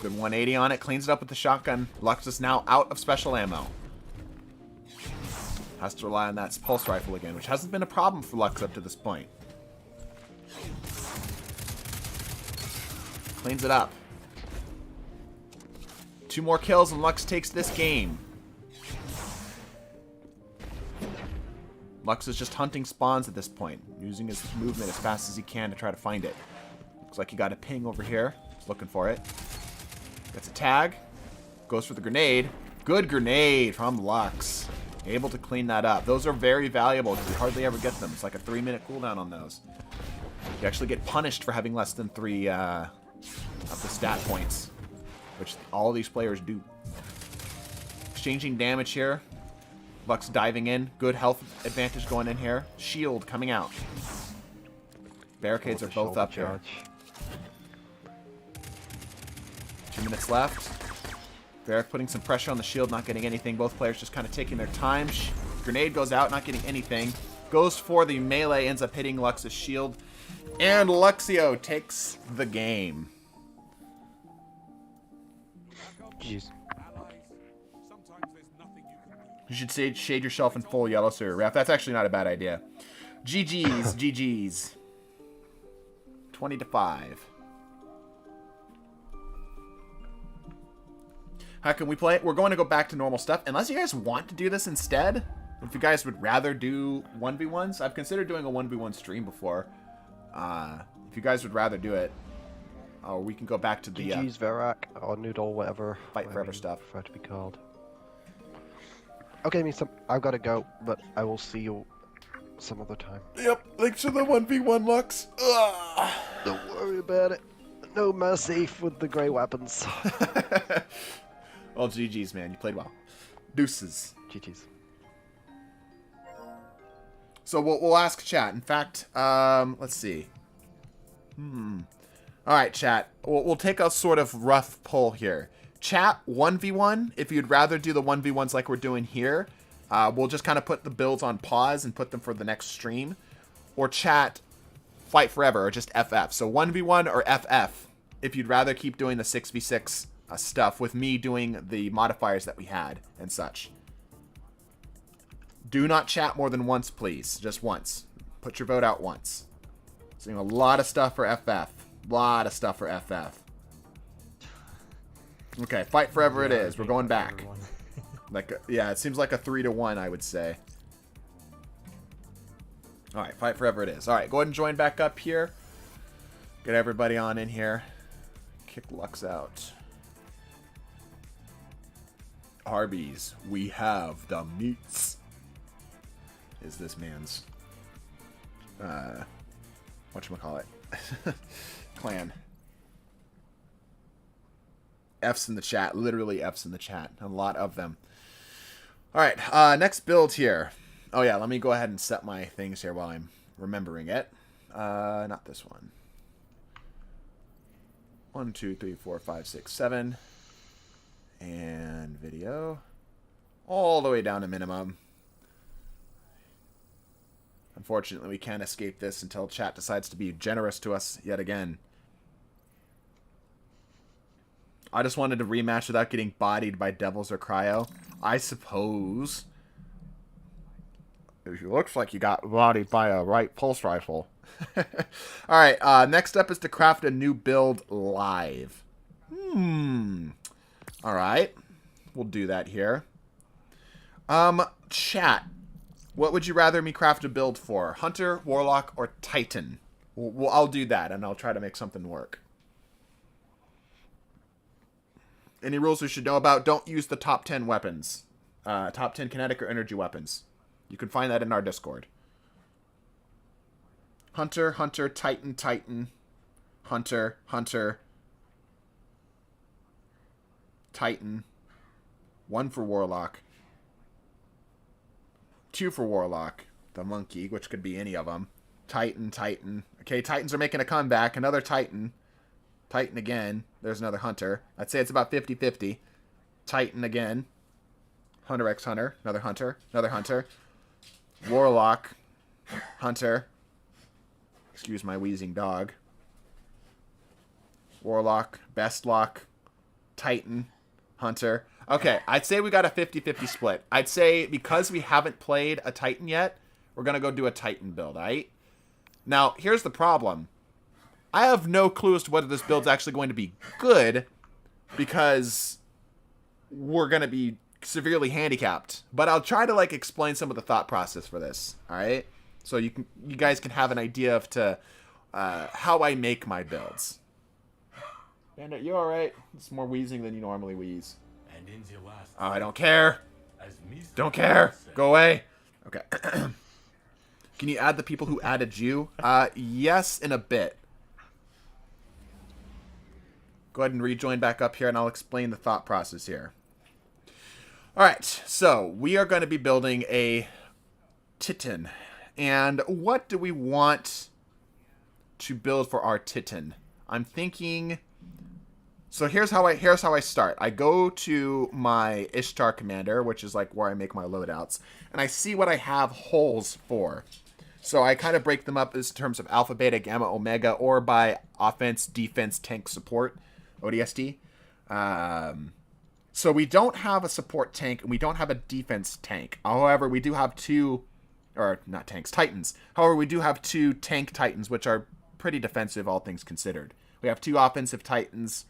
S1: Good 180 on it. Cleans it up with the shotgun. Lux is now out of special ammo. Has to rely on that pulse rifle again, which hasn't been a problem for Lux up to this point. Cleans it up. 2 more kills and Lux takes this game. Lux is just hunting spawns at this point, using his movement as fast as he can to try to find it. Looks like he got a ping over here. He's looking for it. Gets a tag. Goes for the grenade. Good grenade from Lux. Able to clean that up. Those are very valuable because you hardly ever get them. It's like a 3-minute cooldown on those. You actually get punished for having less than 3 of the stat points, which all these players do. Exchanging damage here. Lux diving in. Good health advantage going in here. Shield coming out. Barricades are both up here. 2 minutes left. Varric putting some pressure on the shield, not getting anything. Both players just kind of taking their time. Grenade goes out, not getting anything. Goes for the melee, ends up hitting Lux's shield. And Luxio takes the game.
S6: Jeez.
S3: Allies. Sometimes there's nothing you can do.
S1: You should shade yourself in full yellow, sir. Ref, that's actually not a bad idea. GG's, GG's. 20-5. How can we play it? We're going to go back to normal stuff. Unless you guys want to do this instead. If you guys would rather do 1v1s. I've considered doing a 1v1 stream before. If you guys would rather do it. We can go back to the...
S6: GG's Verac, or Noodle, whatever.
S1: Fight Forever stuff.
S6: Prefer to be called. Okay, I've got to go, but I will see you some other time.
S1: Yep, thanks for the 1v1, Lux. Ugh.
S6: Don't worry about it. No mercy with the grey weapons.
S1: Well, GG's, man. You played well. Deuces.
S6: GG's.
S1: So we'll ask chat. In fact, let's see. All right, chat. We'll take a sort of rough poll here. Chat 1v1. If you'd rather do the 1v1s like we're doing here, we'll just kind of put the builds on pause and put them for the next stream. Or chat Fight Forever or just FF. So 1v1 or FF if you'd rather keep doing the 6v6 stuff with me doing the modifiers that we had and such. Do not chat more than once, please. Just once. Put your vote out once. Seeing a lot of stuff for FF. Lot of stuff for FF. Okay, Fight Forever it is. We're going back. Yeah, it seems like a 3-1, I would say. Alright, Fight Forever it is. Alright, go ahead and join back up here. Get everybody on in here. Kick Lux out. Arby's, we have the meats. Is this man's whatchamacallit? Clan. F's in the chat, literally F's in the chat. A lot of them. Alright, next build here. Oh yeah, let me go ahead and set my things here while I'm remembering it. Not this one. 1, 2, 3, 4, 5, 6, 7. And video. All the way down to minimum. Unfortunately, we can't escape this until chat decides to be generous to us yet again. I just wanted to rematch without getting bodied by Devils or Cryo. I suppose. It looks like you got bodied by a right pulse rifle. Alright, next up is to craft a new build live. Alright. We'll do that here. Chat. What would you rather me craft a build for? Hunter, Warlock, or Titan? Well, I'll do that, and I'll try to make something work. Any rules we should know about? Don't use the top 10 weapons. Top 10 kinetic or energy weapons. You can find that in our Discord. Hunter, Hunter, Titan, Titan. Hunter, Hunter. Titan. 1 for Warlock. 2 for Warlock. The monkey, which could be any of them. Titan, Titan. Okay, Titans are making a comeback. Another Titan. Titan again. There's another Hunter. I'd say it's about 50-50. Titan again. Hunter x Hunter. Another Hunter. Another Hunter. Warlock. Hunter. Excuse my wheezing dog. Warlock. Bestlock. Titan. Hunter. Okay, I'd say we got a 50-50 split. I'd say because we haven't played a Titan yet, we're going to go do a Titan build, right? Now, here's the problem. I have no clue as to whether this build's actually going to be good because we're going to be severely handicapped. But I'll try to explain some of the thought process for this, all right? So you guys can have an idea of how I make my builds. Bandit, you all right? It's more wheezing than you normally wheeze.
S2: And in the last
S1: Oh, I don't care.
S2: as Mr.
S1: Don't care.
S2: said,
S1: Go away. Okay. Can you add the people who added you? Yes, in a bit. Go ahead and rejoin back up here, and I'll explain the thought process here. All right, so we are going to be building a Titan. And what do we want to build for our Titan? I'm thinking So here's how I start. I go to my Ishtar commander, which is like where I make my loadouts, and I see what I have holes for. So I kind of break them up in terms of alpha, beta, gamma, omega, or by offense, defense, tank, support, ODST. So we don't have a support tank, and we don't have a defense tank. However, we do have two, or not tanks, titans. However, we do have two tank titans, which are pretty defensive, all things considered. We have two offensive titans.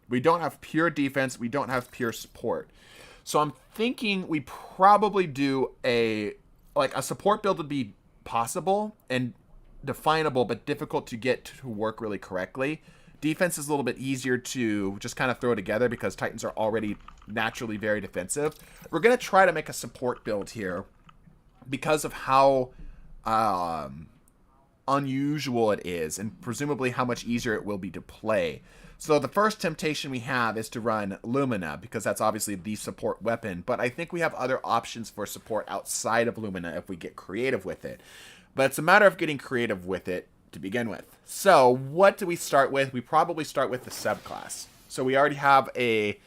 S1: We don't have pure defense. We don't have pure support. So I'm thinking we probably do a support build would be possible and definable, but difficult to get to work really correctly. Defense is a little bit easier to just kind of throw together because Titans are already naturally very defensive. We're going to try to make a support build here because of how unusual it is and presumably how much easier it will be to play. So the first temptation we have is to run Lumina because that's obviously the support weapon, but I think we have other options for support outside of Lumina if we get creative with it. But it's a matter of getting creative with it to begin with. So what do we start with? We probably start with the subclass. So we already have a,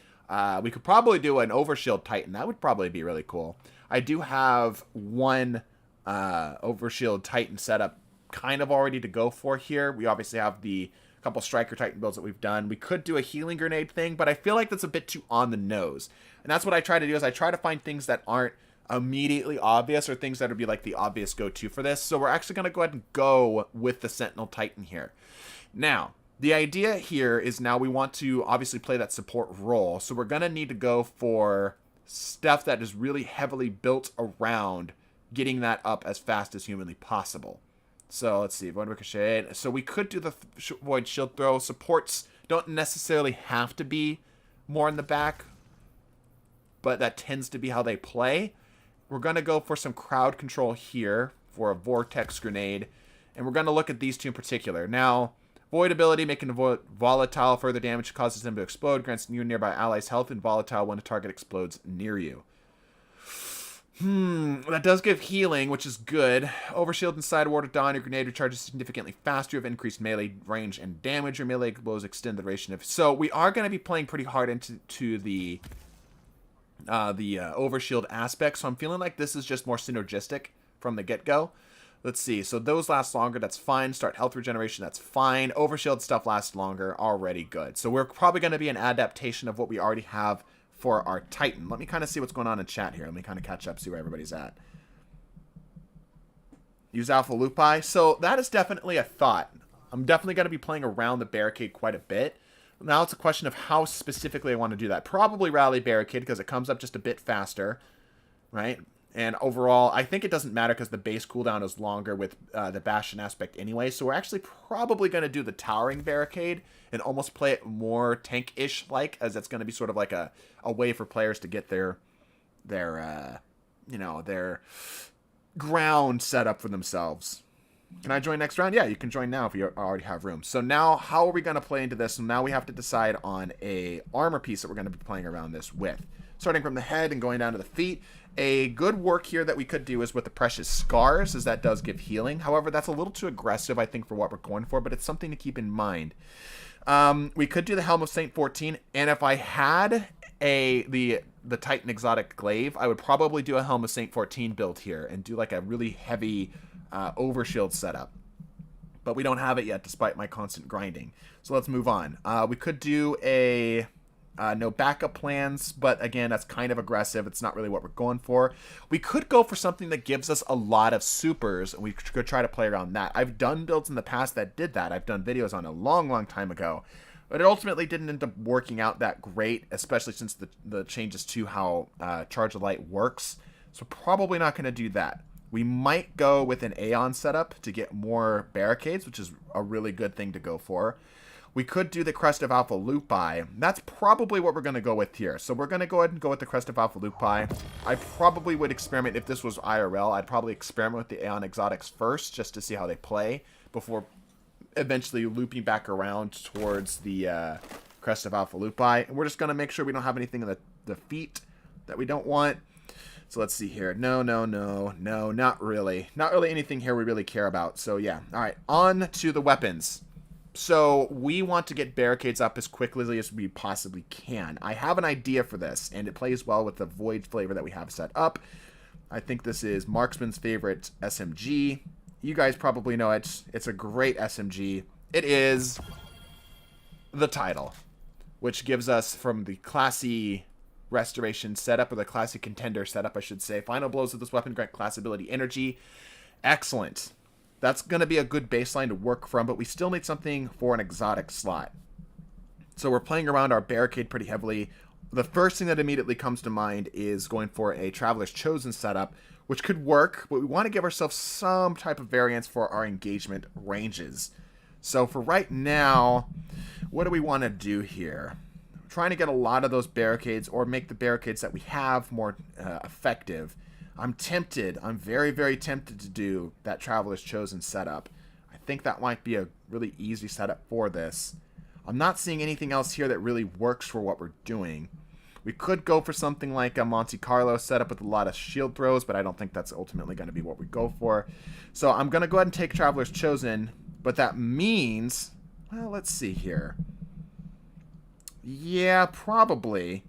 S1: we could probably do an Overshield Titan. That would probably be really cool. I do have one Overshield Titan setup kind of already to go for here. We obviously have the couple Striker Titan builds that we've done. We could do a healing grenade thing, but I feel like that's a bit too on the nose. And that's what I try to do is I try to find things that aren't immediately obvious or things that would be like the obvious go-to for this. So we're actually going to go ahead and go with the Sentinel Titan here. Now, the idea here is now we want to obviously play that support role. So we're going to need to go for stuff that is really heavily built around getting that up as fast as humanly possible. So let's see, Void Ricochet. So we could do the Void Shield Throw. Supports don't necessarily have to be more in the back, but that tends to be how they play. We're going to go for some crowd control here for a Vortex Grenade, and we're going to look at these two in particular. Now, Void ability, making the volatile further damage causes them to explode, grants you nearby allies health, and volatile when a target explodes near you. That does give healing, which is good. Overshield inside Ward of Dawn. Your grenade recharges significantly faster. You have increased melee range and damage. Your melee blows extend the duration of. So we are going to be playing pretty hard into the Overshield aspect. So I'm feeling like this is just more synergistic from the get-go. Let's see. So those last longer. That's fine. Start health regeneration. That's fine. Overshield stuff lasts longer. Already good. So we're probably going to be an adaptation of what we already have for our Titan. Let me kind of see what's going on in chat here. Let me kind of catch up, see where everybody's at. Use Alpha Lupi. So that is definitely a thought. I'm definitely going to be playing around the barricade quite a bit. Now it's a question of how specifically I want to do that. Probably Rally Barricade because it comes up just a bit faster, right? And overall, I think it doesn't matter because the base cooldown is longer with the Bastion aspect anyway. So we're actually probably going to do the Towering Barricade and almost play it more tank-ish like, as it's going to be sort of like a way for players to get their ground set up for themselves. Can I join next round? Yeah, you can join now if you already have room. So now, how are we going to play into this? So now we have to decide on a armor piece that we're going to be playing around this with. Starting from the head and going down to the feet. A good work here that we could do is with the Precious Scars, as that does give healing. However, that's a little too aggressive, I think, for what we're going for, but it's something to keep in mind. We could do the Helm of Saint 14, and if I had the Titan Exotic Glaive, I would probably do a Helm of Saint 14 build here and do like a really heavy Overshield setup. But we don't have it yet, despite my constant grinding. So let's move on. We could do a no backup plans, but again, that's kind of aggressive. It's not really what we're going for. We could go for something that gives us a lot of supers, and we could try to play around that. I've done builds in the past that did that. I've done videos on a long, long time ago, but it ultimately didn't end up working out that great, especially since the changes to how Charge of Light works. So probably not going to do that. We might go with an Aeon setup to get more barricades, which is a really good thing to go for. We could do the Crest of Alpha Lupi. That's probably what we're going to go with here. So we're going to go ahead and go with the Crest of Alpha Lupi. I probably would experiment, if this was IRL, I'd probably experiment with the Aeon Exotics first, just to see how they play, before eventually looping back around towards the Crest of Alpha Lupi. And we're just going to make sure we don't have anything in the feet that we don't want. So let's see here. No, not really. Not really anything here we really care about. So yeah. All right, on to the weapons. So we want to get barricades up as quickly as we possibly can. I have an idea for this, and it plays well with the void flavor that we have set up. I think this is Marksman's favorite SMG. You guys probably know it. It's a great SMG. It is the title, which gives us from the classy restoration setup, or the classy contender setup, I should say. Final blows of this weapon grant class ability energy. Excellent. That's going to be a good baseline to work from, but we still need something for an exotic slot. So we're playing around our barricade pretty heavily. The first thing that immediately comes to mind is going for a Traveler's Chosen setup, which could work, but we want to give ourselves some type of variance for our engagement ranges. So for right now, what do we want to do here? I'm trying to get a lot of those barricades, or make the barricades that we have more effective. I'm tempted. I'm very, very tempted to do that Traveler's Chosen setup. I think that might be a really easy setup for this. I'm not seeing anything else here that really works for what we're doing. We could go for something like a Monte Carlo setup with a lot of shield throws, but I don't think that's ultimately going to be what we go for. So I'm going to go ahead and take Traveler's Chosen, but that means... Well, let's see here. Yeah, probably.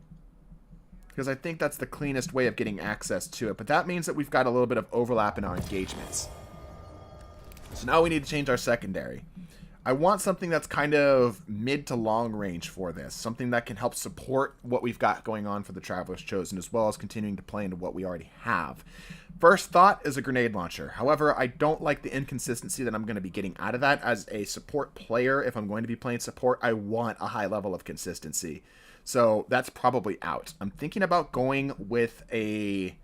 S1: Because I think that's the cleanest way of getting access to it. But that means that we've got a little bit of overlap in our engagements. So now we need to change our secondary. I want something that's kind of mid to long range for this. Something that can help support what we've got going on for the Traveler's Chosen, as well as continuing to play into what we already have. First thought is a grenade launcher. However, I don't like the inconsistency that I'm going to be getting out of that. As a support player, if I'm going to be playing support, I want a high level of consistency. So that's probably out. I'm thinking about going with a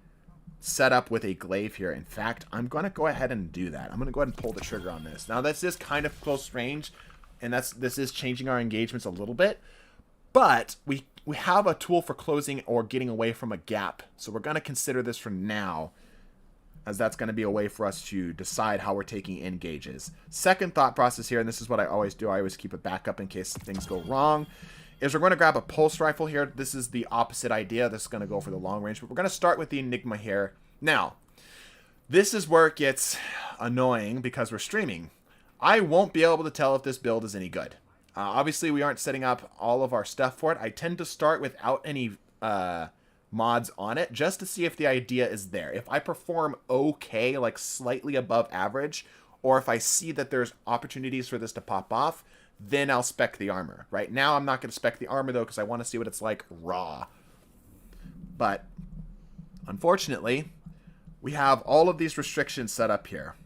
S1: setup with a glaive here. In fact, I'm going to go ahead and do that. I'm going to go ahead and pull the trigger on this. Now, this is kind of close range, and this is changing our engagements a little bit. But we have a tool for closing or getting away from a gap. So we're going to consider this for now, as that's going to be a way for us to decide how we're taking in gauges. Second thought process here, and this is what I always do. I always keep a backup in case things go wrong, is we're going to grab a pulse rifle here. This is the opposite idea. This is going to go for the long range, but we're going to start with the Enigma here. Now, this is where it gets annoying because we're streaming. I won't be able to tell if this build is any good. Obviously, we aren't setting up all of our stuff for it. I tend to start without any mods on it just to see if the idea is there. If I perform okay, like slightly above average, or if I see that there's opportunities for this to pop off, then I'll spec the armor. Right now, I'm not going to spec the armor, though, because I want to see what it's like raw. But, unfortunately, we have all of these restrictions set up here.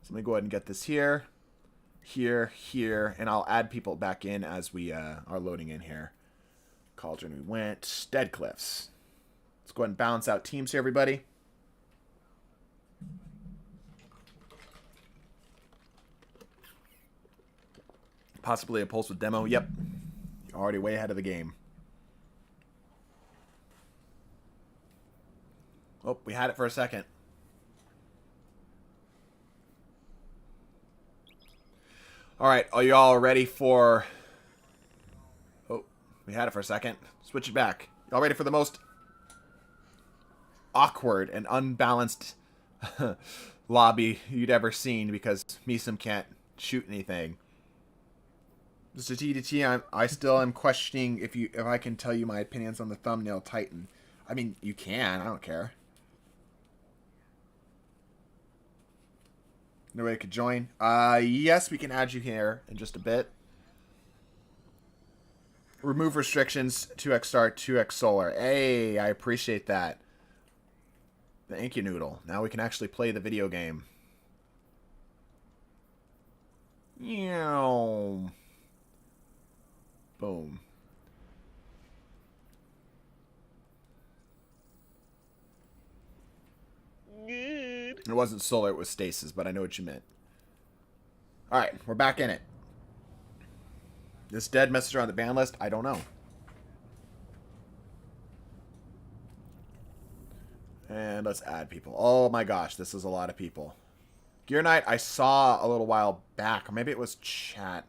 S1: So let me go ahead and get this here, here, here, and I'll add people back in as we are loading in here. Cauldron we went. Dead Cliffs. Let's go ahead and balance out teams here, everybody. Possibly a pulse with demo. Yep. You're already way ahead of the game. Oh, we had it for a second. Alright, are you all ready for... Oh, we had it for a second. Switch it back. Y'all ready for the most awkward and unbalanced lobby you'd ever seen, because Meesum can't shoot anything. Mr. TDT, I still am questioning if I can tell you my opinions on the thumbnail Titan. I mean, you can. I don't care. Nobody could join. Yes, we can add you here in just a bit. Remove restrictions. 2x star, 2x solar. Hey, I appreciate that. Thank you, Noodle. Now we can actually play the video game. Meow. Boom. Good. It wasn't solar, it was Stasis, but I know what you meant. Alright, we're back in it. This dead messenger on the ban list? I don't know. And let's add people. Oh my gosh, this is a lot of people. Gear Night, I saw a little while back. Or maybe it was chat.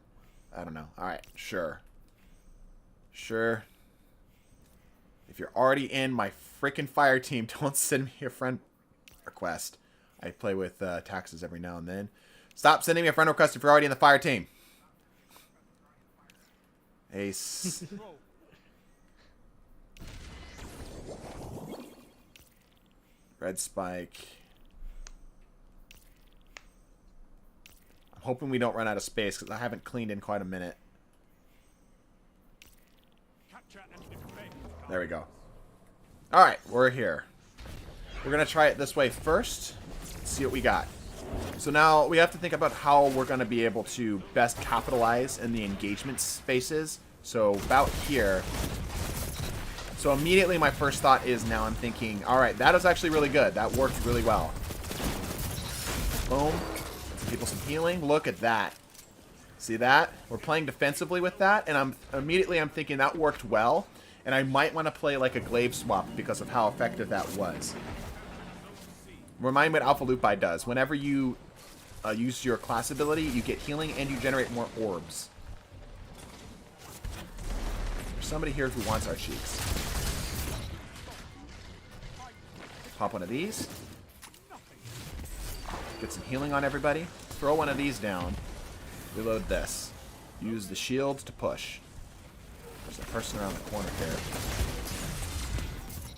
S1: I don't know. Alright, sure. Sure. If you're already in my freaking fire team, don't send me a friend request. I play with taxes every now and then. Stop sending me a friend request if you're already in the fire team. Ace. Red spike. I'm hoping we don't run out of space because I haven't cleaned in quite a minute.
S3: Capture and defend.
S1: There we go. Alright, we're here. We're going to try it this way first. See what we got. So now we have to think about how we're going to be able to best capitalize in the engagement spaces. So about here. So immediately my first thought is now I'm thinking, alright, that is actually really good. That worked really well. Boom. Some people some healing. Look at that. See that? We're playing defensively with that, and I'm thinking that worked well, and I might want to play like a glaive swap because of how effective that was. Remind me what Alpha Lupi does. Whenever you use your class ability, you get healing and you generate more orbs. There's somebody here who wants our cheeks. Pop one of these. Get some healing on everybody. Throw one of these down. Reload this. Use the shields to push. There's a person around the corner here.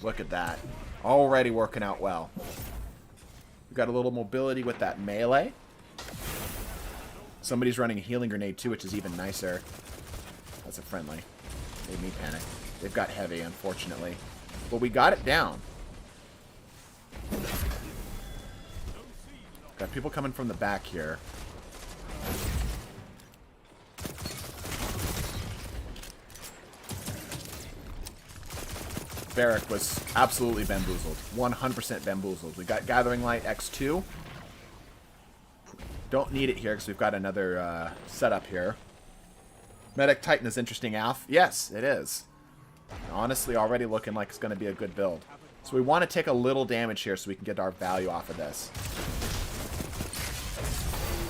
S1: Look at that. Already working out well. We've got a little mobility with that melee. Somebody's running a healing grenade too, which is even nicer. That's a friendly. Made me panic. They've got heavy, unfortunately. But we got it down. Got people coming from the back here. Barrack was absolutely bamboozled. 100% bamboozled. We got Gathering Light X2. Don't need it here because we've got another setup here. Medic Titan is interesting, Alf. Yes, it is. Honestly, already looking like it's going to be a good build. So we want to take a little damage here so we can get our value off of this.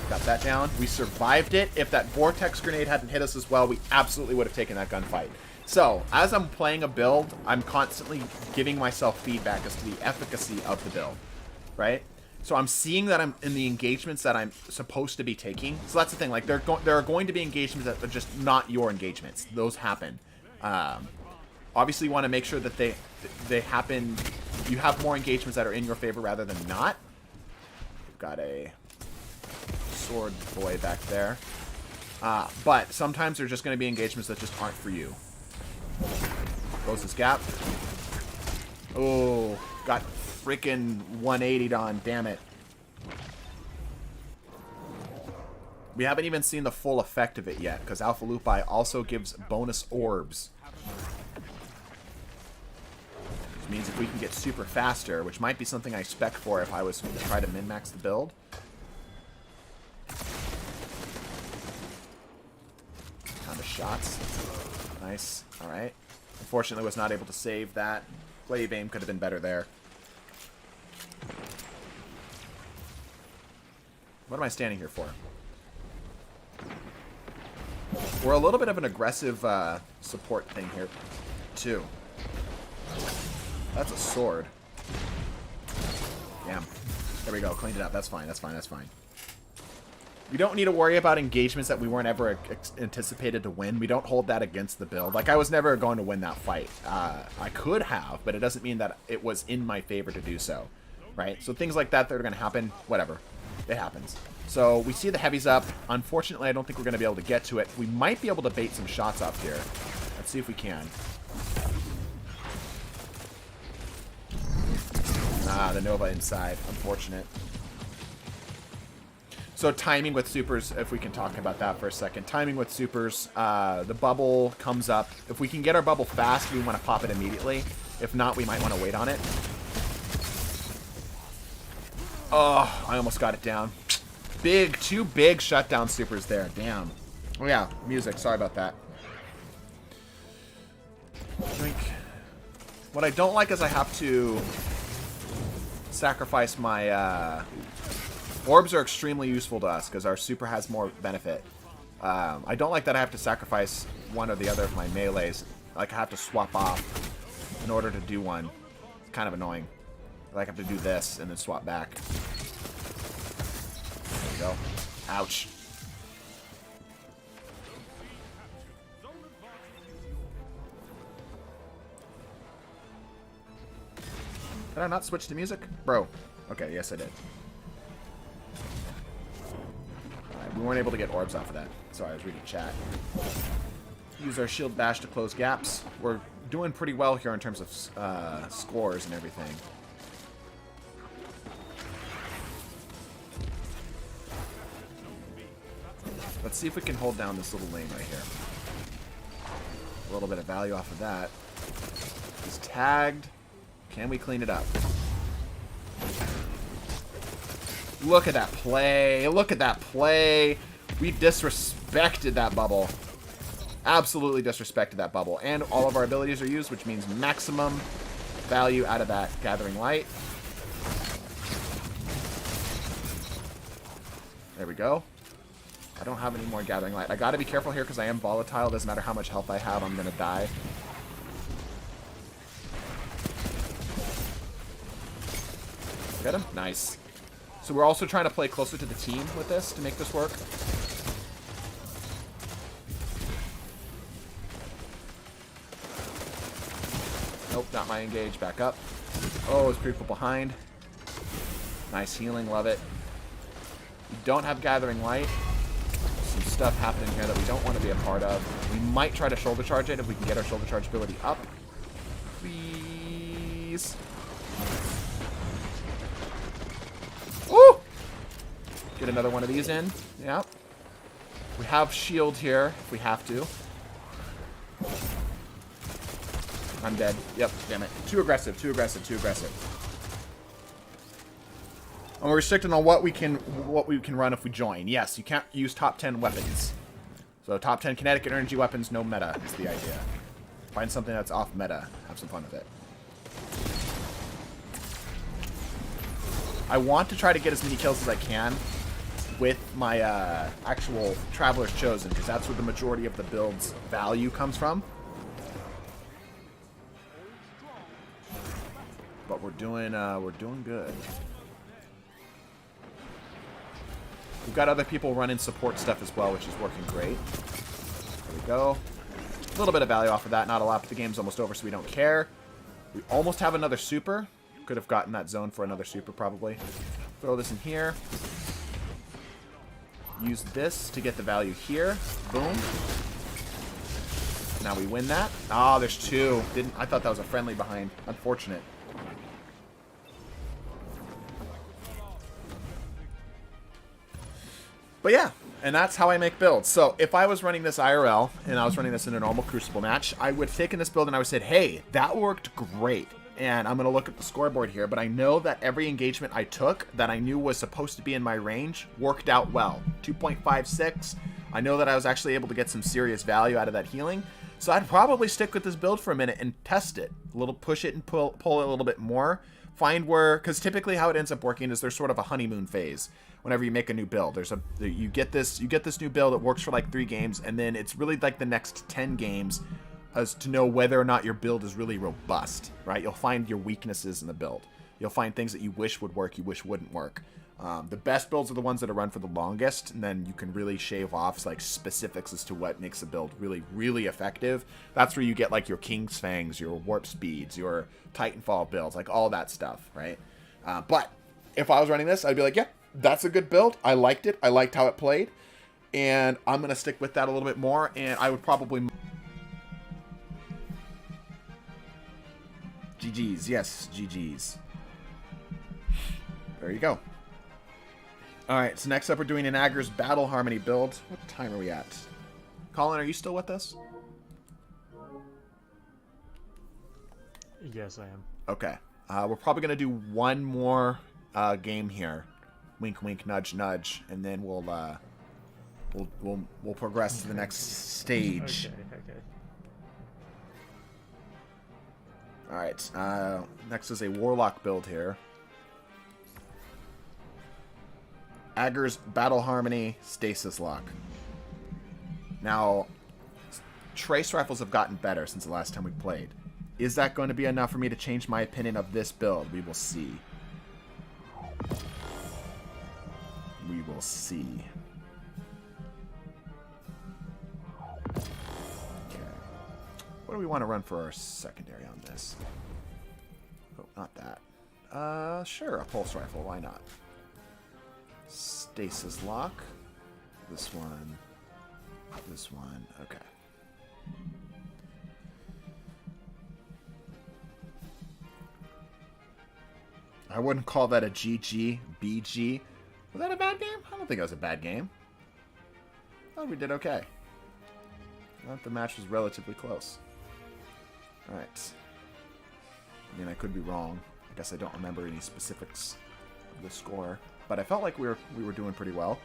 S1: Got that down. We survived it. If that Vortex Grenade hadn't hit us as well, we absolutely would have taken that gunfight. So, as I'm playing a build, I'm constantly giving myself feedback as to the efficacy of the build, right? So I'm seeing that I'm in the engagements that I'm supposed to be taking. So that's the thing. Like there are going to be engagements that are just not your engagements. Those happen. Obviously, you want to make sure that they happen. You have more engagements that are in your favor rather than not. We've got a sword boy back there. But sometimes there's just going to be engagements that just aren't for you. Close this gap. Oh, got freaking 180'd on. Damn it. We haven't even seen the full effect of it yet, because Alpha Lupi also gives bonus orbs. Which means if we can get super faster, which might be something I spec for if I was to try to min-max the build. Kind of shots. Nice. Alright. Unfortunately, was not able to save that. Glaive aim could have been better there. What am I standing here for? We're a little bit of an aggressive support thing here, too. That's a sword. Damn. There we go. Cleaned it up. That's fine. That's fine. That's fine. We don't need to worry about engagements that we weren't ever anticipated to win. We don't hold that against the build. Like, I was never going to win that fight. I could have, but it doesn't mean that it was in my favor to do so. Right? So things like that are going to happen. Whatever. It happens. So we see the heavies up. Unfortunately, I don't think we're going to be able to get to it. We might be able to bait some shots up here. Let's see if we can. Ah, the Nova inside. Unfortunate. So timing with supers, if we can talk about that for a second. Timing with supers, the bubble comes up. If we can get our bubble fast, we want to pop it immediately. If not, we might want to wait on it. Oh, I almost got it down. Two big shutdown supers there. Damn. Oh yeah, music. Sorry about that. Drink. What I don't like is I have to sacrifice my... Orbs are extremely useful to us because our super has more benefit. I don't like that I have to sacrifice one or the other of my melees. Like I have to swap off in order to do one. It's kind of annoying. Like I have to do this and then swap back. There we go. Ouch. Did I not switch to music? Bro. Okay, yes I did. Alright, we weren't able to get orbs off of that. Sorry, I was reading chat. Use our shield bash to close gaps. We're doing pretty well here in terms of scores and everything. Let's see if we can hold down this little lane right here. A little bit of value off of that. He's tagged. Can we clean it up? Look at that play. Look at that play. We disrespected that bubble. Absolutely disrespected that bubble. And all of our abilities are used, which means maximum value out of that Gathering Light. There we go. I don't have any more Gathering Light. I gotta be careful here because I am volatile. Doesn't matter how much health I have, I'm gonna die. Get him? Nice. So we're also trying to play closer to the team with this to make this work. Nope, not my engage. Back up. Oh, it's people behind. Nice healing. Love it. We don't have Gathering Light. Some stuff happening here that we don't want to be a part of. We might try to shoulder charge it if we can get our shoulder charge ability up. Please. Ooh! Get another one of these in. Yep. We have shield here if we have to. I'm dead. Yep, damn it. Too aggressive, too aggressive, too aggressive. And we're restricted on what we can run if we join. Yes, you can't use top 10 weapons. So top 10 kinetic and energy weapons, no meta is the idea. Find something that's off meta. Have some fun with it. I want to try to get as many kills as I can with my actual Traveler's Chosen, because that's where the majority of the build's value comes from. But we're doing good. We've got other people running support stuff as well, which is working great. There we go. A little bit of value off of that, not a lot, but the game's almost over, so we don't care. We almost have another super. Could have gotten that zone for another super, probably. Throw this in here. Use this to get the value here. Boom. Now we win that. Ah, oh, there's two. I thought that was a friendly behind. Unfortunate. But yeah, and that's how I make builds. So if I was running this IRL, and I was running this in a normal Crucible match, I would have taken this build and I would have said, hey, that worked great. And I'm going to look at the scoreboard here, but I know that every engagement I took that I knew was supposed to be in my range worked out well. 2.56. I know that I was actually able to get some serious value out of that healing. So I'd probably stick with this build for a minute and test it. Push it and pull it a little bit more. Find where, because typically how it ends up working is there's sort of a honeymoon phase. Whenever you make a new build, you get this new build. It works for like 3 games, and then it's really like the next 10 games as to know whether or not your build is really robust, right? You'll find your weaknesses in the build. You'll find things that you wish would work, you wish wouldn't work. The best builds are the ones that are run for the longest, and then you can really shave off like specifics as to what makes a build really, really effective. That's where you get like your King's Fangs, your Warp Speeds, your Titanfall builds, like all that stuff, right? But if I was running this, I'd be like, yeah, that's a good build. I liked it. I liked how it played, and I'm going to stick with that a little bit more, and I would probably... GG's. Yes, GG's. There you go. Alright, so next up we're doing an Agger's Battle Harmony build. What time are we at? Colin, are you still with us?
S5: Yes, I am.
S1: Okay. We're probably going to do one more game here. Wink, wink, nudge, nudge, and then we'll progress to the next stage.
S5: Okay.
S1: All right. Next is a Warlock build here. Agger's Battle Harmony Stasis Lock. Now, trace rifles have gotten better since the last time we played. Is that going to be enough for me to change my opinion of this build? We will see. We will see. Okay. What do we want to run for our secondary on this? Oh, not that. Sure, a pulse rifle. Why not? Stasis lock. This one. This one. Okay. I wouldn't call that a GG, BG. Was that a bad game? I don't think it was a bad game. I thought we did okay. I thought the match was relatively close. Alright. I mean, I could be wrong. I guess I don't remember any specifics of the score. But I felt like we were doing pretty well.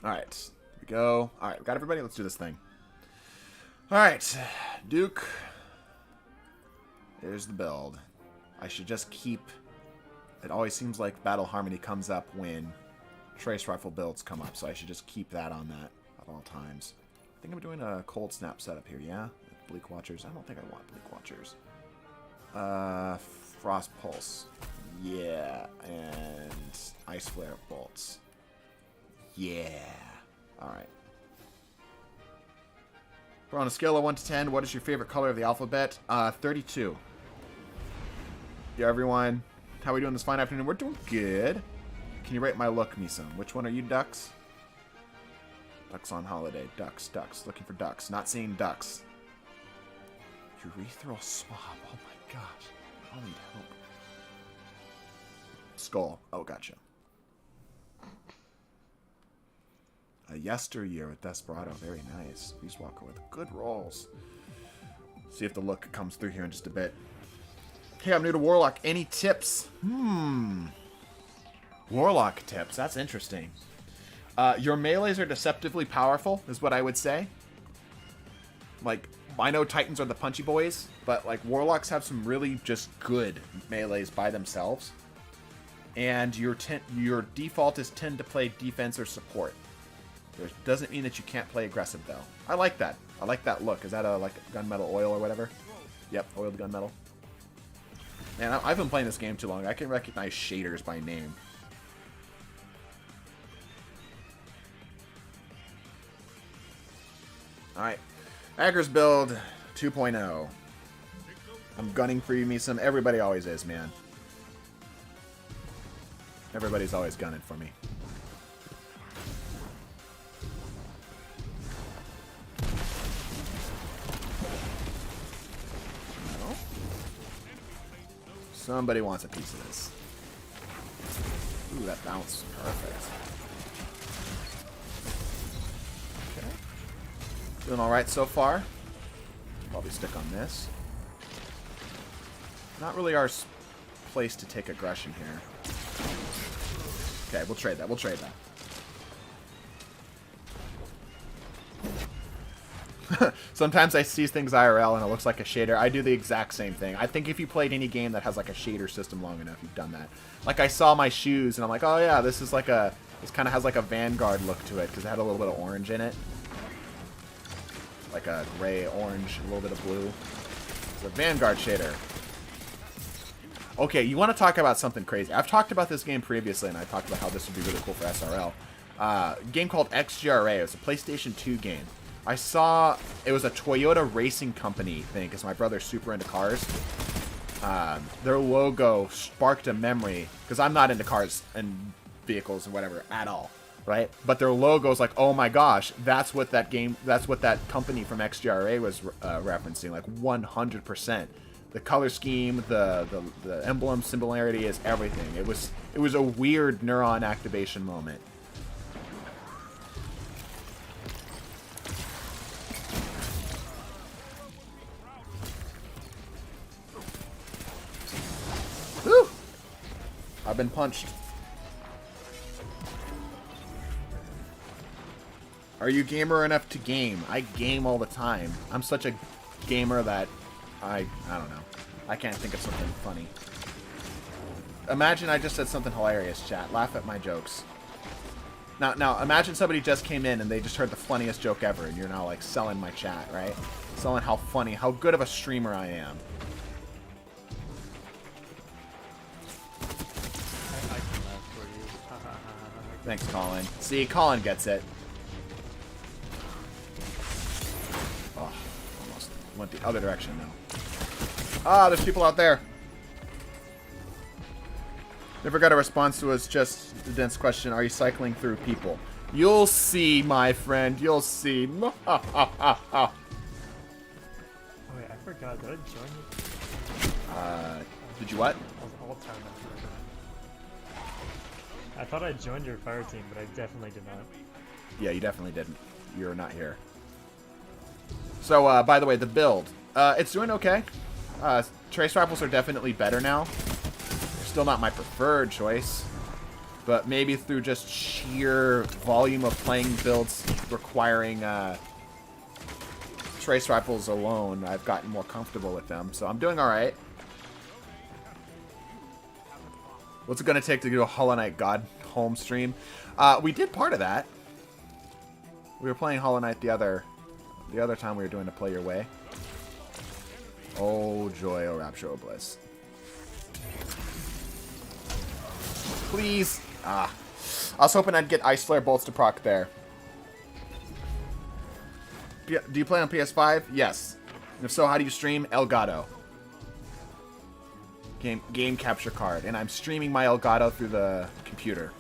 S1: Alright. Here we go. Alright, we got everybody. Let's do this thing. Alright. Duke. There's the build. I should just keep... It always seems like Battle Harmony comes up when Trace Rifle builds come up, so I should just keep that on that at all times. I think I'm doing a Cold Snap setup here, yeah? Bleak Watchers. I don't think I want Bleak Watchers. Frost Pulse. Yeah. And Ice Flare Bolts. Yeah. Alright. We're on a scale of 1 to 10. What is your favorite color of the alphabet? 32. Yeah, everyone. How are we doing this fine afternoon? We're doing good. Can you rate my look, Misum? Which one are you, ducks? Ducks on holiday. Ducks, ducks. Looking for ducks. Not seeing ducks. Urethral swab. Oh my gosh. I'll need help. Skull. Oh, gotcha. A yesteryear with Desperado. Very nice. Beast Walker with good rolls. See if the look comes through here in just a bit. Hey, I'm new to Warlock. Any tips? Warlock tips. That's interesting. Your melees are deceptively powerful, is what I would say. Like, I know Titans are the punchy boys, but like Warlocks have some really just good melees by themselves. And your default is tend to play defense or support. It doesn't mean that you can't play aggressive though. I like that. I like that look. Is that a like gunmetal oil or whatever? Yep, oiled gunmetal. Man, I've been playing this game too long. I can recognize shaders by name. Alright. Agger's build 2.0. I'm gunning for you, Misum. Everybody always is, man. Everybody's always gunning for me. No. Somebody wants a piece of this. Ooh, that bounce. Perfect. Doing alright so far. Probably stick on this. Not really our place to take aggression here. Okay, we'll trade that. We'll trade that. Sometimes I see things IRL and it looks like a shader. I do the exact same thing. I think if you played any game that has like a shader system long enough, you've done that. Like I saw my shoes and I'm like, oh yeah, this is like a... This kind of has like a Vanguard look to it because it had a little bit of orange in it. Like a gray, orange, a little bit of blue. It's a Vanguard shader. Okay, you want to talk about something crazy. I've talked about this game previously, and I talked about how this would be really cool for SRL. A game called XGRA. It was a PlayStation 2 game. I saw it was a Toyota Racing Company thing, because my brother's super into cars. Their logo sparked a memory, because I'm not into cars and vehicles and whatever at all. Right, but their logo's like, oh my gosh, that's what that game, that's what that company from XGRA was referencing, like 100%. The color scheme, the emblem similarity is everything. It was a weird neuron activation moment. Woo! I've been punched. Are you gamer enough to game? I game all the time. I'm such a gamer that I don't know. I can't think of something funny. Imagine I just said something hilarious, chat. Laugh at my jokes. Now imagine somebody just came in and they just heard the funniest joke ever and you're now like selling my chat, right? Selling how funny, how good of a streamer I am.
S5: I can laugh for you.
S1: Thanks, Colin. See, Colin gets it. went the other direction now. Ah, there's people out there. Never got a response to us, just the dense question, are you cycling through people? You'll see, my friend. You'll see.
S5: Oh wait, I forgot. Did I join you?
S1: Did you what?
S5: I was all time I thought I joined your fire team, but I definitely did not.
S1: Yeah, you definitely didn't. You're not here. So, by the way, the build. It's doing okay. Trace rifles are definitely better now. They're still not my preferred choice. But maybe through just sheer volume of playing builds requiring trace rifles alone, I've gotten more comfortable with them. So I'm doing alright. What's it going to take to do a Hollow Knight God home stream? We did part of that. We were playing Hollow Knight the other time we were doing a Play Your Way. Oh joy, oh rapture, oh bliss. Please. Ah. I was hoping I'd get Ice Flare bolts to proc there. Do you play on PS5? Yes. And if so, how do you stream? Elgato. Game capture card. And I'm streaming my Elgato through the computer.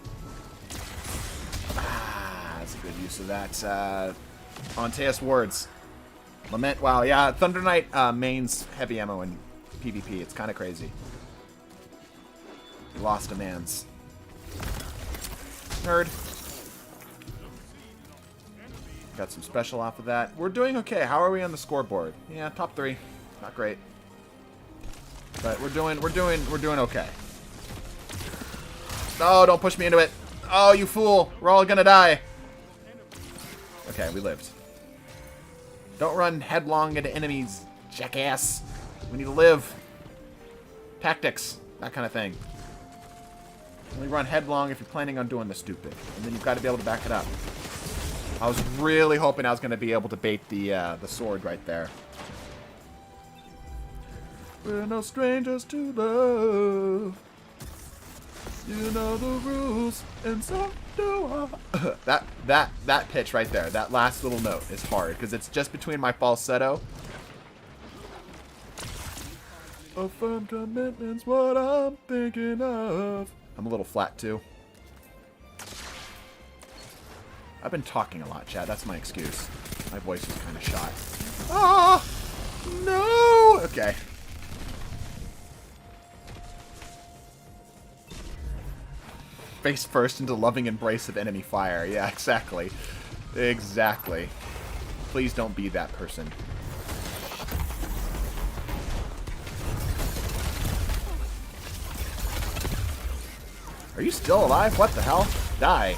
S1: Ah, that's a good use of that. Onteus Words. Lament. Wow, yeah. Thunder Knight mains heavy ammo in PvP. It's kind of crazy. Lost demands. Nerd. Got some special off of that. We're doing okay. How are we on the scoreboard? Yeah, top 3. Not great. But we're doing okay. No, don't push me into it. Oh, you fool. We're all gonna die. Okay, we lived. Don't run headlong into enemies, jackass. We need to live. Tactics. That kind of thing. Only run headlong if you're planning on doing the stupid. And then you've got to be able to back it up. I was really hoping I was going to be able to bait the sword right there. We're no strangers to love. You know the rules, and so do I. that pitch right there, that last little note is hard because it's just between my falsetto. A firm commitment's what I'm thinking of. I'm a little flat too. I've been talking a lot, Chad. That's my excuse. My voice is kind of shot. Ah! No! Okay. Face first into loving embrace of enemy fire. Yeah, exactly. Exactly. Please don't be that person. Are you still alive? What the hell? Die.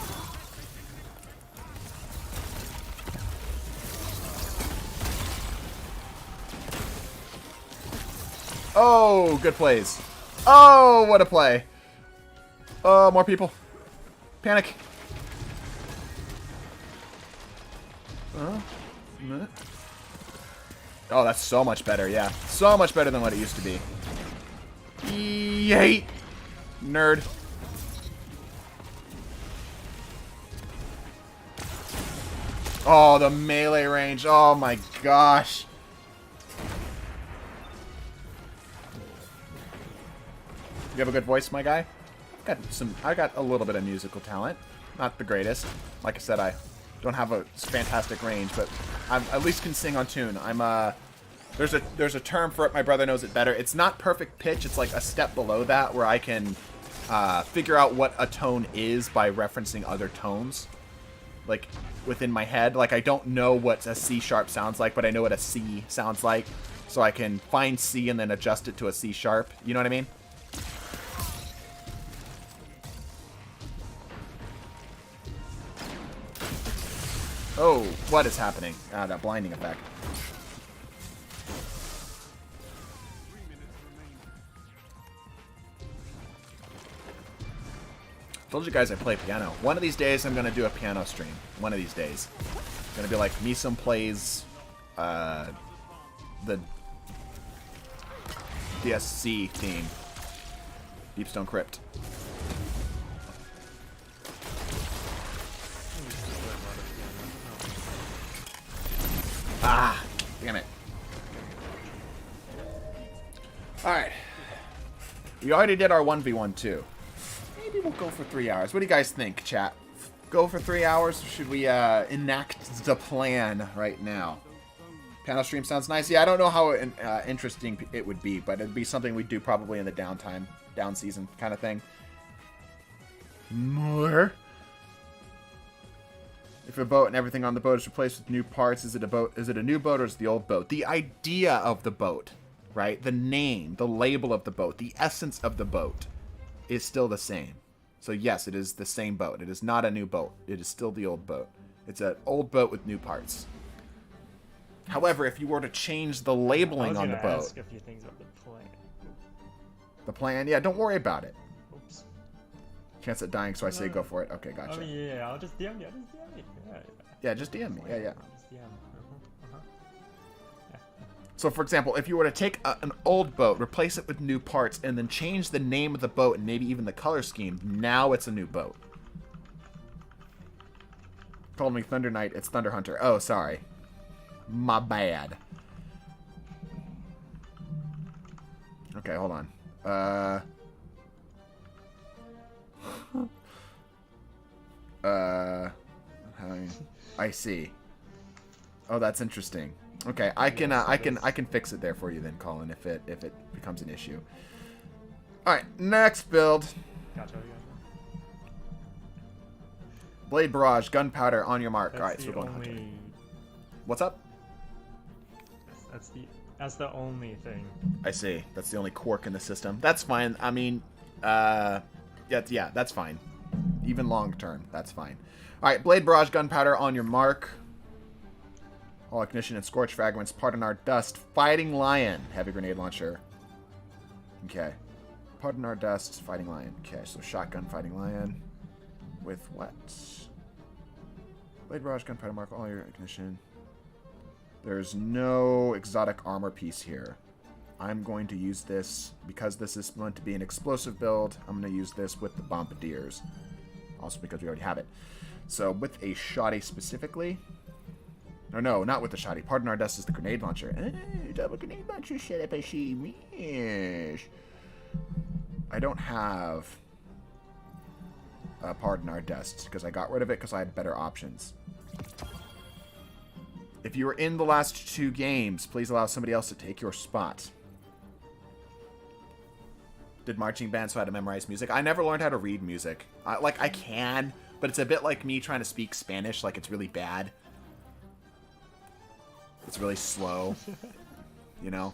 S1: Oh, good plays. Oh, what a play. Oh, more people. Panic. Oh, that's so much better, yeah. So much better than what it used to be. Yeet. Nerd. Oh, the melee range. Oh my gosh. You have a good voice, my guy? I got a little bit of musical talent. Not the greatest. Like I said, I don't have a fantastic range, but I at least can sing on tune. There's a term for it. My brother knows it better. It's not perfect pitch. It's like a step below that where I can figure out what a tone is by referencing other tones. Like within my head. Like I don't know what a C sharp sounds like, but I know what a C sounds like. So I can find C and then adjust it to a C sharp. You know what I mean? Oh, what is happening? Ah, that blinding effect. Told you guys I play piano. One of these days I'm going to do a piano stream. One of these days. It's going to be like Misum plays the DSC theme. Deepstone Crypt. Ah, damn it. Alright. We already did our 1v1 too. Maybe we'll go for 3 hours. What do you guys think, chat? Go for 3 hours, or should we enact the plan right now? Panel stream sounds nice. Yeah, I don't know how interesting it would be, but it'd be something we'd do probably in the downtime, down season kind of thing. More. If a boat and everything on the boat is replaced with new parts, is it a boat? Is it a new boat or is it the old boat? The idea of the boat, right? The name, the label of the boat, the essence of the boat is still the same. So yes, it is the same boat. It is not a new boat. It is still the old boat. It's an old boat with new parts. However, if you were to change the labeling on the boat,
S5: ask a few things about the plan.
S1: the plan, yeah, don't worry about it.
S5: Oops.
S1: Chance at dying, so I say go for it. Okay, gotcha.
S5: Oh yeah, I'll just DM you.
S1: Yeah, just DM me. Yeah, yeah.
S5: Just DM.
S1: So, for example, if you were to take an old boat, replace it with new parts, and then change the name of the boat and maybe even the color scheme, now it's a new boat. Called me Thunder Knight. It's Thunder Hunter. Oh, sorry. My bad. Okay, hold on. I see. Oh, that's interesting. Okay, I can fix it there for you then, Colin, if it becomes an issue. All right, next build.
S5: Gotcha.
S1: Blade barrage, gunpowder on your mark.
S5: That's
S1: All right, so
S5: the
S1: we're going hunter.
S5: only.
S1: What's up?
S5: That's the only thing.
S1: I see. That's the only quirk in the system. That's fine. I mean, yeah, that's fine. Even long term, that's fine. All right, blade barrage, gunpowder on your mark. All ignition and scorch fragments. Pardon our dust. Fighting lion. Heavy grenade launcher. Okay. Pardon our dust. Fighting lion. Okay, so shotgun, fighting lion. With what? Blade barrage, gunpowder mark. All your ignition. There's no exotic armor piece here. I'm going to use this, because this is meant to be an explosive build, I'm going to use this with the bombardiers. Also because we already have it. So with a shoddy specifically. No, not with the shoddy. Pardon our dust is the grenade launcher. Double grenade launcher, shut up, I see. Yes. I don't have Pardon our dust, because I got rid of it because I had better options. If you were in the last 2 games, please allow somebody else to take your spot. Did marching band, so I had to memorize music. I never learned how to read music. I can, but it's a bit like me trying to speak Spanish. Like, it's really bad. It's really slow. You know?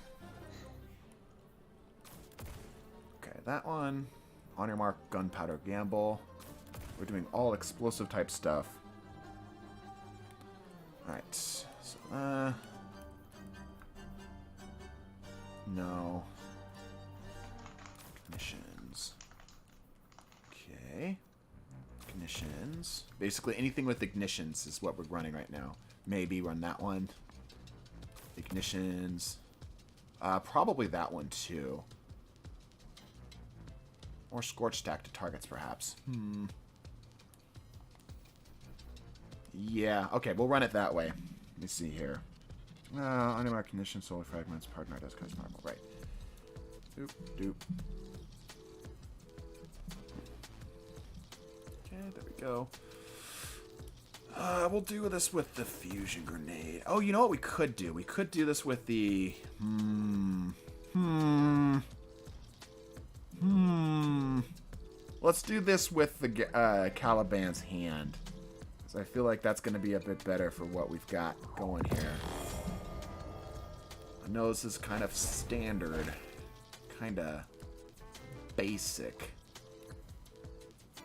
S1: Okay, that one. On your mark, gunpowder gamble. We're doing all explosive type stuff. Alright. So, no. Ignitions. Okay. Ignitions. Basically, anything with ignitions is what we're running right now. Maybe run that one. Ignitions. Probably that one, too. Or scorch stack to targets, perhaps. Yeah, okay, we'll run it that way. Let me see here. Under my condition, solar fragments, partner does cause normal. Right. Doop, doop. Okay, there we go. We'll do this with the fusion grenade. Oh, you know what we could do? We could do this with the... Let's do this with the Caliban's hand. So I feel like that's going to be a bit better for what we've got going here. I know this is kind of standard. Kind of basic.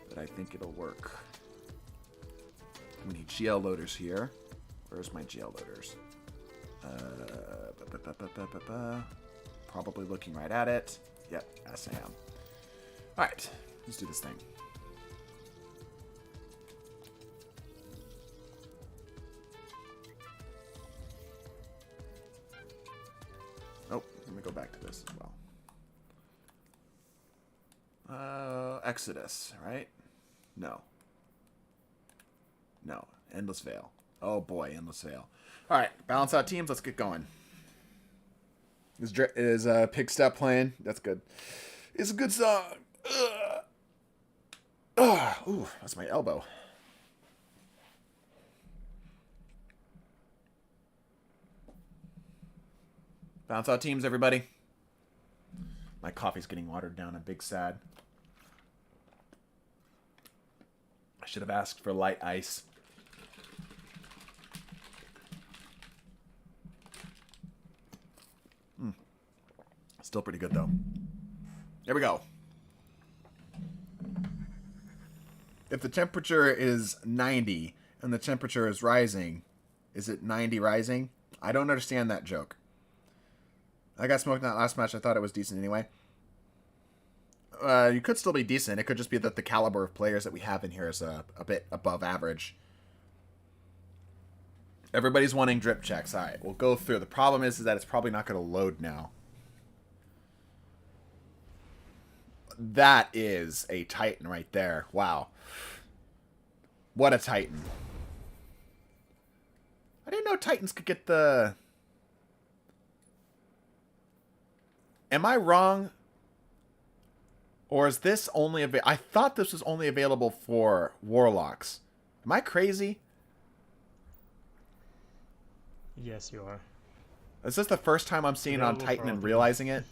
S1: But I think it'll work. We need GL loaders here. Where's my GL loaders? Probably looking right at it. Yep, yes I am. Alright, let's do this thing. Oh, let me go back to this as well. Exodus, right? No. No, Endless Veil. Oh boy, Endless Veil. Alright, balance out teams, let's get going. Is Pig Step playing? That's good. It's a good song. Ugh. Ugh. Ooh, that's my elbow. Bounce out teams, everybody. My coffee's getting watered down. I'm big sad. I should have asked for light ice. Still pretty good, though. Here we go. If the temperature is 90 and the temperature is rising, is it 90 rising? I don't understand that joke. I got smoked in that last match. I thought it was decent anyway. You could still be decent. It could just be that the caliber of players that we have in here is a bit above average. Everybody's wanting drip checks. All right, we'll go through. The problem is that it's probably not going to load now. That is a Titan right there. Wow. What a Titan. I didn't know Titans could get the... Am I wrong? Or is this only available... I thought this was only available for Warlocks. Am I crazy?
S5: Yes, you are.
S1: Is this the first time I'm seeing it on Titan and realizing it?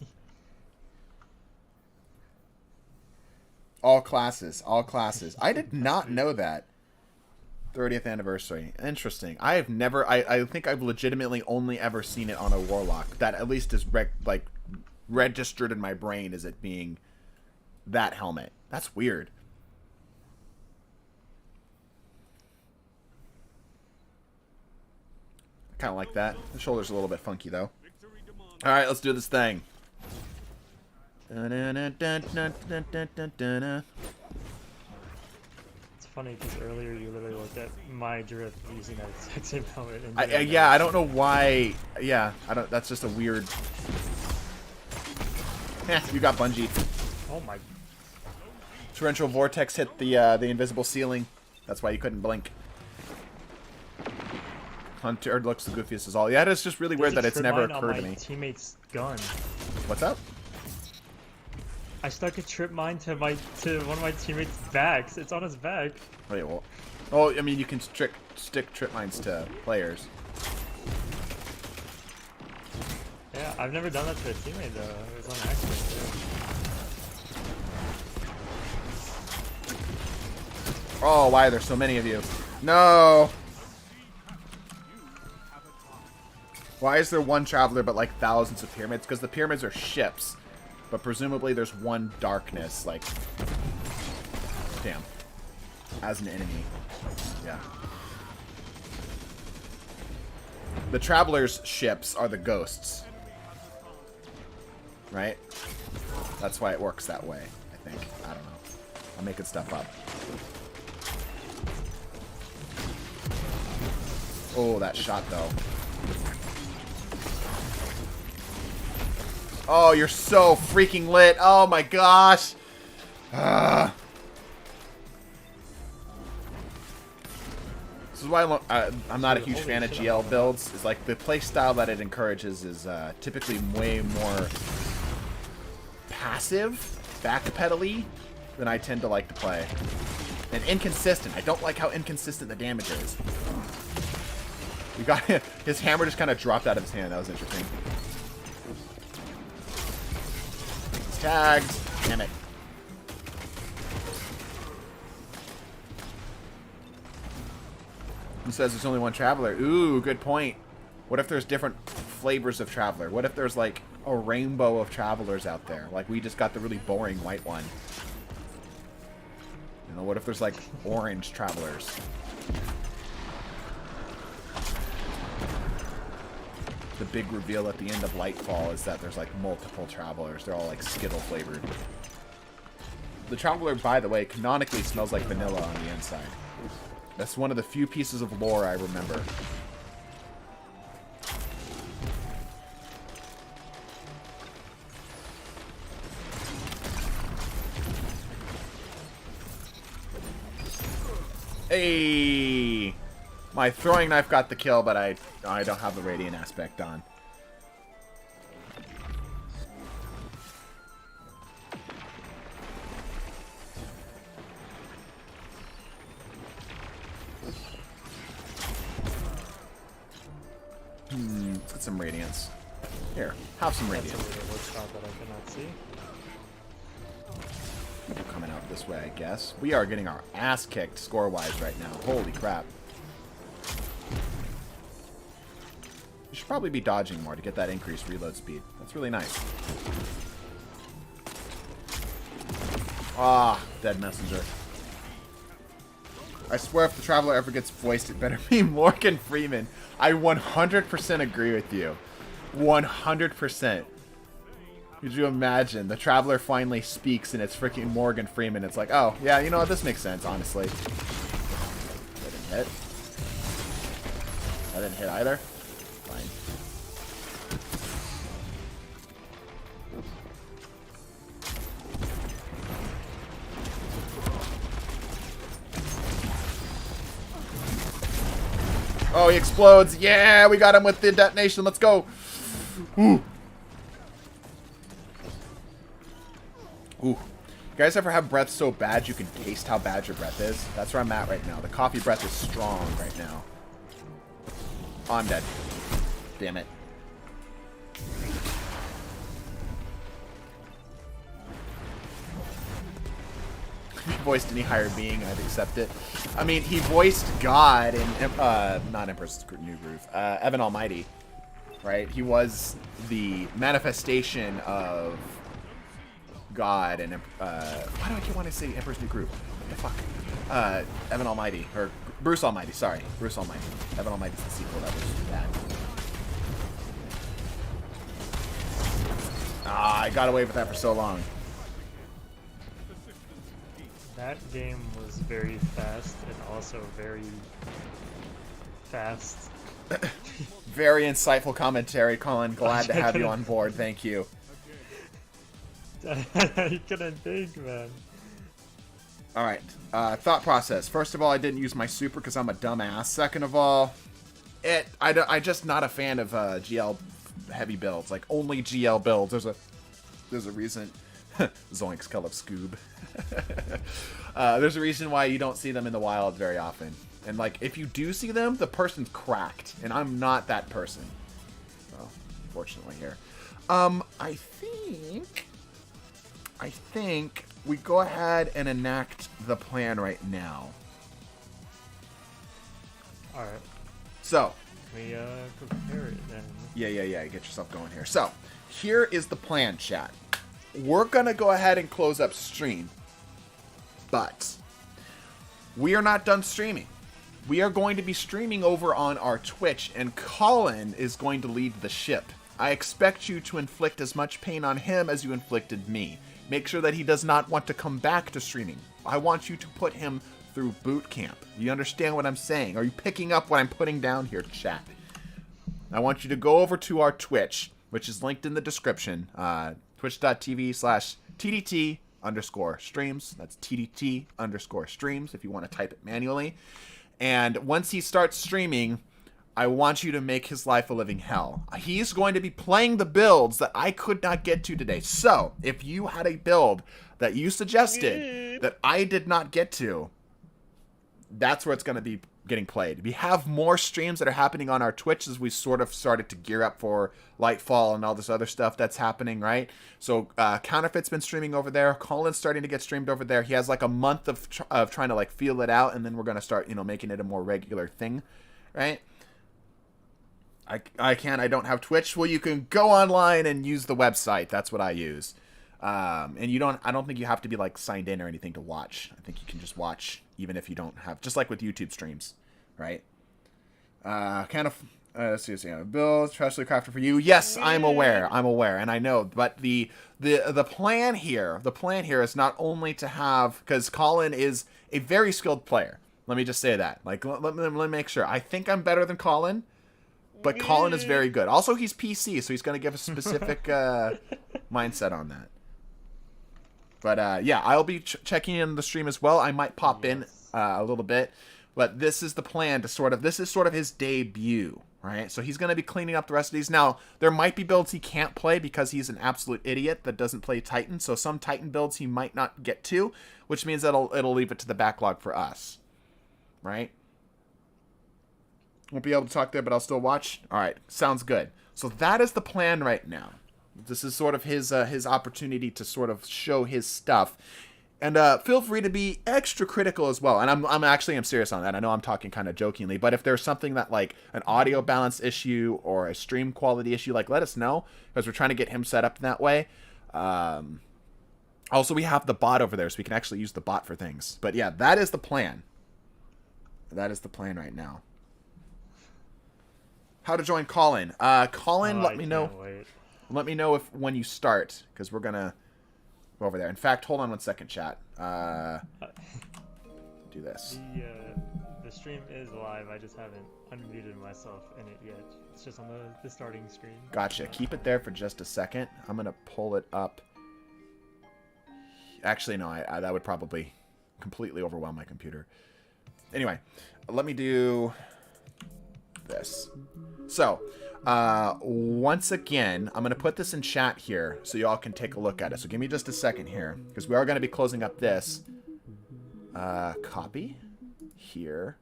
S1: All classes. All classes. I did not know that. 30th anniversary. Interesting. I have never... I think I've legitimately only ever seen it on a Warlock. That at least is registered in my brain as it being that helmet. That's weird. I kind of like that. The shoulder's a little bit funky, though. Alright, let's do this thing.
S5: It's funny because earlier you literally looked at my drift using that exact same helmet. And
S1: Yeah, I don't know why. Yeah, I don't. That's just a weird. You got bungee.
S5: Oh my!
S1: Torrential vortex hit the invisible ceiling. That's why you couldn't blink. Hunter looks the goofiest as all. Yeah, it's just really weird that it's never occurred to me.
S5: Teammate's gun.
S1: What's up?
S5: I stuck a trip mine to one of my teammates' backs. It's on his back.
S1: Wait, well, oh, I mean, you can stick trip mines to players.
S5: Yeah, I've never done that to a teammate though. It was on accident too.
S1: Oh, why are there so many of you? No. Why is there one traveler but like thousands of pyramids? Because the pyramids are ships. But presumably there's one darkness, like... Damn. As an enemy. Yeah. The travelers' ships are the ghosts. Right? That's why it works that way, I think. I don't know. I'm making stuff up. Oh, that shot, though. Oh, you're so freaking lit. Oh my gosh. This is why I'm not a huge fan of GL builds. It's like the play style that it encourages is typically way more passive, backpedal-y than I tend to like to play. And inconsistent. I don't like how inconsistent the damage is. You got his hammer just kind of dropped out of his hand. That was interesting. Tagged. Damn it. Who says there's only one traveler? Ooh, good point. What if there's different flavors of traveler? What if there's like a rainbow of travelers out there? Like we just got the really boring white one. You know, what if there's like orange travelers? The big reveal at the end of Lightfall is that there's like multiple travelers. They're all like Skittle flavored. The traveler, by the way, canonically smells like vanilla on the inside. That's one of the few pieces of lore I remember. Hey! My throwing knife got the kill, but I don't have the radiant aspect on. some radiance. Here, have some
S5: That's a
S1: radiance.
S5: weird wood spot that I cannot see.
S1: People coming out this way, I guess. We are getting our ass kicked score-wise right now. Holy crap. You should probably be dodging more to get that increased reload speed. That's really nice. Ah, dead messenger. I swear if the Traveler ever gets voiced, it better be Morgan Freeman. I 100% agree with you. 100%. Could you imagine? The Traveler finally speaks and it's freaking Morgan Freeman. It's like, oh, yeah, you know what? This makes sense, honestly. That didn't hit. That didn't hit either. Fine. Oh, he explodes. Yeah, we got him with the detonation. Let's go. Ooh. Ooh. You guys ever have breath so bad you can taste how bad your breath is? That's where I'm at right now. The coffee breath is strong right now. Oh, I'm dead. Damn it. If he voiced any higher being, I'd accept it. I mean, he voiced God in, not Emperor's New Groove, Evan Almighty, right? He was the manifestation of God and, why do I keep wanting to say Emperor's New Groove? What the fuck? Evan Almighty, or Bruce Almighty, sorry. Bruce Almighty. Evan Almighty's the sequel that was bad. Ah, I got away with that for so long.
S5: That game was very fast and also very fast.
S1: Very insightful commentary, Colin. Glad to have you on board. Thank you.
S5: I couldn't think, man.
S1: All right. Thought process. First of all, I didn't use my super because I'm a dumbass. Second of all, I'm just not a fan of GL heavy builds. Like only GL builds. There's a reason. Zoinks, Skull of Scoob. There's a reason why you don't see them in the wild very often. And like, if you do see them, the person's cracked, and I'm not that person. Well, fortunately here. I think we go ahead and enact the plan right now.
S5: All right.
S1: So.
S5: We prepare it then.
S1: Yeah. Get yourself going here. So, here is the plan, chat. We're going to go ahead and close up stream. But we are not done streaming. We are going to be streaming over on our Twitch, and Colin is going to lead the ship. I expect you to inflict as much pain on him as you inflicted me. Make sure that he does not want to come back to streaming. I want you to put him through boot camp. You understand what I'm saying? Are you picking up what I'm putting down here, chat? I want you to go over to our Twitch, which is linked in the description. Twitch.tv/TDT_streams. That's TDT_streams if you want to type it manually. And once he starts streaming, I want you to make his life a living hell. He's going to be playing the builds that I could not get to today. So, if you had a build that you suggested that I did not get to, that's where it's going to be getting played. We have more streams that are happening on our Twitch as we sort of started to gear up for Lightfall and all this other stuff that's happening, right? So Counterfeit's been streaming over there. Colin's starting to get streamed over there. He has like a month of trying to like feel it out, and then we're going to start, making it a more regular thing, right? I don't have Twitch. Well, you can go online and use the website. That's what I use. And I don't think you have to be like signed in or anything to watch. I think you can just watch even if you don't have, just like with YouTube streams, right? Let's see, Bill, Trashly Crafter for you. Yes, I'm aware, and I know, but the plan here is not only to have, because Colin is a very skilled player. Let me just say that. Like, let me make sure. I think I'm better than Colin, but Colin is very good. Also, he's PC, so he's going to give a specific mindset on that. But yeah, I'll be checking in the stream as well. I might pop in a little bit, but this is the plan to this is sort of his debut, right? So he's going to be cleaning up the rest of these. Now, there might be builds he can't play because he's an absolute idiot that doesn't play Titan. So some Titan builds he might not get to, which means that it'll leave it to the backlog for us, right? Won't be able to talk there, but I'll still watch. All right, sounds good. So that is the plan right now. This is sort of his opportunity to sort of show his stuff. And feel free to be extra critical as well. And I'm serious on that. I know I'm talking kind of jokingly, but if there's something that like an audio balance issue or a stream quality issue, like let us know, because we're trying to get him set up in that way. Also, we have the bot over there, so we can actually use the bot for things. But yeah, that is the plan. That is the plan right now. How to join Colin? Colin, let me know. Let me know when you start, because we're gonna go over there. In fact, hold on 1 second, chat. Do this.
S5: The stream is live. I just haven't unmuted myself in it yet. It's just on the starting screen.
S1: Gotcha. Keep it there for just a second. I'm gonna pull it up. Actually, no. That would probably completely overwhelm my computer. Anyway, let me do this. So, once again, I'm going to put this in chat here so you all can take a look at it. So give me just a second here, because we are going to be closing up this. Copy here.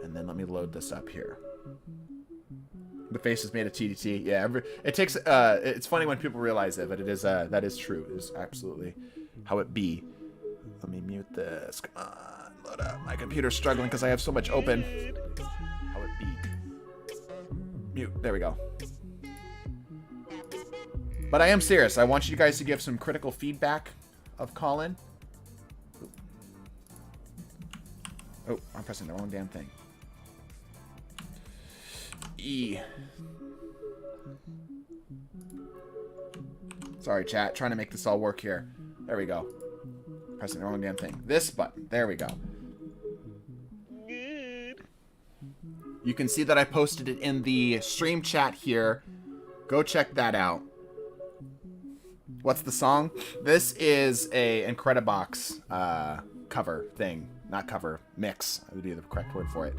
S1: And then let me load this up here. The face is made of TDT. Yeah, it takes, it's funny when people realize it, but it is, that is true. It is absolutely how it be. Let me mute this. Come on, load up. My computer's struggling because I have so much open. How it be. Mute. There we go. But I am serious. I want you guys to give some critical feedback of Colin. Oh, I'm pressing the wrong damn thing. E. Sorry, chat. Trying to make this all work here. There we go. Pressing the wrong damn thing. This button. There we go. You can see that I posted it in the stream chat here. Go check that out. What's the song? This is a Incredibox cover thing. Not cover. Mix. That would be the correct word for it.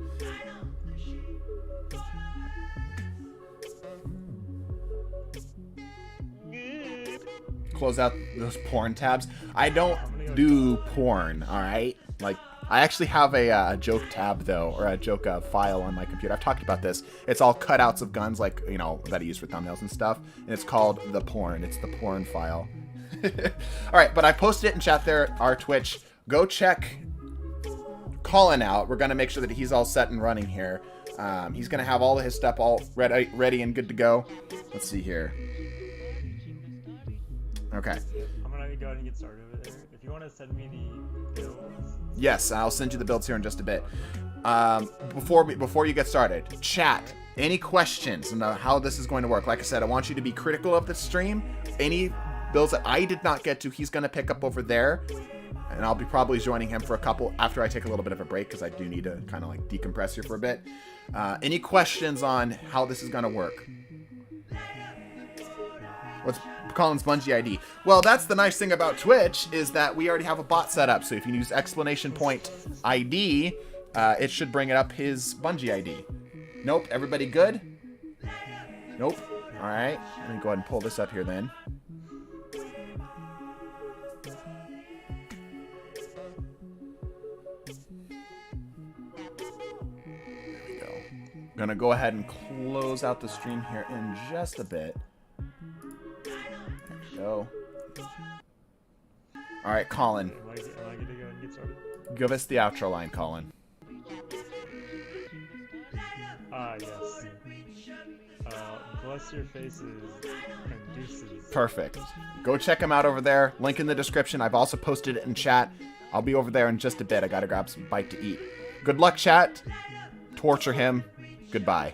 S1: Close out those porn tabs. I don't do porn, alright? Like, I actually have a joke tab, though, or a joke file on my computer. I've talked about this. It's all cutouts of guns, like, you know, that I use for thumbnails and stuff. And it's called The Porn. It's the porn file. Alright, but I posted it in chat there, our Twitch. Go check Colin out. We're going to make sure that he's all set and running here. He's going to have all of his stuff all ready and good to go. Let's see here. Okay.
S5: I'm going to go ahead and get started over there. If you want to send me the builds.
S1: Yes, I'll send you the builds here in just a bit. Before you get started, chat, any questions on how this is going to work? Like I said, I want you to be critical of the stream. Any builds that I did not get to, he's going to pick up over there. And I'll be probably joining him for a couple after I take a little bit of a break, because I do need to kind of like decompress here for a bit. Any questions on how this is going to work? What's Colin's Bungie ID? Well, that's the nice thing about Twitch, is that we already have a bot set up. So if you use exclamation point ID, it should bring it up his Bungie ID. Nope. Everybody good? Nope. All right. Let me go ahead and pull this up here then. There we go. I'm going to go ahead and close out the stream here in just a bit. Go. All right, Colin.
S5: Am I good to go and get started?
S1: Give us the outro line, Colin.
S5: Yes. Bless your faces and deuces.
S1: Perfect. Go check him out over there. Link in the description. I've also posted it in chat. I'll be over there in just a bit. I gotta grab some bite to eat. Good luck, chat. Torture him. Goodbye.